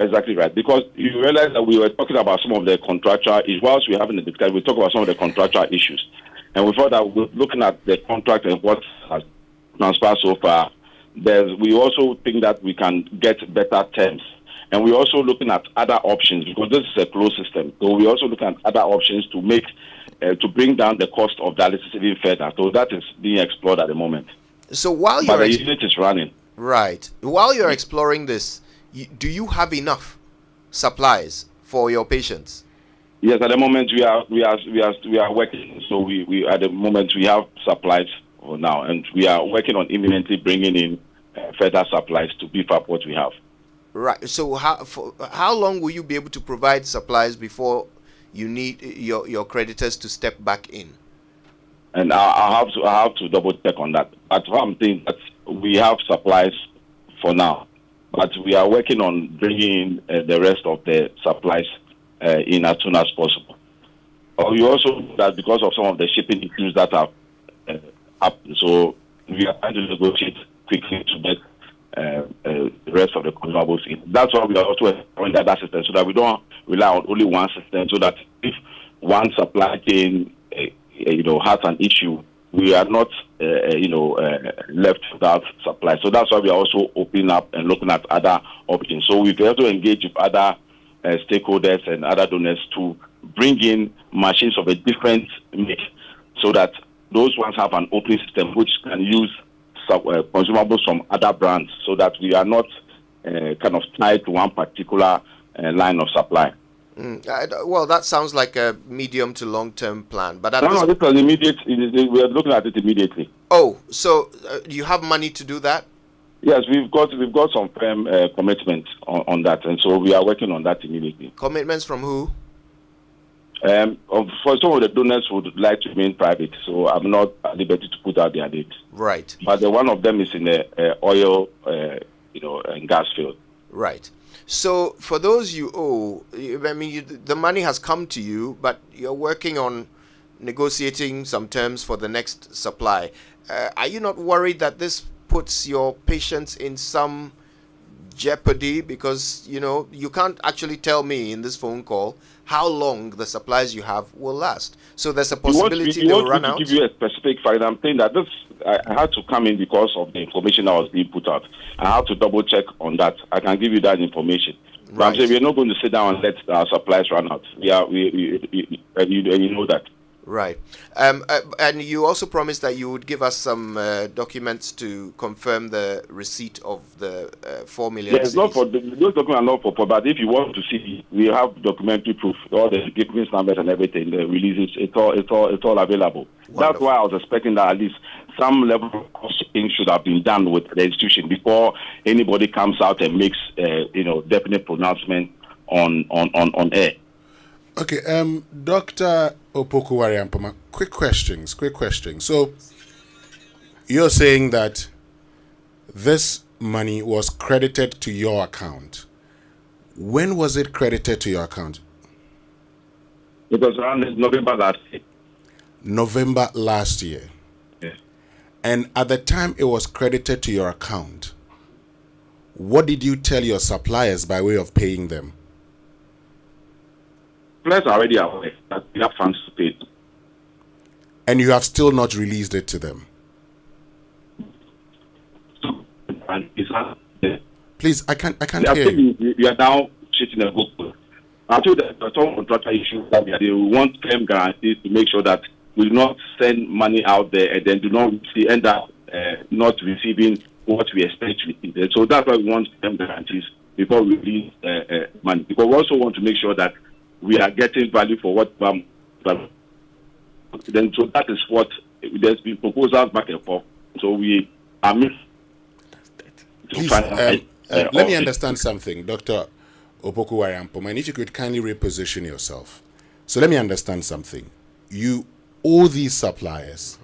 exactly right. Because you realize that we were talking about some of the contractual issues. Whilst we're having the discussion, we talk about some of the contractual issues. And we thought that we're looking at the contract and what has transpired so far, we also think that we can get better terms. And we're also looking at other options because this is a closed system. So we're also looking at other options to make, to bring down the cost of dialysis even further. So that is being explored at the moment. So while you're... But the unit is running. Right. While you're exploring this, do you have enough supplies for your patients? Yes, at the moment we are working. So we at the moment we have supplies for now, and we are working on imminently bringing in further supplies to beef up what we have. Right. So how long will you be able to provide supplies before you need your creditors to step back in? And I have to double check on that. But I'm thinking that we have supplies for now. But we are working on bringing the rest of the supplies in as soon as possible. We also know that because of some of the shipping issues that have happened, so we are trying to negotiate quickly to get the rest of the consumables in. That's why we are also exploring the other system so that we don't rely on only one system. So that if one supply chain, has an issue, we are not left without supply. So that's why we are also opening up and looking at other options. So we've also engaged with other stakeholders and other donors to bring in machines of a different make, so that those ones have an open system which can use consumables from other brands, so that we are not kind of tied to one particular line of supply. Well, that sounds like a medium to long-term plan, but this is immediate. We are looking at it immediately. Oh, so you have money to do that? Yes, we've got some firm commitments on that, and so we are working on that immediately. Commitments from who? For some of the donors who would like to remain private, so I'm not at liberty to put out their date. Right. But one of them is in the oil, and gas field. Right. So for those you owe, the money has come to you, but you're working on negotiating some terms for the next supply. Are you not worried that this puts your patients in some jeopardy? Because, you can't actually tell me in this phone call how long the supplies you have will last. So there's a possibility they will run out. To give you a specific fact, I'm saying that I had to come in because of the information that was being put out. I have to double check on that. I can give you that information. Right. But I'm saying we're not going to sit down and let our supplies run out. You know that. Right. And you also promised that you would give us some documents to confirm the receipt of the 4 million. Yes, not for those documents are not for, but if you want to see, we have documentary proof, all the equipment numbers and everything, the releases, it's all available. Wonderful. That's why I was expecting that at least some level of costing should have been done with the institution before anybody comes out and makes definite pronouncement on air. Okay, Dr. Opoku Wariampoma, quick questions. So, you're saying that this money was credited to your account. When was it credited to your account? It was around November last year. November last year. Yeah. And at the time it was credited to your account, what did you tell your suppliers by way of paying them? Suppliers are already aware that we have funds to pay. And you have still not released it to them? Please, I can't hear you. You are now shooting a good. I told that the some contractor issues that they want claim guarantees to make sure that we do not send money out there and then do not end up not receiving what we expect to receive. So that's why we want claim guarantees before we release money. Because we also want to make sure that we are getting value for what then. So that is what there's been proposals back and forth. So we are Please, let me understand something, Dr. Opoku Wariampoma, and if you could kindly reposition yourself. So let me understand something. You owe these suppliers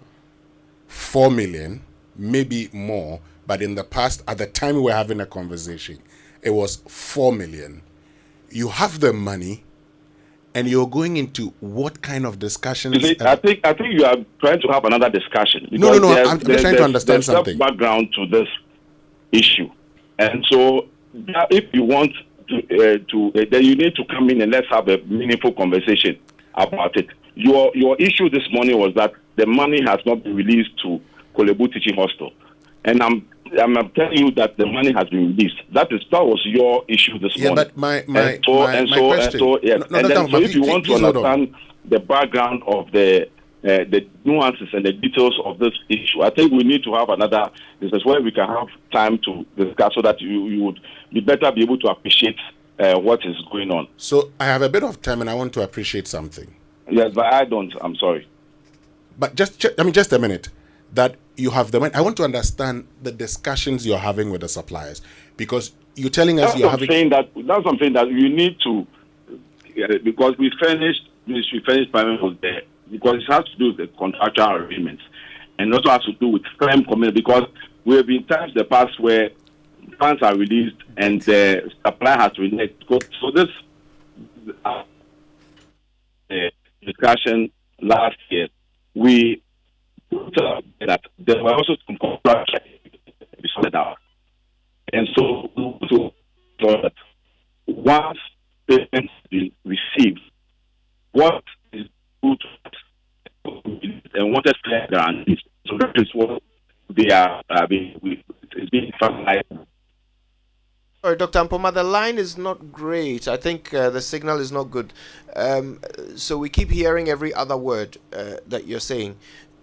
4 million, maybe more, but in the past, at the time we were having a conversation, it was 4 million. You have the money, and you're going into what kind of discussions? I think you are trying to have another discussion. No. I'm trying to understand something. There's background to this issue, and so if you want to then you need to come in and let's have a meaningful conversation about it. Your issue this morning was that the money has not been released to Kolebu Teaching Hostel, and I'm telling you that the money has been released. That was your issue this morning. But my question. So if you want to understand the background of the nuances and the details of this issue, I think we need to have another. This is where we can have time to discuss, so that you would be able to appreciate what is going on. So I have a bit of time, and I want to appreciate something. Yes, but I don't. I'm sorry. But just a minute. That you have the money. I want to understand the discussions you're having with the suppliers, because you're telling us you're having. That's something that you need to, because we finished payment was there, because it has to do with the contractual agreements, and also has to do with firm commitment, because we have been times in the past where funds are released and the supply has reneged. So this discussion last year, we put that there were also some contracts sorted out, and so that once payments be received, what is good and wanted clear guarantees. So that is what they are it's being finalized. Sorry, Dr. Ampoma, the line is not great. I think the signal is not good. So we keep hearing every other word that you're saying.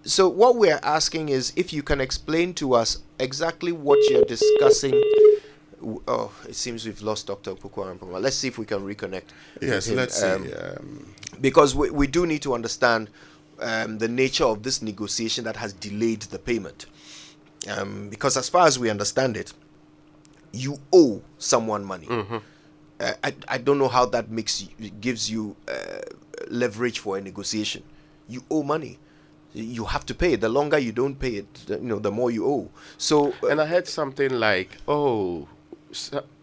So what we're asking is if you can explain to us exactly what you're discussing. Oh, it seems we've lost Dr. Opoku Ampoma. Let's see if we can reconnect. Yes, let's see. Because we do need to understand the nature of this negotiation that has delayed the payment. Because as far as we understand it, you owe someone money. I don't know how that gives you leverage for a negotiation. You owe money. You have to pay it. The longer you don't pay it, the more you owe. So, and I heard something like,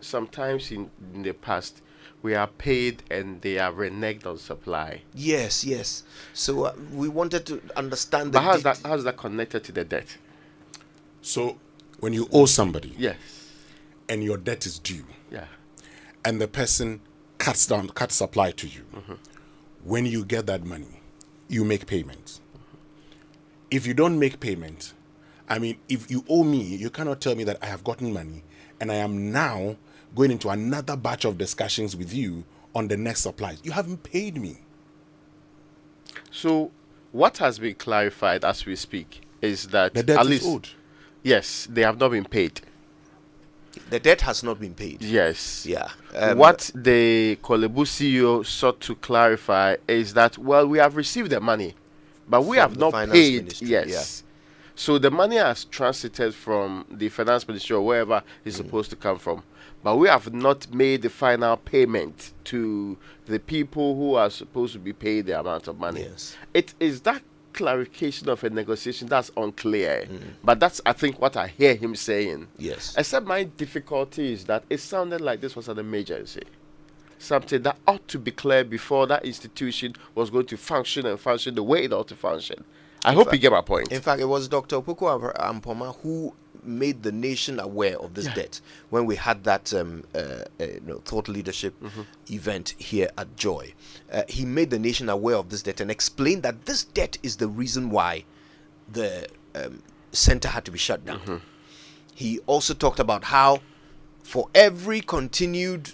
sometimes in the past we are paid and they are reneged on supply. Yes. So we wanted to understand. But how's that connected to the debt? So when you owe somebody, yes, and your debt is due, yeah, and the person cuts supply to you, when you get that money, you make payments. If you don't make payment, I mean, if you owe me, you cannot tell me that I have gotten money and I am now going into another batch of discussions with you on the next supplies. You haven't paid me. So what has been clarified as we speak is that the debt at is least owed. Yes, they have not been paid. The debt has not been paid. Yes. Yeah. What the Kolebu CEO sought to clarify is that, well, we have received the money, but we have not paid. Ministry, yes. Yeah. So the money has transited from the finance ministry or wherever it's supposed to come from, but we have not made the final payment to the people who are supposed to be paid the amount of money. Yes. It is that clarification of a negotiation that's unclear, but that's, I think, what I hear him saying. Yes. Except my difficulty is that it sounded like this was an emergency, something that ought to be clear before that institution was going to function the way it ought to function. I hope you get my point. In fact, it was Dr. Opoku Ampoma who made the nation aware of this debt when we had that thought leadership event here at Joy. He made the nation aware of this debt and explained that this debt is the reason why the center had to be shut down. He also talked about how for every continued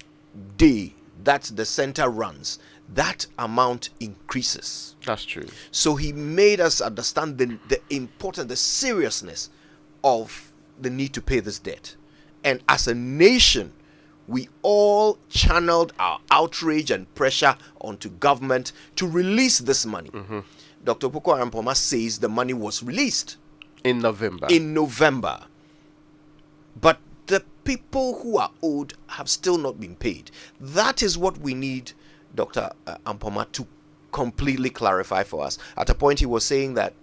day that the center runs, that amount increases. That's true. So he made us understand the importance, the seriousness of the need to pay this debt. And as a nation, we all channeled our outrage and pressure onto government to release this money. Dr. Opoku Ampoma says the money was released in November. But the people who are owed have still not been paid. That is what we need Dr. Ampoma to completely clarify for us. At a point, he was saying that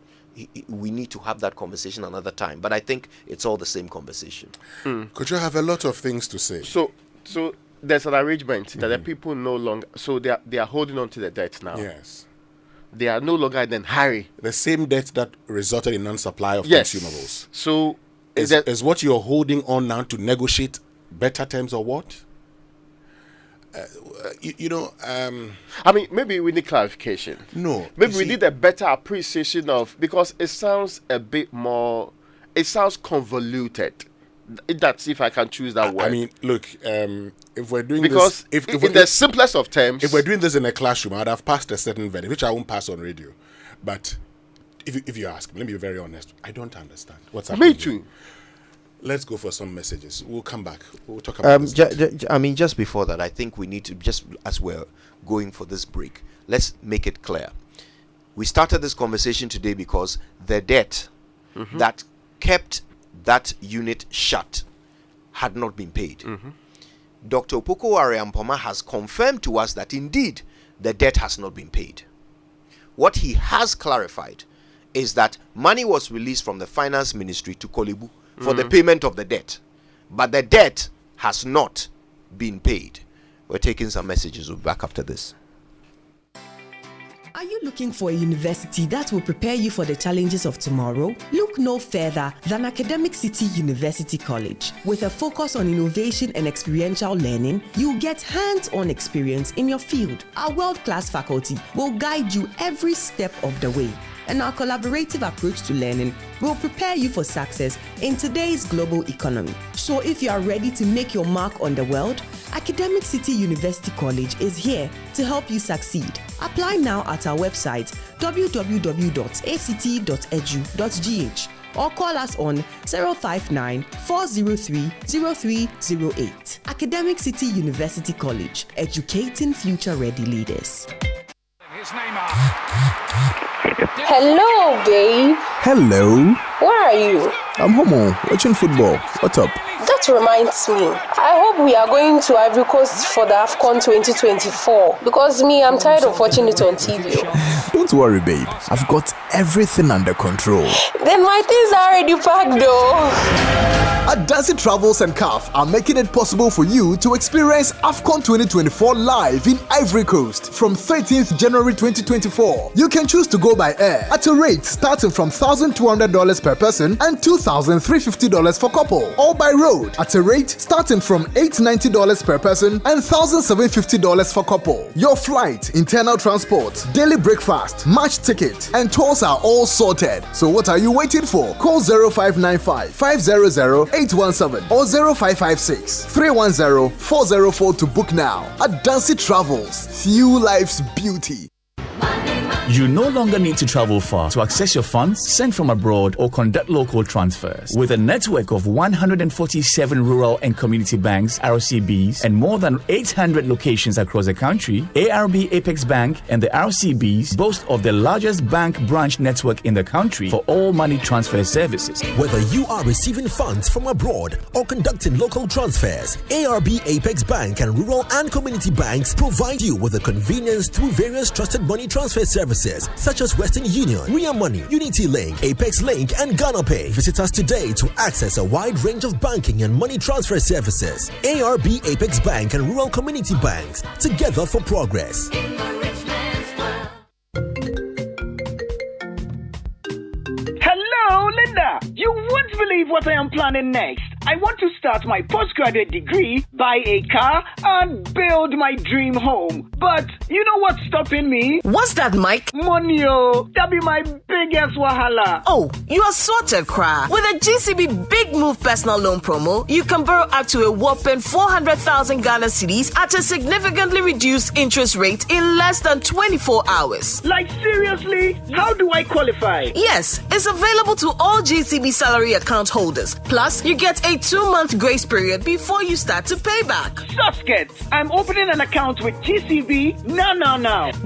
we need to have that conversation another time, but I think it's all the same conversation. Could you have a lot of things to say? So there's an arrangement that the people no longer, so they are holding on to the debt now. Yes. They are no longer in a hurry. The same debt that resulted in non-supply of consumables. So is what you're holding on now to negotiate better terms or what? I mean, maybe we need clarification. No. Maybe we need a better appreciation of, because it sounds a bit more, it sounds convoluted. That's, if I can choose that word. I mean, look, if we're doing because this... Because in the simplest of terms... If we're doing this in a classroom, I'd have passed a certain verdict, which I won't pass on radio. But if you ask me, let me be very honest, I don't understand what's happening. Me too. Here. Let's go for some messages. We'll come back. We'll talk about this. Just before that, I think we need to, just as we're going for this break, let's make it clear. We started this conversation today because the debt that kept that unit shut had not been paid. Dr. Opoku Ampoma has confirmed to us that indeed the debt has not been paid. What he has clarified is that money was released from the finance ministry to Kolebu for the payment of the debt, but the debt has not been paid. We're taking some messages. We'll be back after this. Are you looking for a university that will prepare you for the challenges of tomorrow? Look no further than Academic City University College. With a focus on innovation and experiential learning, you'll get hands-on experience in your field. Our world-class faculty will guide you every step of the way. and our collaborative approach to learning will prepare you for success in today's global economy. So if you are ready to make your mark on the world, Academic City University College is here to help you succeed. Apply now at our website www.act.edu.gh or call us on 059-403-0308. Academic City University College, educating future-ready leaders. Hello, babe. Hello. Where are you? I'm home watching football. What's up? That reminds me. I hope we are going to Ivory Coast for the AFCON 2024 because I'm tired of watching it on TV. Don't worry, babe. I've got everything under control. Then my things are already packed though. Adansi Travels and CAF are making it possible for you to experience AFCON 2024 live in Ivory Coast from 13th January 2024. You can choose to go by air at a rate starting from $1,200 per person and $2,350 for couple, or by road at a rate starting from $890 per person and $1,750 for couple. Your flight, internal transport, daily breakfast, match ticket, and tours are all sorted. So what are you waiting for? Call 0595 500 817 or 0556 310 404 to book now. Adansi Travels, fuel life's beauty. You no longer need to travel far to access your funds, send from abroad, or conduct local transfers. With a network of 147 rural and community banks, RCBs, and more than 800 locations across the country, ARB Apex Bank and the RCBs boast of the largest bank branch network in the country for all money transfer services. Whether you are receiving funds from abroad or conducting local transfers, ARB Apex Bank and rural and community banks provide you with the convenience through various trusted money transfer services such as Western Union, Ria Money, Unity Link, Apex Link, and Ghana Pay. Visit us today to access a wide range of banking and money transfer services. ARB Apex Bank and rural community banks, together for progress. Hello, Linda. You won't believe what I am planning next. I want to start my postgraduate degree, buy a car, and build my dream home. But you know what's stopping me? What's that, Mike? Money, that be my biggest wahala. Oh, you are sorted, Kra. With a GCB Big Move personal loan promo, you can borrow up to a whopping 400,000 Ghana cedis at a significantly reduced interest rate in less than 24 hours. Like seriously? How do I qualify? Yes, it's available to all GCB salary account holders. Plus, you get a 2-month grace period before you start to pay back. Susket, I'm opening an account with GCB now.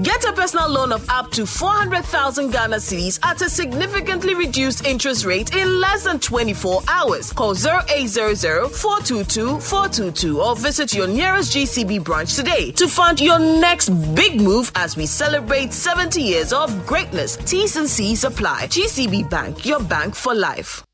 Get a personal loan of up to 400,000 Ghana cedis at a significantly reduced interest rate in less than 24 hours. Call 0800-422-422 or visit your nearest GCB branch today to fund your next big move as we celebrate 70 years of greatness. T's and C's apply. GCB Bank, your bank for life.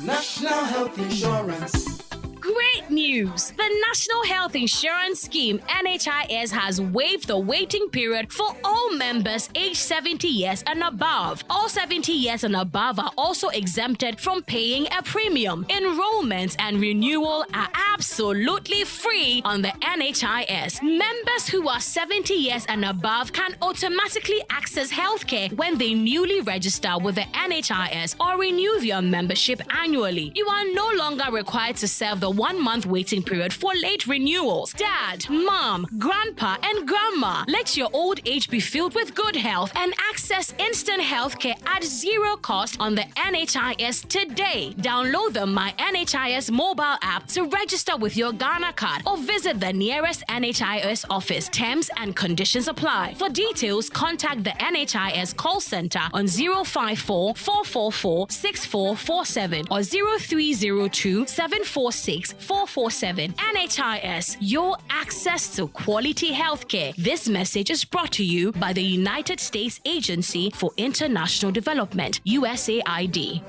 National Health Insurance. Great news! The National Health Insurance Scheme (NHIS) has waived the waiting period for all members aged 70 years and above. All 70 years and above are also exempted from paying a premium. Enrollment and renewal are absolutely free on the NHIS. Members who are 70 years and above can automatically access healthcare when they newly register with the NHIS or renew their membership annually. You are no longer required to serve the 1-month waiting period for late renewals. Dad, mom, grandpa, and grandma, let your old age be filled with good health and access instant healthcare at zero cost on the NHIS today. Download the My NHIS mobile app to register with your Ghana card or visit the nearest NHIS office. Terms and conditions apply. For details, contact the NHIS call center on 054-444-6447 or 0302-746-447. NHIS, your access to quality healthcare. This message is brought to you by the United States Agency for International Development, USAID.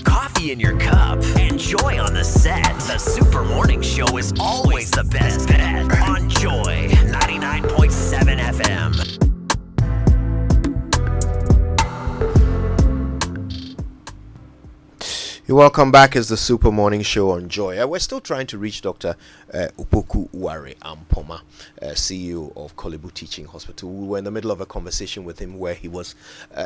Coffee in your cup. Enjoy on the set. The Super Morning Show is always the best bet on Joy 99.7 FM. You're welcome back. It's the Super Morning Show on Joy. We're still trying to reach Dr. Opoku Ware Ampoma, CEO of Kolebu Teaching Hospital. We were in the middle of a conversation with him where he was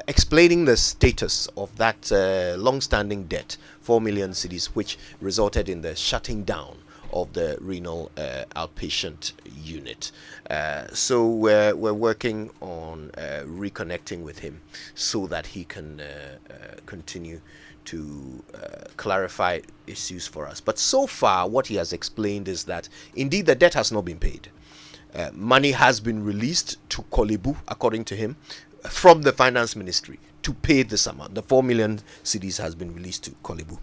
explaining the status of that long-standing debt, 4 million cedis, which resulted in the shutting down of the renal outpatient unit. So we're working on reconnecting with him so that he can continue to clarify issues for us. But so far, what he has explained is that indeed the debt has not been paid. Money has been released to Kolebu, according to him, from the finance ministry to pay this amount. The 4 million cedis has been released to Kolebu,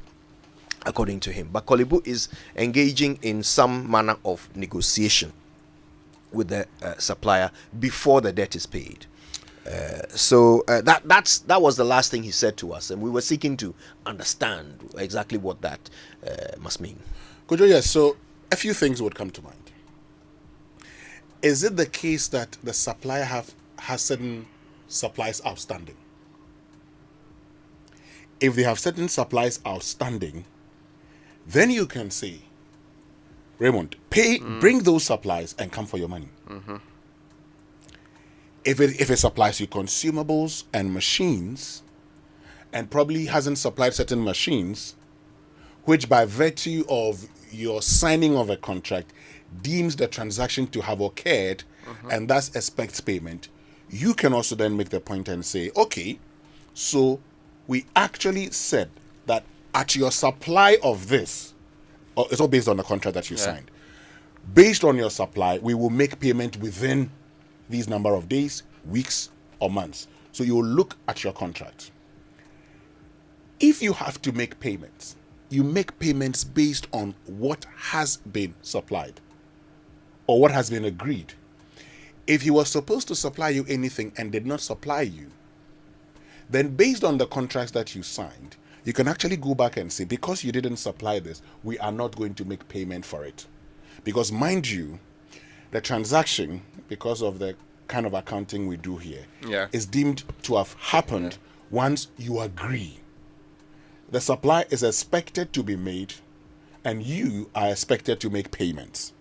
according to him. But Kolebu is engaging in some manner of negotiation with the supplier before the debt is paid. That was the last thing he said to us, and we were seeking to understand exactly what that must mean. Kojo, yes, so a few things would come to mind. Is it the case that the supplier has certain supplies outstanding? If they have certain supplies outstanding, then you can say, Raymond, bring those supplies and come for your money. Mm-hmm. If it supplies you consumables and machines, and probably hasn't supplied certain machines, which by virtue of your signing of a contract deems the transaction to have occurred, and thus expects payment, you can also then make the point and say, okay, so we actually said that at your supply of this, it's all based on the contract that you signed. Based on your supply, we will make payment within these number of days, weeks, or months. So you will look at your contract. If you have to make payments, you make payments based on what has been supplied or what has been agreed. If he was supposed to supply you anything and did not supply you, then based on the contracts that you signed, you can actually go back and say, because you didn't supply this, we are not going to make payment for it. Because mind you, the transaction, because of the kind of accounting we do here, is deemed to have happened once you agree. The supply is expected to be made, and you are expected to make payments.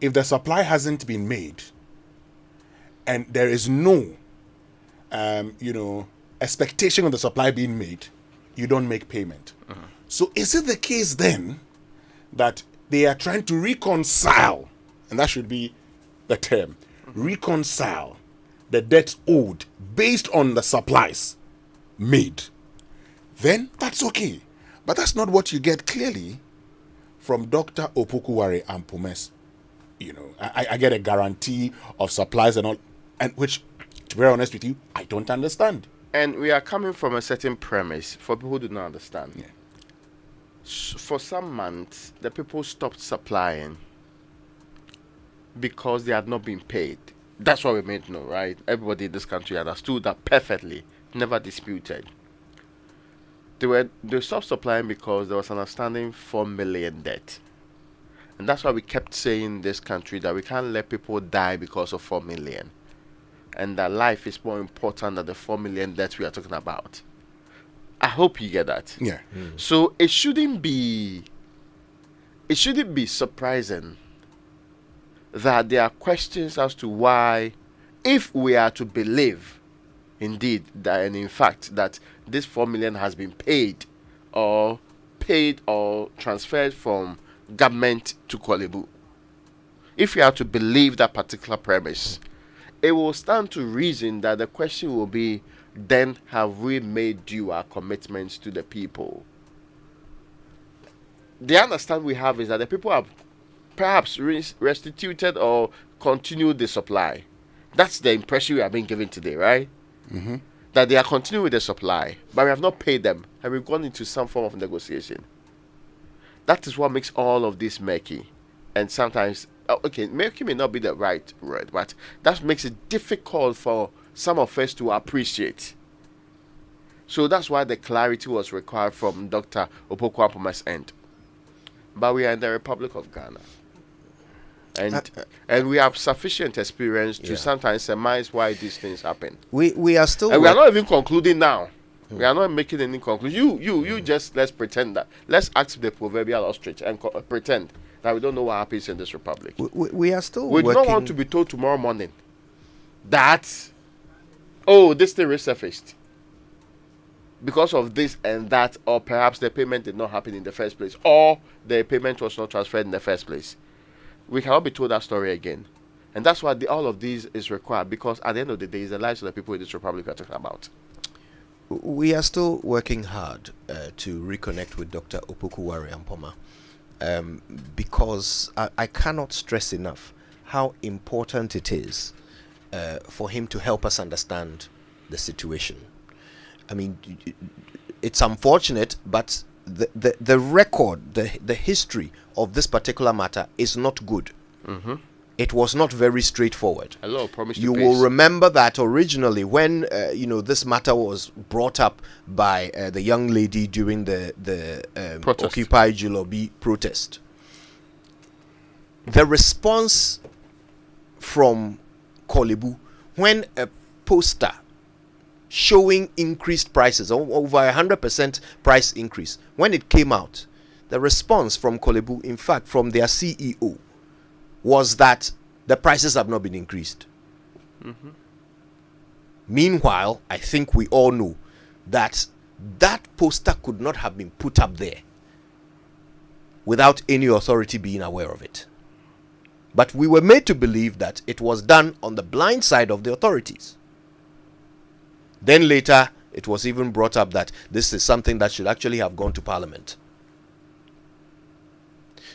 If the supply hasn't been made, and there is no, expectation of the supply being made, you don't make payment. So is it the case then that they are trying to reconcile, and that should be the term, reconcile the debts owed based on the supplies made? Then that's okay. But that's not what you get clearly from Dr. Opoku Ware Ampoma's. I get a guarantee of supplies and all, and which, to be very honest with you, I don't understand. And we are coming from a certain premise for people who do not understand. For some months, the people stopped supplying because they had not been paid. That's what we made know, right? Everybody in this country understood that perfectly, never disputed. They stopped supplying because there was an outstanding 4 million debt. And that's why we kept saying in this country that we can't let people die because of 4 million. And that life is more important than the 4 million debt we are talking about. I hope you get that. Yeah. So it shouldn't be surprising that there are questions as to why, if we are to believe indeed that, and in fact, that this 4 million has been paid or transferred from government to Kolebu. If we are to believe that particular premise, it will stand to reason that the question will be, then have we made due our commitments to the people? The understanding we have is that the people have perhaps restituted or continued the supply. That's the impression we are being given today, right? That they are continuing with the supply, but we have not paid them, and we've gone into some form of negotiation. That is what makes all of this murky. And sometimes, murky may not be the right word, but that makes it difficult for some of us to appreciate. So that's why the clarity was required from Dr. Opoku Ampoma's end. But we are in the Republic of Ghana. And we have sufficient experience to sometimes surmise why these things happen. We are still... And we are not even concluding now. We are not making any conclusion. You just let's pretend that. Let's ask the proverbial ostrich and pretend that we don't know what happens in this republic. We are still We do not want to be told tomorrow morning that, this thing resurfaced because of this and that, or perhaps the payment did not happen in the first place, or the payment was not transferred in the first place. We cannot be told that story again. And that's why all of these is required, because at the end of the day, it's the lives of the people in this republic we're talking about. We are still working hard to reconnect with Dr. Opoku Wariampoma, because I cannot stress enough how important it is for him to help us understand the situation. I mean, it's unfortunate, but the record, the history of this particular matter is not good. Mm-hmm. It was not very straightforward. A lot of promise You to will pace. remember that originally, when this matter was brought up by the young lady during the Occupy Jilobi protest, the response from Kolebu, when a poster showing increased prices, over 100% price increase, when it came out, the response from Kolebu, in fact from their CEO, was that the prices have not been increased. Mm-hmm. Meanwhile, I think we all know that that poster could not have been put up there without any authority being aware of it. But we were made to believe that it was done on the blind side of the authorities. Then later, it was even brought up that this is something that should actually have gone to Parliament.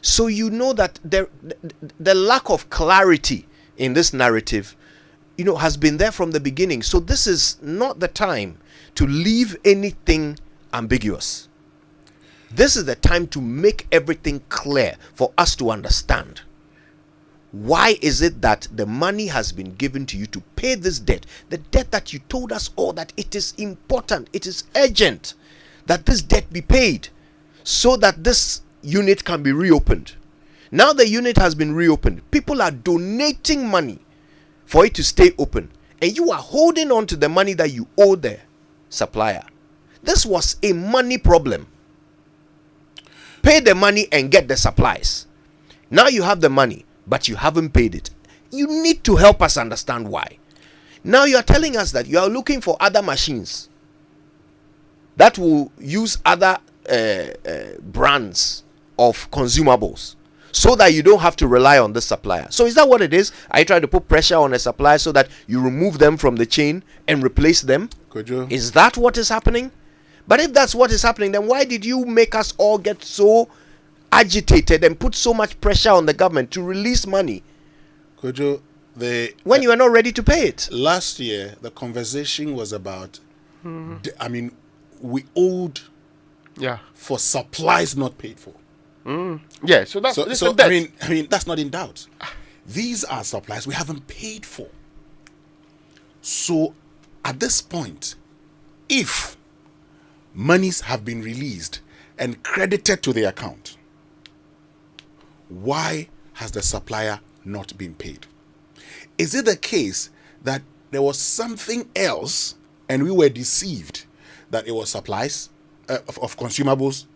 So you know that the lack of clarity in this narrative, has been there from the beginning. So this is not the time to leave anything ambiguous. This is the time to make everything clear for us to understand. Why is it that the money has been given to you to pay this debt? The debt that you told us all that it is important, it is urgent that this debt be paid so that this unit can be reopened. Now the unit has been reopened. People are donating money for it to stay open. And you are holding on to the money that you owe the supplier. This was a money problem. Pay the money and get the supplies. Now you have the money, but you haven't paid it. You need to help us understand why. Now you are telling us that you are looking for other machines that will use other brands of consumables so that you don't have to rely on the supplier. So is that what it is? Are you trying to put pressure on a supplier so that you remove them from the chain and replace them? Is that what is happening? But if that's what is happening, then why did you make us all get so agitated and put so much pressure on the government to release money Kojo, when you are not ready to pay it? Last year, the conversation was about, we owed for supplies not paid for. Yeah, so that's that's not in doubt. These are supplies we haven't paid for. So at this point, if monies have been released and credited to the account, why has the supplier not been paid? Is it the case that there was something else and we were deceived that it was supplies of consumables?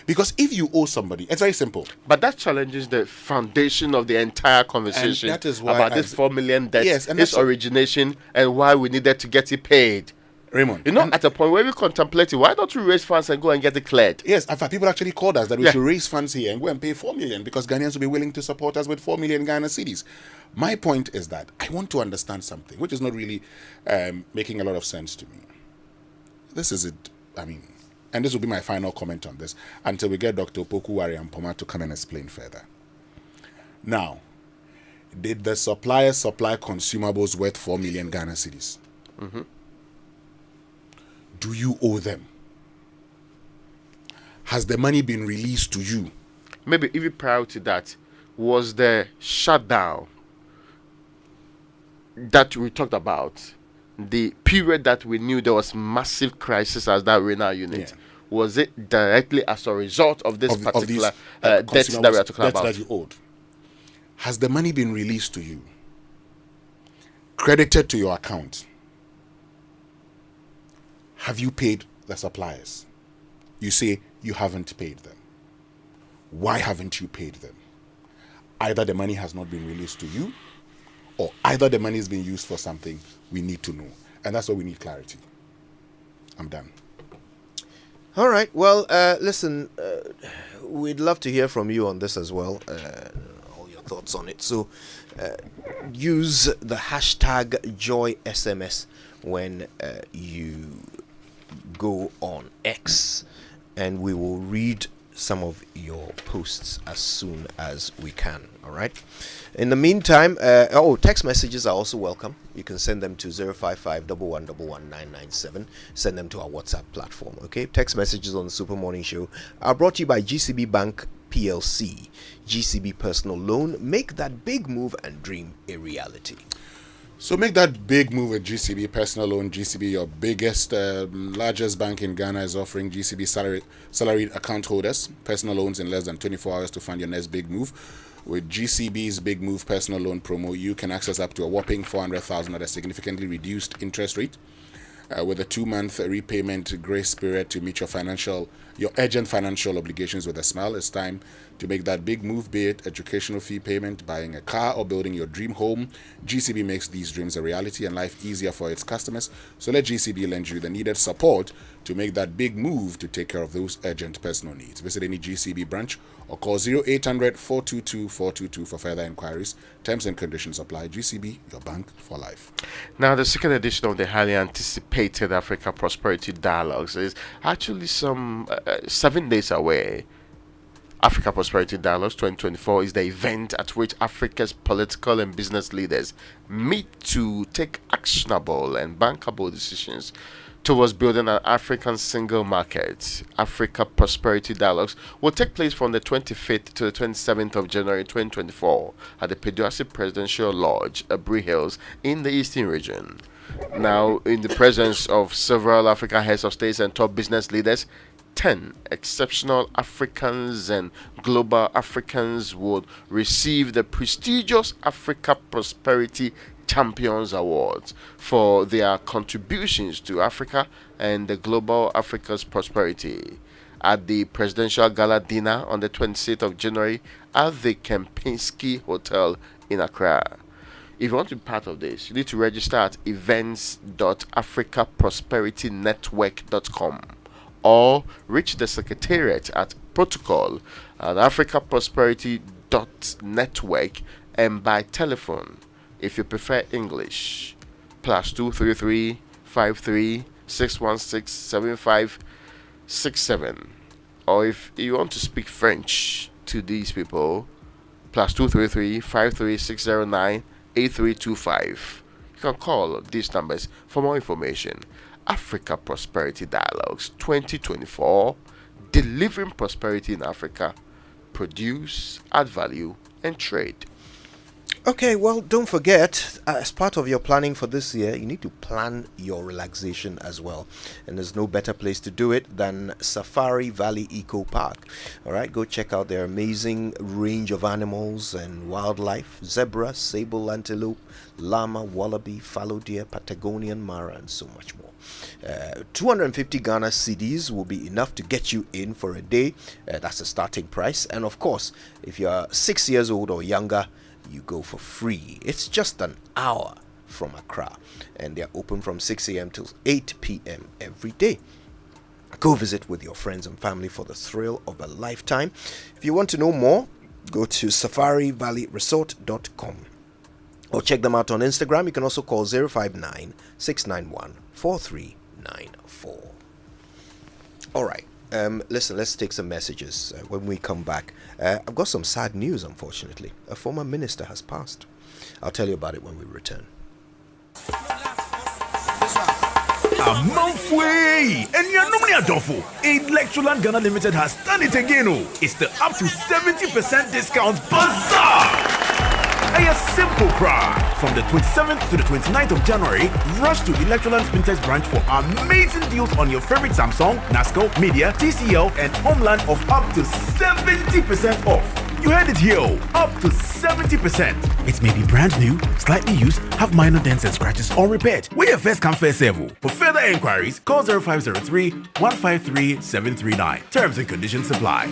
Because if you owe somebody, it's very simple. But that challenges the foundation of the entire conversation And that is why about this 4 million debt, Yes, and its that's- origination, and why we needed to get it paid. Raymond, at a point where we contemplate it, why don't we raise funds and go and get it cleared? Yes, in fact, people actually called us that we Yeah. should raise funds here and go and pay 4 million because Ghanaians will be willing to support us with 4 million Ghana cedis. My point is that I want to understand something, which is not really making a lot of sense to me. This is it. And this will be my final comment on this until we get Dr. Opoku Wariampoma to come and explain further. Now, did the supplier supply consumables worth 4 million Ghana cedis? Mm-hmm. Do you owe them? Has the money been released to you? Maybe even prior to that, was the shutdown that we talked about, the period that we knew there was massive crisis as that RENA unit, was it directly as a result of this particular debt that we are talking about? That you owed. Has the money been released to you? Credited to your account? have you paid the suppliers? You say you haven't paid them. Why haven't you paid them? Either the money has not been released to you, or either the money is being used for something we need to know. And that's why we need clarity. I'm done. All right. Well, listen, we'd love to hear from you on this as well. All your thoughts on it. So use the hashtag JoySMS when you go on X, and we will read some of your posts as soon as we can. All right. In the meantime, text messages are also welcome. You can send them to 055-111-997. Send them to our WhatsApp platform. Okay. Text messages on the Super Morning Show are brought to you by GCB Bank PLC. GCB Personal Loan. Make that big move and dream a reality. So make that big move with GCB Personal Loan. GCB, your biggest, largest bank in Ghana, is offering GCB salaried account holders personal loans in less than 24 hours to fund your next big move. With GCB's Big Move Personal Loan promo, you can access up to a whopping $400,000 at a significantly reduced interest rate, with a 2-month repayment grace period to meet your urgent financial obligations with a smile. It's time to make that big move, be it educational fee payment, buying a car, or building your dream home. GCB makes these dreams a reality and life easier for its customers. So let GCB lend you the needed support to make that big move to take care of those urgent personal needs. Visit any GCB branch or call 0800-422-422 for further inquiries. Terms and conditions apply. GCB, your bank for life. Now, the second edition of the highly anticipated Africa Prosperity Dialogues is actually some 7 days away. Africa Prosperity Dialogues 2024 is the event at which Africa's political and business leaders meet to take actionable and bankable decisions towards building an African single market. Africa Prosperity Dialogues will take place from the 25th to the 27th of January 2024 at the Peduasi Presidential Lodge, Abri Hills, in the Eastern Region. Now, in the presence of several African heads of states and top business leaders, 10 exceptional Africans and global Africans would receive the prestigious Africa Prosperity Champions Awards for their contributions to Africa and the global Africa's prosperity at the Presidential Gala Dinner on the 26th of January at the Kempinski Hotel in Accra. If you want to be part of this, you need to register at events.africaprosperitynetwork.com or reach the Secretariat at protocol at africaprosperity.network and by telephone, if you prefer English, +233 53 616 7567. Or if you want to speak French to these people, +233 53 609 8325. You can call these numbers for more information. Africa Prosperity Dialogues 2024, delivering prosperity in Africa, produce, add value, and trade. Okay, well, don't forget, as part of your planning for this year, you need to plan your relaxation as well. And there's no better place to do it than Safari Valley Eco Park. All right, go check out their amazing range of animals and wildlife: zebra, sable antelope, llama, wallaby, fallow deer, Patagonian mara, and so much more. 250 Ghana cedis will be enough to get you in for a day. That's the starting price. And of course, if you're 6 years old or younger, you go for free. It's just an hour from Accra, and they're open from 6 a.m. till 8 p.m. every day. Go visit with your friends and family for the thrill of a lifetime. If you want to know more, go to safarivalleyresort.com or check them out on Instagram. You can also call 059 691 4394. All right. Listen, let's take some messages when we come back. I've got some sad news, unfortunately. A former minister has passed. I'll tell you about it when we return. Amanfwe! And you're not Adolfo. Electroland Ghana Limited has done it again. It's the up to 70% discount bazaar. A simple cry. From the 27th to the 29th of January, rush to Electroland's Vintage branch for amazing deals on your favorite Samsung, NASCO, Media, TCL, and Homeland of up to 70% off. You heard it here, up to 70%. It may be brand new, slightly used, have minor dents and scratches or repaired. We are first come first serve. For further inquiries, call 0503 153 739. Terms and conditions apply.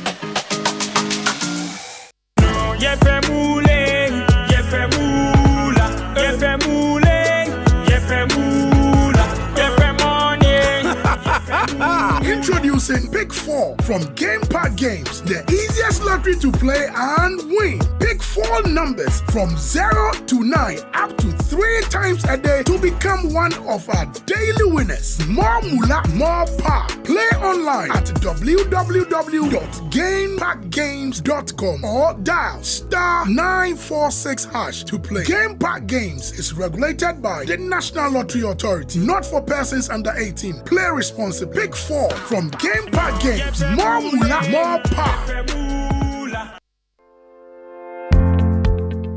Introducing Pick 4 from Game Park Games, the easiest lottery to play and win. Pick 4 numbers from 0 to 9 up to 3 times a day to become one of our daily winners. More moolah, more power. Play online at www.gameparkgames.com or dial *946# to play. Game Park Games is regulated by the National Lottery Authority, not for persons under 18. Play responsibly. Pick 4 from Game Park Games. More moolah, more power.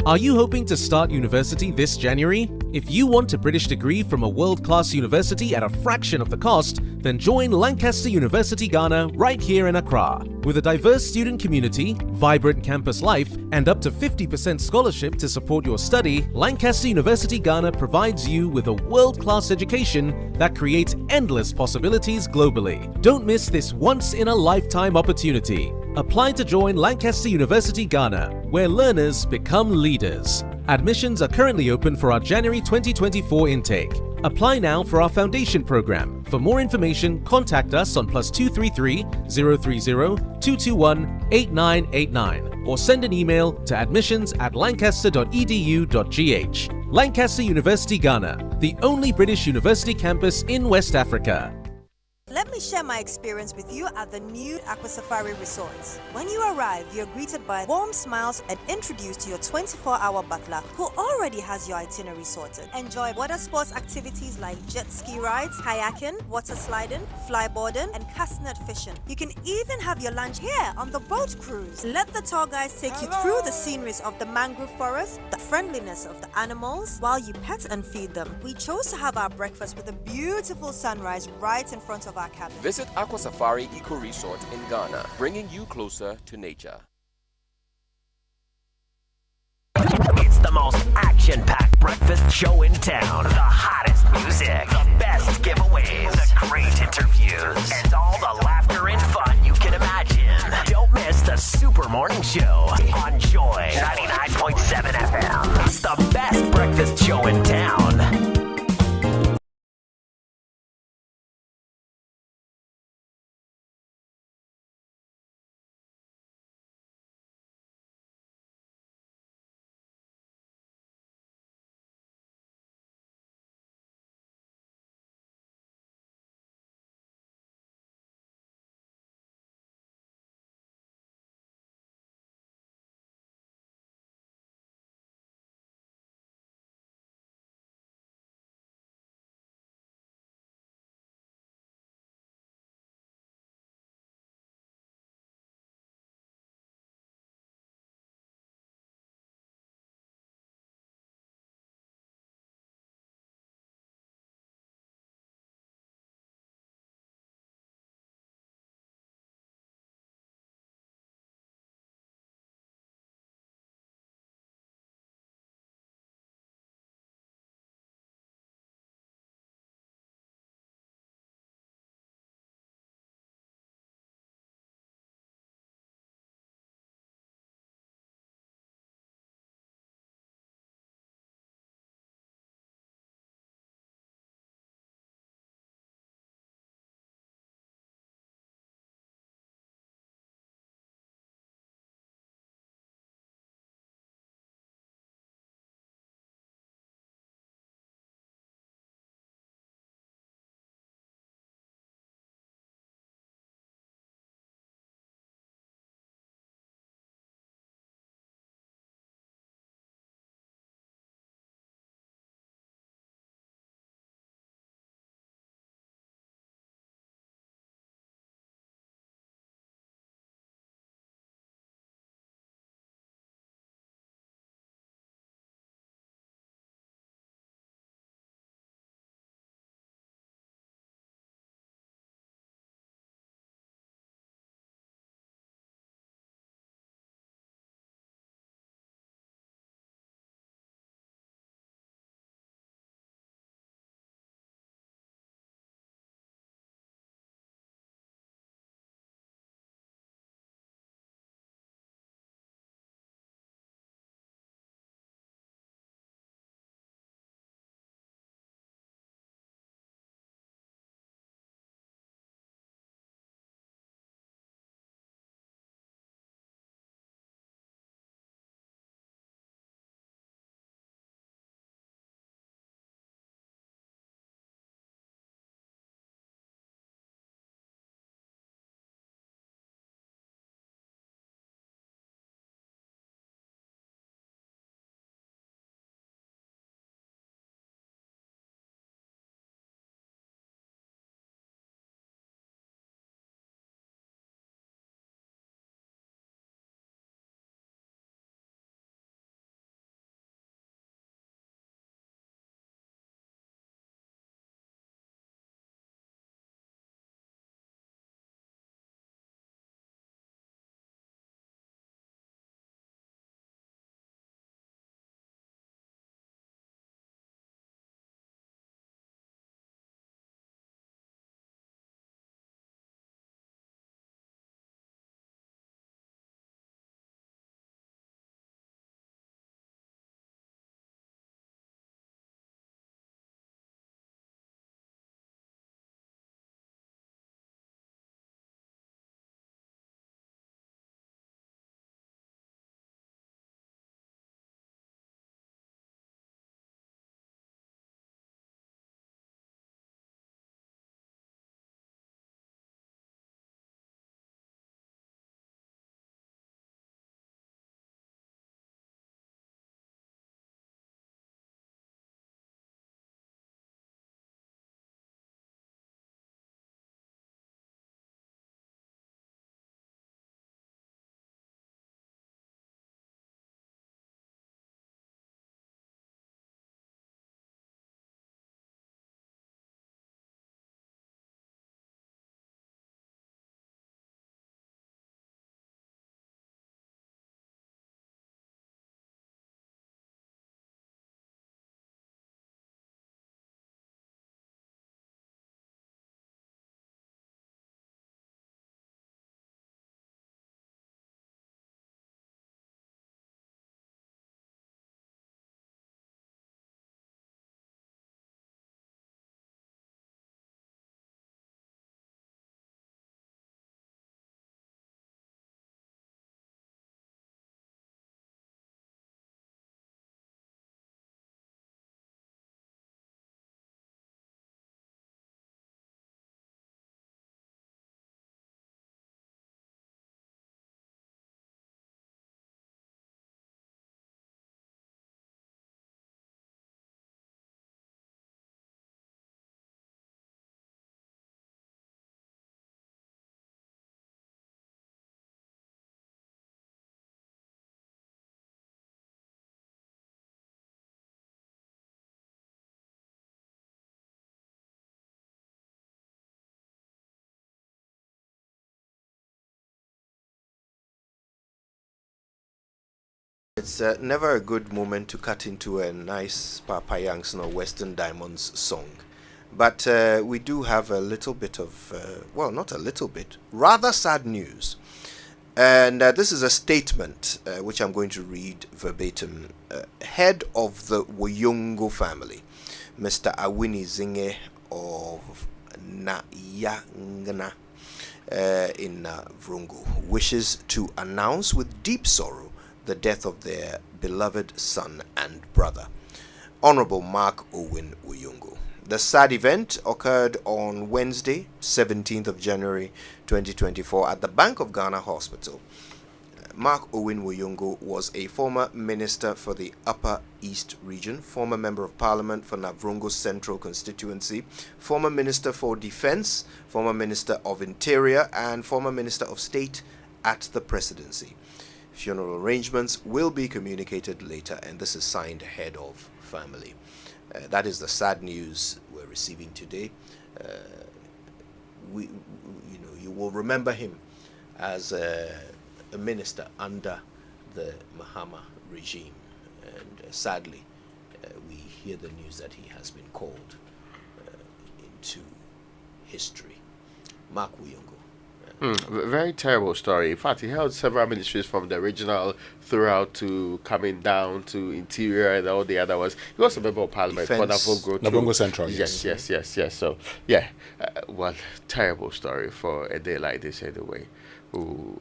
Are you hoping to start university this January? If you want a British degree from a world-class university at a fraction of the cost, then join Lancaster University Ghana right here in Accra. With a diverse student community, vibrant campus life, and up to 50% scholarship to support your study, Lancaster University Ghana provides you with a world-class education that creates endless possibilities globally. Don't miss this once-in-a-lifetime opportunity. Apply to join Lancaster University Ghana, where learners become leaders. Admissions are currently open for our January 2024 intake. Apply now for our foundation program. For more information, contact us on +233 030 221 8989 or send an email to admissions@lancaster.edu.gh. Lancaster University Ghana, the only British university campus in West Africa. Let me share my experience with you at the new Aqua Safari Resorts. When you arrive, you're greeted by warm smiles and introduced to your 24-hour butler who already has your itinerary sorted. Enjoy water sports activities like jet ski rides, kayaking, water sliding, flyboarding, and castanet fishing. You can even have your lunch here on the boat cruise. Let the tour guides take you through the sceneries of the mangrove forest, the friendliness of the animals, while you pet and feed them. We chose to have our breakfast with a beautiful sunrise right in front of our cabin. Visit Aqua Safari Eco Resort in Ghana, bringing you closer to nature. It's the most action-packed breakfast show in town. The hottest music, the best giveaways, the great interviews, and all the laughter and fun you can imagine. Don't miss the Super Morning Show on Joy 99.7 FM. It's the best breakfast show in town. it's never a good moment to cut into a nice Papa Young's or Western Diamonds song. But we do have a little bit of, well, not a little bit, rather sad news. And this is a statement which I'm going to read verbatim. Head of the Woyongo family, Mr. Awini Zinge of Nayangna in Vrungu, wishes to announce with deep sorrow the death of their beloved son and brother, Honorable Mark Owen Woyongo. The sad event occurred on Wednesday, 17th of January 2024 at the Bank of Ghana Hospital. Mark Owen Woyongo was a former minister for the Upper East Region, former member of parliament for Navrungo Central Constituency, former minister for defense, former minister of interior, and former minister of state at the presidency. Funeral arrangements will be communicated later, and this is signed head of family. That is the sad news we're receiving today. You will remember him as a minister under the Mahama regime, and sadly, we hear the news that he has been called into history. Mark Woyongo. Very terrible story. In fact, he held several ministries from the original throughout to coming down to interior and all the other ones. He was a member of parliament for Navrungo Central. Yes. So, yeah, well, terrible story for a day like this anyway.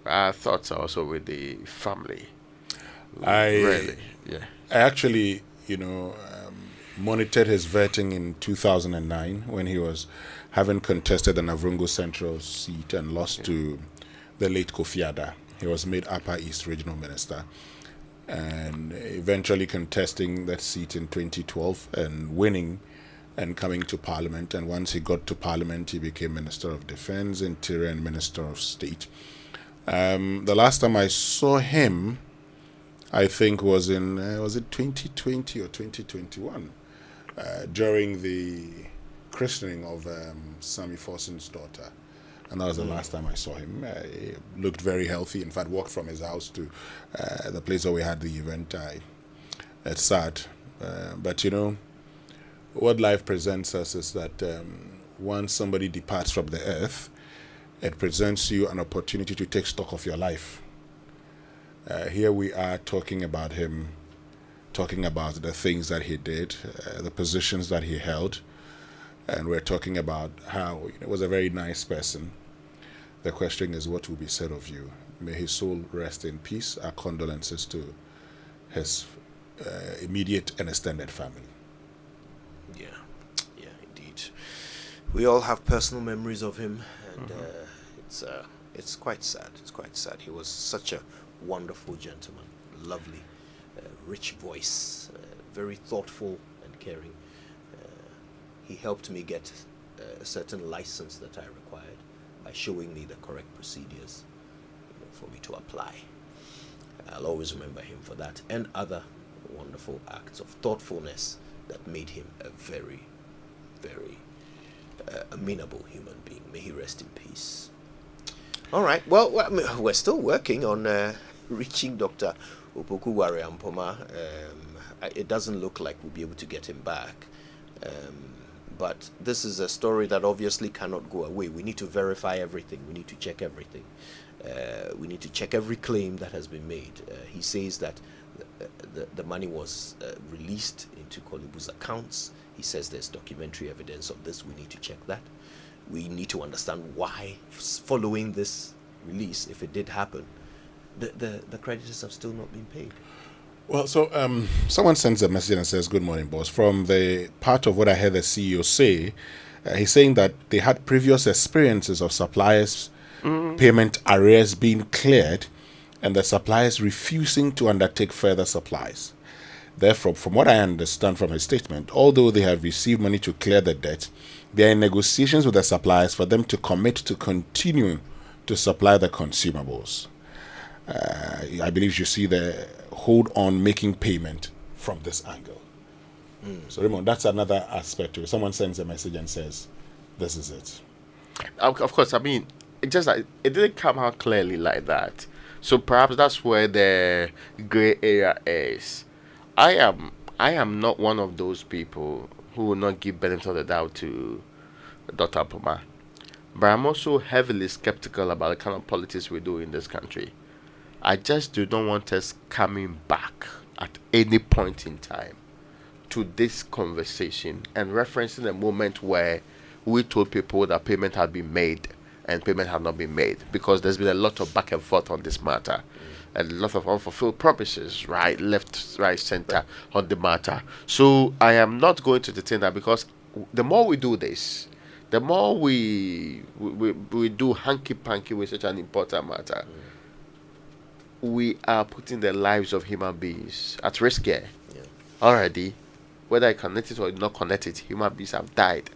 Our thoughts are also with the family. I actually, monitored his vetting in 2009 when he was having contested the Navrungo Central seat and lost to the late Kofi Ada. He was made Upper East Regional Minister and eventually contesting that seat in 2012 and winning and coming to Parliament. And once he got to Parliament, he became Minister of Defense, Interior, and Minister of State. The last time I saw him, I think was in, was it 2020 or 2021, during the christening of Sammy Forson's daughter. And that was the last time I saw him. He looked very healthy. In fact, walked from his house to the place where we had the event. It's sad. But, what life presents us is that once somebody departs from the earth, it presents you an opportunity to take stock of your life. Here we are talking about him, talking about the things that he did, the positions that he held, and we're talking about how he was a very nice person. The question is, what will be said of you? May his soul rest in peace. Our condolences to his immediate and extended family. Yeah, indeed. We all have personal memories of him, and it's quite sad. It's quite sad. He was such a wonderful gentleman, lovely, rich voice, very thoughtful and caring. He helped me get a certain license that I required by showing me the correct procedures for me to apply. I'll always remember him for that and other wonderful acts of thoughtfulness that made him a very, very amenable human being. May he rest in peace. All right. Well, we're still working on reaching Dr. Opoku Wariampoma. It doesn't look like we'll be able to get him back. But this is a story that obviously cannot go away. We need to verify everything. We need to check everything. We need to check every claim that has been made. He says that the money was released into Kolibu's accounts. He says there's documentary evidence of this. We need to check that. We need to understand why, following this release, if it did happen, the creditors have still not been paid. Well, so someone sends a message and says, "Good morning, boss." From the part of what I heard the CEO say, he's saying that they had previous experiences of suppliers' payment arrears being cleared and the suppliers refusing to undertake further supplies. Therefore, from what I understand from his statement, although they have received money to clear the debt, they are in negotiations with the suppliers for them to commit to continue to supply the consumables. I believe you see the hold on making payment from this angle. So Raymond, that's another aspect to it. Someone sends a message and says, this is it. Of course, I mean, it didn't come out clearly like that. So perhaps that's where the gray area is. I am not one of those people who will not give benefit of the doubt to Dr. Apoma. But I'm also heavily skeptical about the kind of politics we do in this country. I just do not want us coming back at any point in time to this conversation and referencing a moment where we told people that payment had been made and payment had not been made, because there's been a lot of back and forth on this matter. A lot of unfulfilled promises, right, left, right, center on the matter. So I am not going to detain that, because the more we do this, the more we do hanky-panky with such an important matter, we are putting the lives of human beings at risk here. Already, whether I connect it or not connect it, human beings have died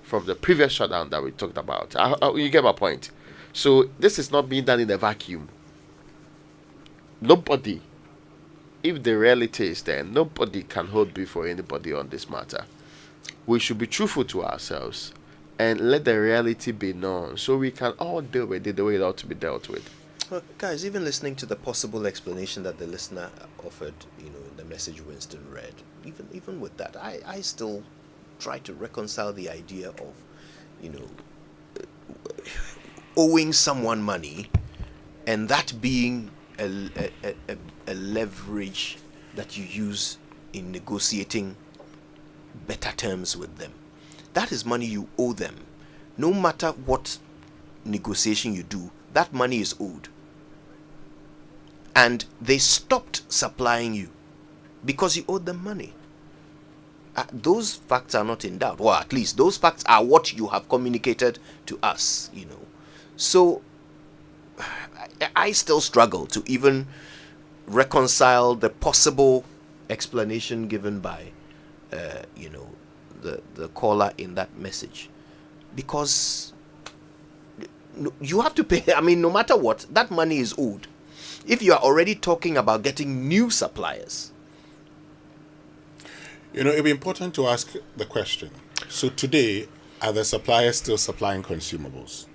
from the previous shutdown that we talked about. You get my point. So this is not being done in a vacuum. Nobody, if the reality is there, nobody can hold before anybody on this matter. We should be truthful to ourselves and let the reality be known, so we can all deal with it the way it ought to be dealt with. Well, guys, even listening to the possible explanation that the listener offered, in the message Winston read, even with that, I still try to reconcile the idea of, owing someone money, and that being a leverage that you use in negotiating better terms with them. That is money you owe them. No matter what negotiation you do, that money is owed. And they stopped supplying you because you owed them money. Those facts are not in doubt. Well, at least those facts are what you have communicated to us, So I still struggle to even reconcile the possible explanation given by, the caller in that message, because you have to pay. I mean, no matter what, that money is owed. If you are already talking about getting new suppliers, it'd be important to ask the question. So today, are the suppliers still supplying consumables?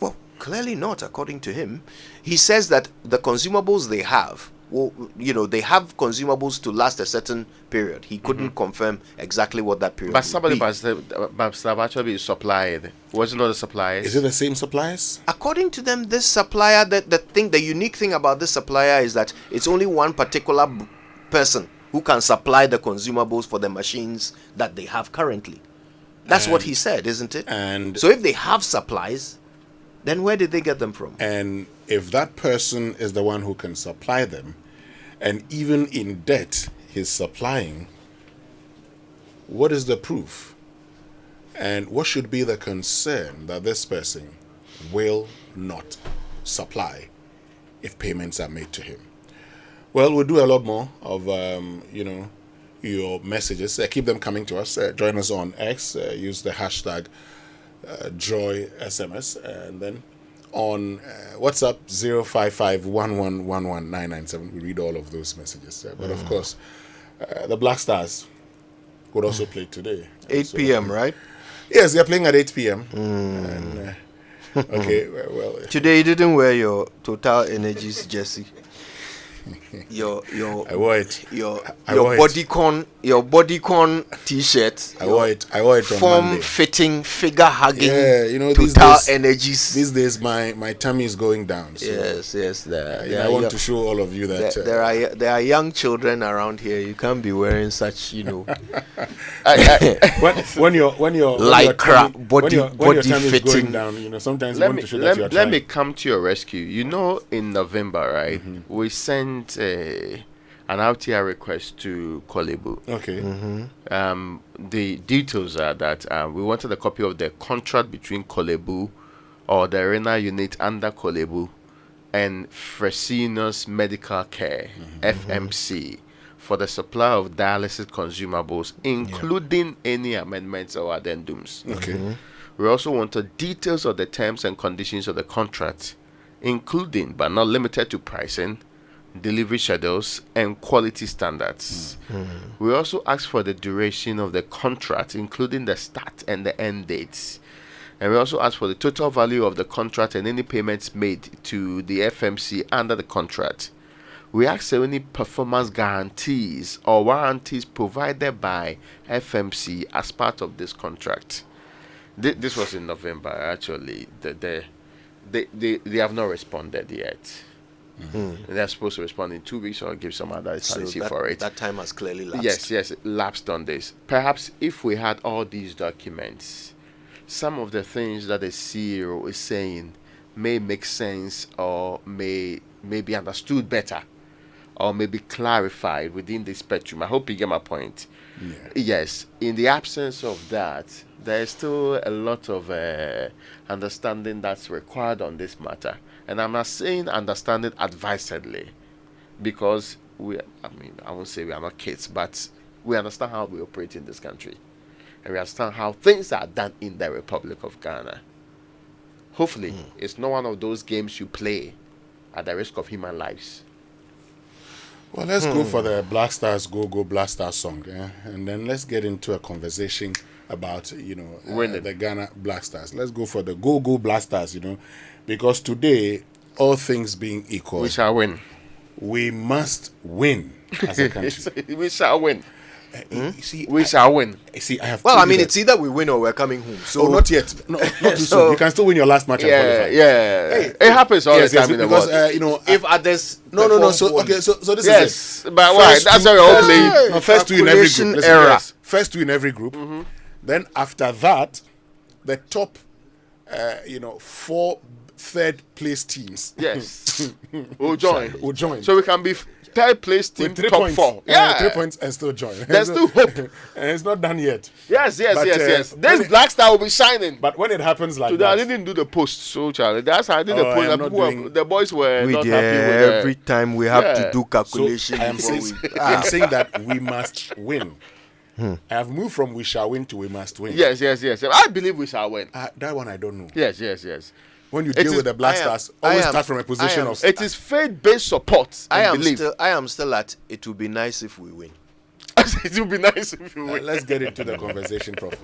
Well, clearly not, according to him. He says that the consumables they have, they have consumables to last a certain period. He couldn't confirm exactly what that period But would somebody be. must have actually been supplied. Was it not the suppliers? Is it the same suppliers? According to them, this supplier, the unique thing about this supplier is that it's only one particular person who can supply the consumables for the machines that they have currently. That's what he said, isn't it? And so if they have supplies, then where did they get them from? And if that person is the one who can supply them, and even in debt he's supplying, what is the proof? And what should be the concern that this person will not supply if payments are made to him? Well, we'll do a lot more of, your messages. Keep them coming to us. Join us on X. Use the hashtag JoySMS. And then on WhatsApp, 05511119997. We read all of those messages. But of course, the Black Stars would also play today. 8 p.m., right? Yes, they're playing at 8 p.m. And, okay, well. Today you didn't wear your Total Energies jersey. Your I wore it. Your bodycon t-shirt. I wore it on form Monday. fitting, figure hugging. Yeah, Total Energies. These days, my tummy is going down. So, yes. I want to show all of you that there are young children around here. You can't be wearing such, when your body tummy is going fitting. down, sometimes you want to show that you're Let trying. me come to your rescue. In November, right, we sent an RTR request to Kolebu. Okay. The details are that we wanted a copy of the contract between Kolebu, or the arena unit under Kolebu, and Fresenius Medical Care, FMC, for the supply of dialysis consumables, including any amendments or addendums. Okay. We also wanted details of the terms and conditions of the contract, including but not limited to pricing, delivery schedules, and quality standards. We also asked for the duration of the contract, including the start and the end dates. And we also ask for the total value of the contract and any payments made to the FMC under the contract. We ask for any performance guarantees or warranties provided by FMC as part of this contract. This was in November, actually. They have not responded yet. They're supposed to respond in 2 weeks or give some other explanation for it. That time has clearly lapsed. Yes, lapsed on this. Perhaps if we had all these documents, some of the things that the CEO is saying may make sense or may be understood better or may be clarified within the spectrum. I hope you get my point. Yeah. Yes, in the absence of that, there is still a lot of understanding that's required on this matter. And I'm not saying understand it advisedly, because I won't say we are not kids, but we understand how we operate in this country. And we understand how things are done in the Republic of Ghana. Hopefully, it's not one of those games you play at the risk of human lives. Well, let's go for the Black Stars Go Go Black Stars song, and then let's get into a conversation about the Ghana Black Stars. Let's go for the Go Go Black Stars, because today, all things being equal, we shall win. We must win as a country. We shall win. We shall win. I have. Well, it's either we win or we're coming home. So not yet. Not too soon. You can still win your last match and qualify. Yeah. Hey, it happens all the time in the world. Because if others no. So this is it. But why? That's how you're playing. No, first two in every group. First two in every group. Then after that, the top, 4 third place teams. Yes. will join. So we can be third place team, with 3 top points. 4. 3 points and still join. There's still hope. And it's not done yet. Yes. This Black Star will be shining. But when it happens like today, that. I didn't do the post, so Charlie. That's how I did the post. The boys were not happy with every time we have to do calculation. So I'm saying that we must win. I have moved from we shall win to we must win. Yes. I believe we shall win. That one I don't know. Yes. When you deal with the Black Stars, always start from a position of. It is faith-based support. I am still at. It would be nice if we win. It would be nice if we win. Let's get into the conversation properly.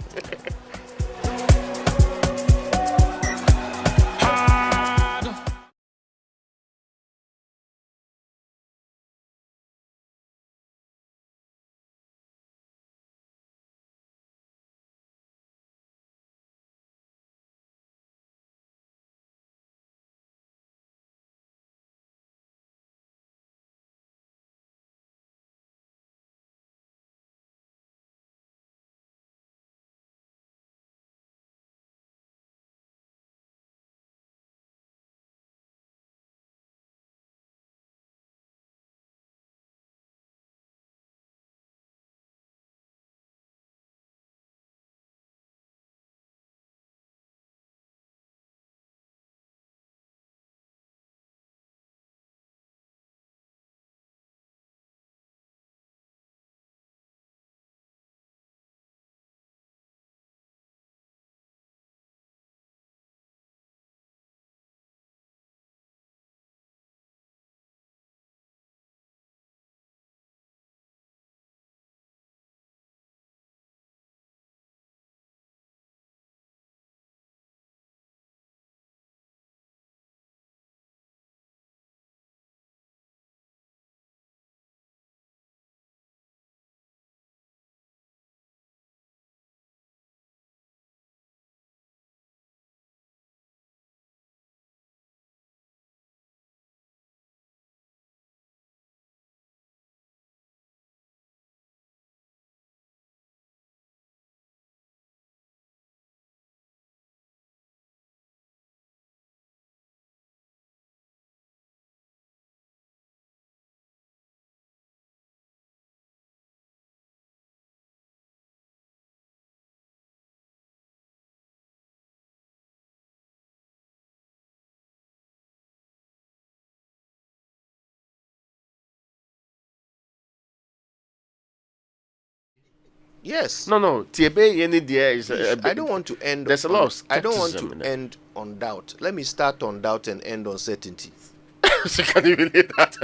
Yes. No. Is I don't want to end. There's a lot of I don't want skepticism to end on doubt. Let me start on doubt and end on certainty. So can you believe that?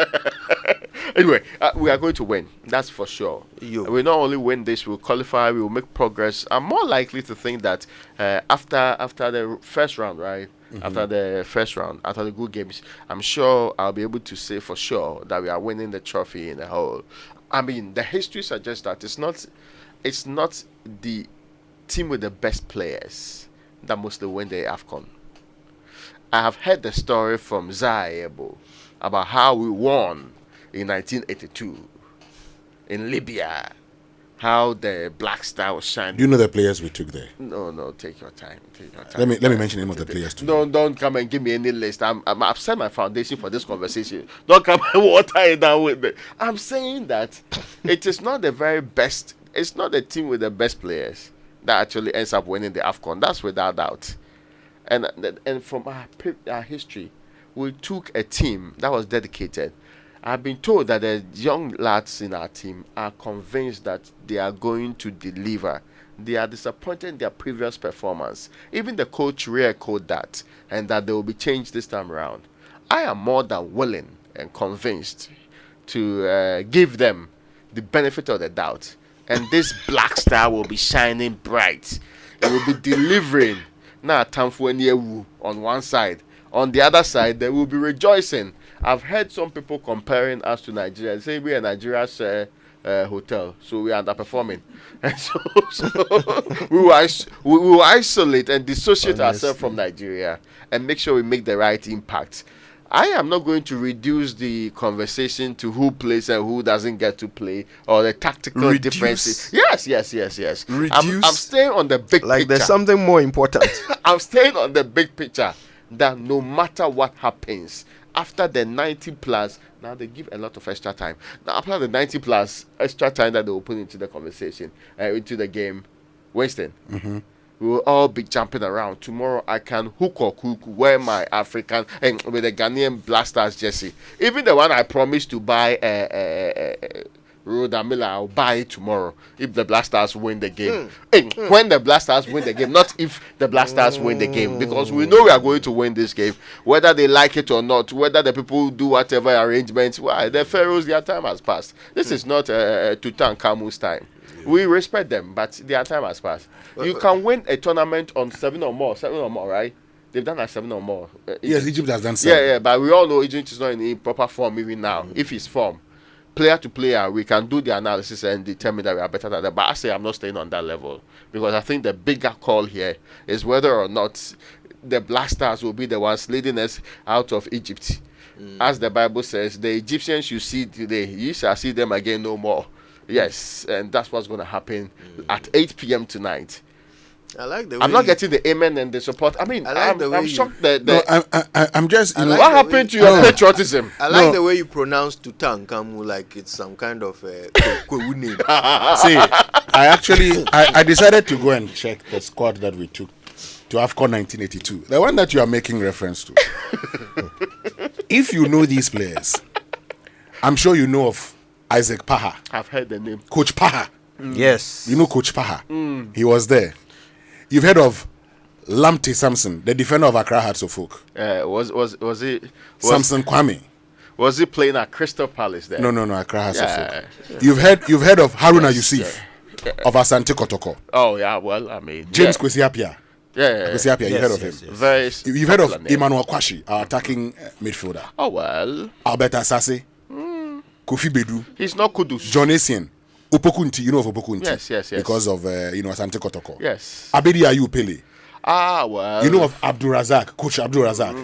Anyway, we are going to win. That's for sure. We not only win this, we'll qualify. We will make progress. I'm more likely to think that after the first round, right? After the first round, after the good games, I'm sure I'll be able to say for sure that we are winning the trophy in the whole. I mean, the history suggests that it's not the team with the best players that mostly win the AFCON. I have heard the story from Zaebo about how we won in 1982 in Libya. How the Black Star was shining. Do you know the players we took there? No, take your time. Let me mention the name of the players too. Don't come and give me any list. I've set my foundation for this conversation. Don't come and water it down with me. I'm saying that it is not the very best. It's not the team with the best players that actually ends up winning the AFCON. That's without doubt. And from our history, we took a team that was dedicated. I've been told that the young lads in our team are convinced that they are going to deliver. They are disappointed in their previous performance. Even the coach re-echoed that, and that they will be changed this time around. I am more than willing and convinced to give them the benefit of the doubt. And this Black Star will be shining bright. It will be delivering. Now, Tamfuenyewu on one side. On the other side, they will be rejoicing. I've heard some people comparing us to Nigeria. They say we are Nigeria's hotel, so we are underperforming. And so we will isolate and dissociate ourselves from Nigeria and make sure we make the right impact. I am not going to reduce the conversation to who plays and who doesn't get to play or the tactical differences. Yes. I'm staying on the big picture. There's something more important. I'm staying on the big picture that no matter what happens, after the 90 plus, now they give a lot of extra time. Now after the 90 plus extra time that they will put into the conversation, into the game, Winston, we will all be jumping around. Tomorrow I can hook wear my African and with the Ghanaian Black Stars jersey. Even the one I promised to buy Rhoda Miller, I'll buy it tomorrow if the Black Stars win the game. When the Black Stars win the game, not if the Black Stars win the game, because we know we are going to win this game, whether they like it or not, whether the people do whatever arrangements. Why the Pharaohs, their time has passed. This is not Tutankhamun's time. We respect them, but their time has passed. You can win a tournament on 7 or more, right? They've done like 7 or more. Yes, Egypt has done 7. Yeah, but we all know Egypt is not in proper form even now. If it's form, player to player, we can do the analysis and determine that we are better than them. But I say I'm not staying on that level because I think the bigger call here is whether or not the Black Stars will be the ones leading us out of Egypt. As the Bible says, the Egyptians you see today, you shall see them again no more. Yes, and that's what's going to happen at 8 p.m. tonight. I like the way I'm not getting the amen and the support. I mean, I'm shocked that. I'm just. What happened to your patriotism? I like the way you pronounce Tutankhamun like it's some kind of Kwewu name. See, I decided to go and check the squad that we took to AFCON 1982. The one that you are making reference to. If you know these players, I'm sure you know of Isaac Paha. I've heard the name. Coach Paha. Yes. You know Coach Paha. He was there. You've heard of Lamptey Sampson, the defender of Accra Hearts of Oak. Was he Samson Kwame? Was he playing at Crystal Palace there? No, Accra Hearts of Oak. You've heard of Haruna Yusuf of Asante Kotoko. Oh yeah, well I mean James Kwesi Appiah. Kwesi Appiah, you've heard of him. Yes. You've heard of Emmanuel Kwashi, our attacking midfielder. Oh well. Albert Asase. Kofi Bedu. He's not Kudus. John Essien. Opokunti, you know of Opokunti? Yes. Because of, Asante Kotoko. Yes. Abedi Ayu Pele. Ah, well. You know of Abdul Razak, Coach Abdul Razak.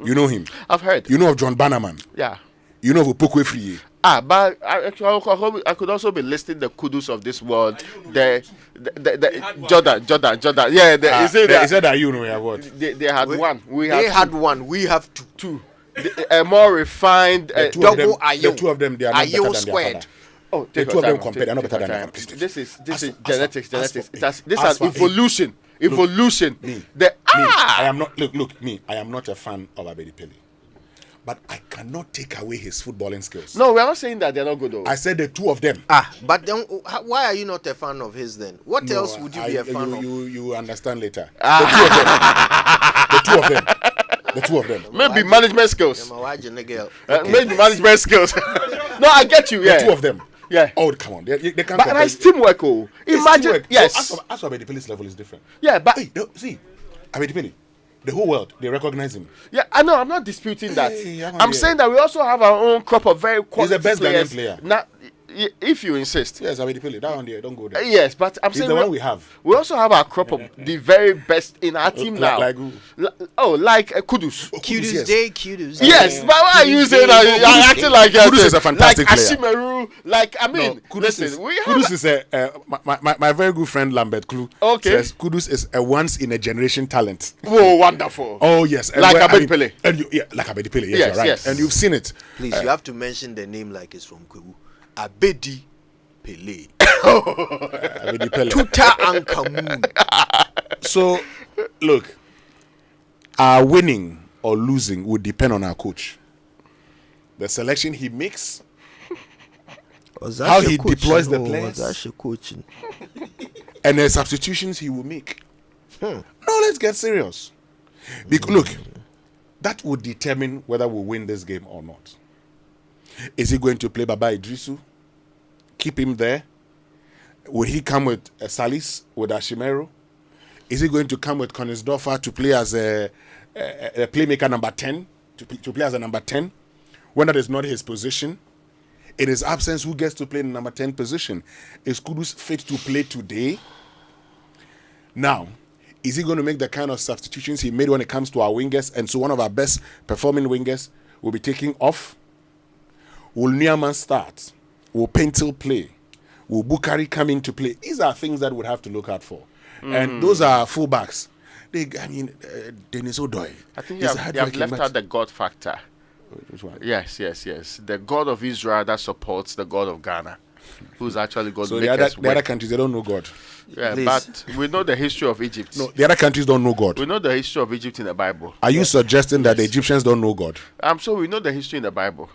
You know him. I've heard. You know of John Bannerman. Yeah. You know of Opokwe Friye. But I could also be listing the Kudus of this world. The Jordan. Yeah, they said that you know have what? They had one. We had one. We have two. A more refined double Ayo. The two of them, they are not better than squared. Their father. Oh, the two of them compared, they are not better than their father. This is genetics. This is evolution. Evolution. I am not. Look. Me. I am not a fan of Abedi Pele, but I cannot take away his footballing skills. No, we are not saying that they are not good. Though. I said the two of them. But then why are you not a fan of his then? What else would you be a fan of? You understand later. The two of them. The two of them. Maybe management skills. Maybe management skills. No, I get you. The Yeah, two of them. Yeah. Oh, come on. They can't But compare. it's teamwork. Oh, It's imagine. teamwork. Yes. So as for Abedi Pele's level is different. Yeah, but Hey, see, Abedi Pele, the whole world, they recognize him. yeah, I know. I'm not disputing that. Hey, hang on I'm here. saying that we also have our own crop of very quality He's the best players. Ghanaian player. Now, if you insist. Yes, Abedi Pele. That one there, don't go there. Yes, but I'm He's saying the one we have. We also have our crop of the very best in our team now. Like who? Like Kudus. Kudus yes. Day, Kudus. Yes, but why are you Kudus saying Day. that? You're acting like Kudus is a fantastic like player. Ashimeru. Like I mean, No, Kudus listen, we have Kudus is my very good friend Lambert Klu. Okay. Says Kudus is a once in a generation talent. Whoa, wonderful. Oh yes, and Like where- Abedi Pele. And like Abedi Pele. Yes, Yes, you're right. yes. And you've seen it. Please, you have to mention the name like it's from Kwebu. Abedi Pele. Abedi Pele. Tuta Ankamun. So, look, our winning or losing would depend on our coach. The selection he makes, how he deploys the players, coaching. and the substitutions he will make. No, let's get serious. Look, that would determine whether we win this game or not. Is he going to play Baba Idrisu? Keep him there? Will he come with Salis, with Ashimero? Is he going to come with Konisdorfer to play as a playmaker number 10? To play as a number 10? When that is not his position? In his absence, who gets to play in the number 10 position? Is Kudus fit to play today? Now, is he going to make the kind of substitutions he made when it comes to our wingers? And so one of our best performing wingers will be taking off? Will Nyaman start? Will Pentil play? Will Bukari come in to play? These are things that we'd have to look out for. And those are fullbacks. Dennis Odoi. I think you have left out the God factor. Which one? Yes. The God of Israel that supports the God of Ghana, who's actually God. So the other countries, they don't know God. Yeah, Please. but we know the history of Egypt. No, the other countries don't know God. We know the history of Egypt in the Bible. Are you suggesting that the Egyptians don't know God? I'm sure we know the history in the Bible.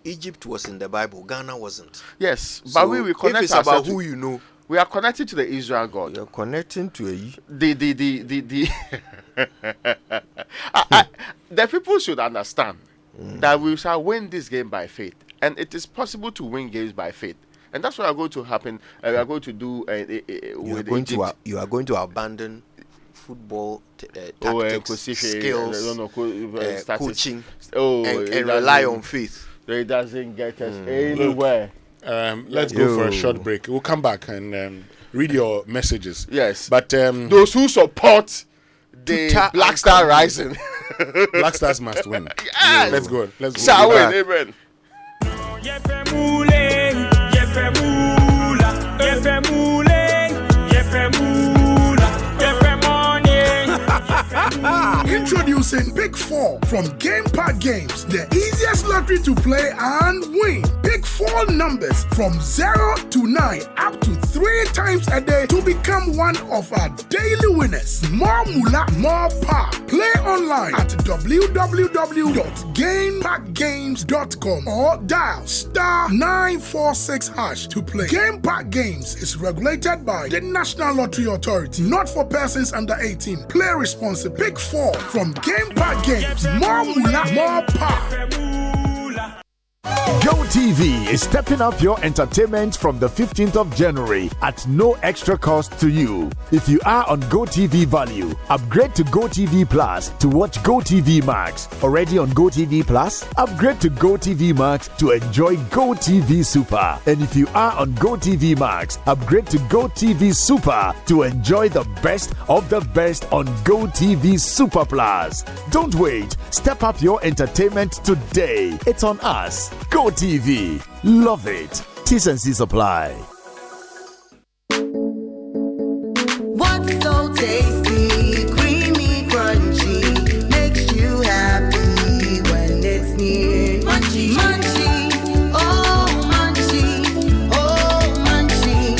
Egypt was in the Bible. Ghana wasn't. Yes, So but we connect if it's about ourselves who to- you know, we are connected to the Israel God. you're connecting to a. The the people should understand that we shall win this game by faith, and it is possible to win games by faith, and that's what are going to happen. We are going to do with Egypt. You are going to abandon football tactics, skills, coaching, and rely on faith. It doesn't get us anywhere. Let's go for a short break. We'll come back and read your messages. Yes, but those who support the Black Star Rising, Black Stars must win. Yes. Let's go. Let's go. Shall We'll win, be back. amen. Introducing Pick 4 from Game Park Games, the easiest lottery to play and win. Pick 4 numbers from 0 to 9 up to 3 times a day to become one of our daily winners. More moolah, more power. Play online at www.gameparkgames.com or dial *946# to play. Game Park Games is regulated by the National Lottery Authority, not for persons under 18. Play responsibly. Pick 4 from Game Park Games. More moolah, more power. GoTV is stepping up your entertainment from the 15th of January at no extra cost to you. If you are on GoTV Value, upgrade to GoTV Plus to watch GoTV Max. Already on GoTV Plus? Upgrade to GoTV Max to enjoy GoTV Super. And if you are on GoTV Max, upgrade to GoTV Super to enjoy the best of the best on GoTV Super Plus. Don't wait. Step up your entertainment today. It's on us. GoTV. Love it. T&C's apply. What's so tasty, creamy, crunchy, makes you happy when it's near? Munchie, munchie, oh munchie,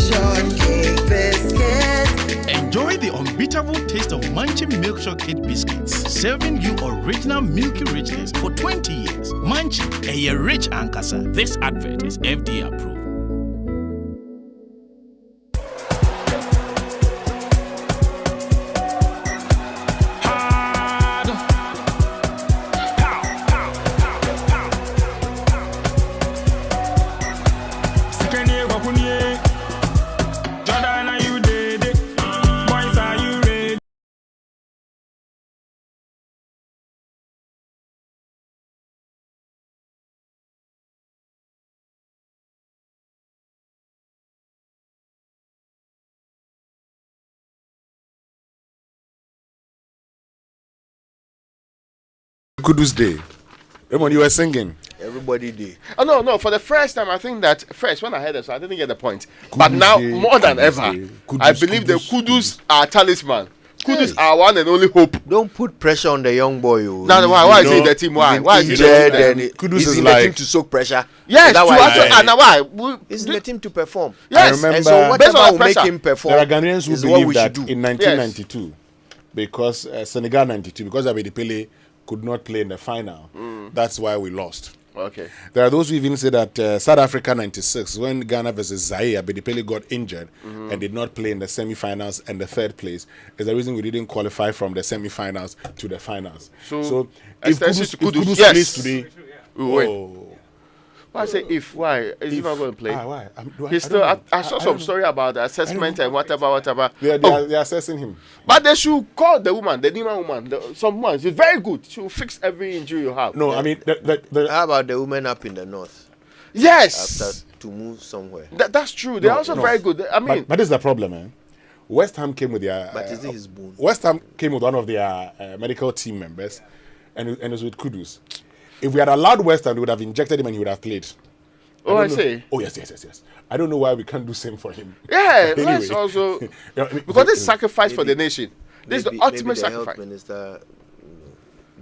shortcake biscuits. Enjoy the unbeatable taste of Munchie Milk Shortcake biscuits, serving you original milky richness for 20 years. Munchie, a rich ankasa. This advert is FDA approved. Kudus Day. Raymond, you were singing. Everybody did. Oh no! For the first time, I think that first when I heard this, I didn't get the point. But now, more than ever, I believe the Kudus are talisman. Kudus are one and only hope. Don't put pressure on the young boy. Now, why is he in the team? Why is he there? Kudus He's is in like the team to soak pressure. Yes, why? He's in the team to perform. I remember, and so whatever will make him perform. There are Ghanaians who is what believe we that should do. in 1992, because Senegal 92, because Abedi Pele could not play in the final, that's why we lost. Okay. There are those who even say that South Africa 96, when Ghana versus Zaire, Abedi Pele got injured and did not play in the semi-finals and the third place, is the reason we didn't qualify from the semi-finals to the finals. So if Kudus yes, plays today, we win. Why I say if? Why is he not going to play? Why? He's still. I saw some story about the assessment and whatever. They are assessing him. But they should call the woman, the Nima woman. Some woman, she's very good. She will fix every injury you have. No, I mean, how about the women up in the north? Yes. After to move somewhere. That's true. They're also very good. I mean, but this is the problem, man. West Ham came with their. But is it his bone? West Ham came with one of their medical team members, and it was with Kudus. If we had allowed West Ham, we would have injected him and he would have played. I see. Oh, yes. I don't know why we can't do same for him. Yeah, anyway. let's also... because this sacrifice for the nation. This is the ultimate sacrifice. Health minister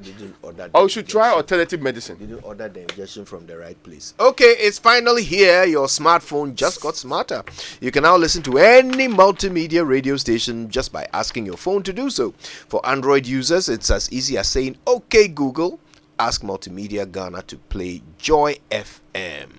didn't order or we should try alternative medicine. Didn't order the injection from the right place. Okay, it's finally here. Your smartphone just got smarter. You can now listen to any multimedia radio station just by asking your phone to do so. For Android users, it's as easy as saying, "Okay, Google, ask Multimedia Ghana to play Joy FM."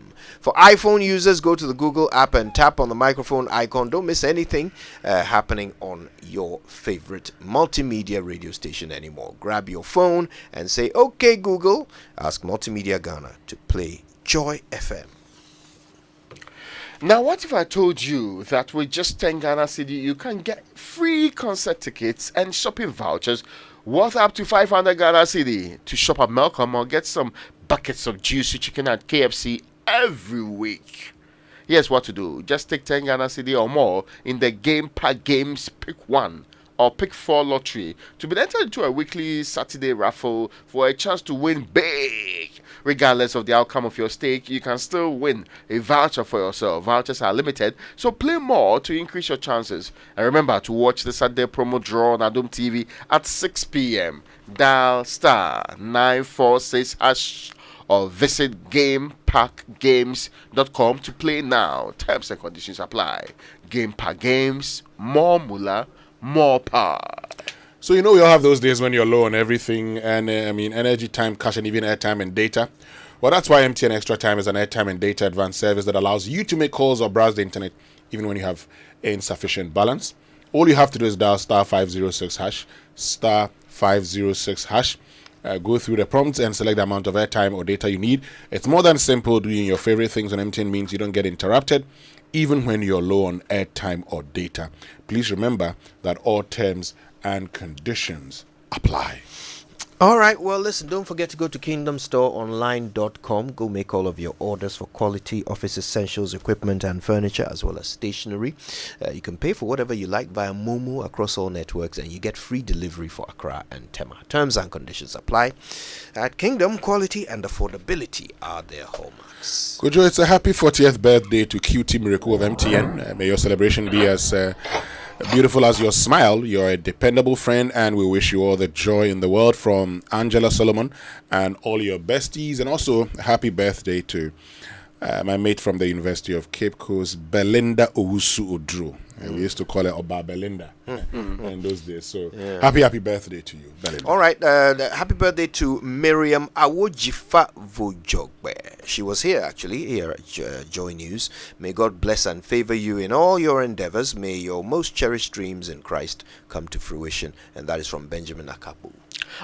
For iPhone users, go to the Google app and tap on the microphone icon. Don't miss anything happening on your favorite multimedia radio station anymore. Grab your phone and say, "Okay, Google, ask Multimedia Ghana to play Joy FM." Now, what if I told you that with just 10 Ghana cedi, you can get free concert tickets and shopping vouchers worth up to 500 Ghana cedi to shop at Malcolm or get some buckets of juicy chicken at KFC every week? Here's what to do. Just take 10 Ghana cedi or more in the Game Pack Games Pick 1 or Pick 4 lottery to be entered into a weekly Saturday raffle for a chance to win big. Regardless of the outcome of your stake, you can still win a voucher for yourself. Vouchers are limited, so play more to increase your chances. And remember to watch the Saturday promo draw on Adom TV at 6 p.m. Dial *946# or visit GamePackGames.com to play now. Terms and conditions apply. Game Pack Games, more moolah, more power. So you know we all have those days when you're low on everything, and energy, time, cash, and even airtime and data. Well, that's why MTN Extra Time is an airtime and data advanced service that allows you to make calls or browse the internet even when you have insufficient balance. All you have to do is dial *506#, *506#. Go through the prompts and select the amount of airtime or data you need. It's more than simple. Doing your favorite things on MTN means you don't get interrupted even when you're low on airtime or data. Please remember that all terms and conditions apply. All right, well, listen, don't forget to go to kingdomstoreonline.com. Go make all of your orders for quality office essentials, equipment, and furniture, as well as stationery. You can pay for whatever you like via Momo across all networks, and you get free delivery for Accra and Tema. Terms and conditions apply. At Kingdom, quality and affordability are their hallmarks. Kojo, it's a happy 40th birthday to QT Miracle of MTN. May your celebration be as beautiful as your smile. You're a dependable friend, and we wish you all the joy in the world from Angela Solomon and all your besties. And also happy birthday to my mate from the University of Cape Coast, Belinda Owusu Odro. We used to call her Oba Belinda in those days. So happy birthday to you, Belinda. All right, happy birthday to Miriam Awojifa Vojogbe. She was here at Joy News. May God bless and favor you in all your endeavors. May your most cherished dreams in Christ come to fruition. And that is from Benjamin Akapu.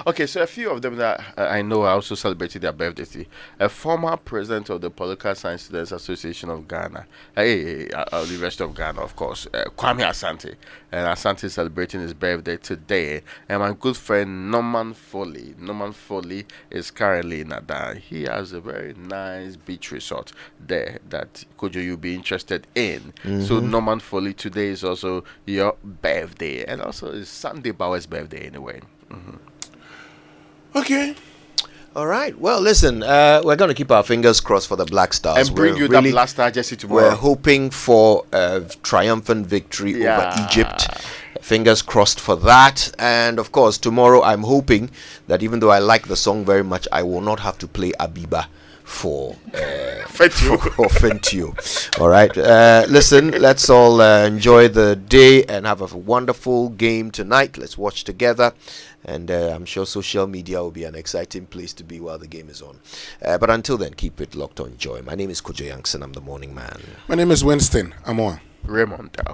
Okay, so a few of them that I know are also celebrating their birthday. A former president of the Political Science Students Association of Ghana, the University of Ghana, of course, Kwame Asante. And Asante is celebrating his birthday today. And my good friend Norman Foley. Norman Foley is currently in Adan. He has a very nice beach resort there that Kojo you'll be interested in. So Norman Foley, today is also your birthday. And also it's Sunday Bauer's birthday anyway. Okay. All right. Well, listen, we're going to keep our fingers crossed for the Black Stars. And bring you that Black Star jersey tomorrow. We're hoping for a triumphant victory over Egypt. Fingers crossed for that. And of course, tomorrow I'm hoping that even though I like the song very much, I will not have to play Abiba for Fentio. All right. Listen, let's all enjoy the day and have a wonderful game tonight. Let's watch together. And I'm sure social media will be an exciting place to be while the game is on. But until then, keep it locked on Joy. My name is Kojo Youngson. I'm the morning man. My name is Winston Amon. Raymond.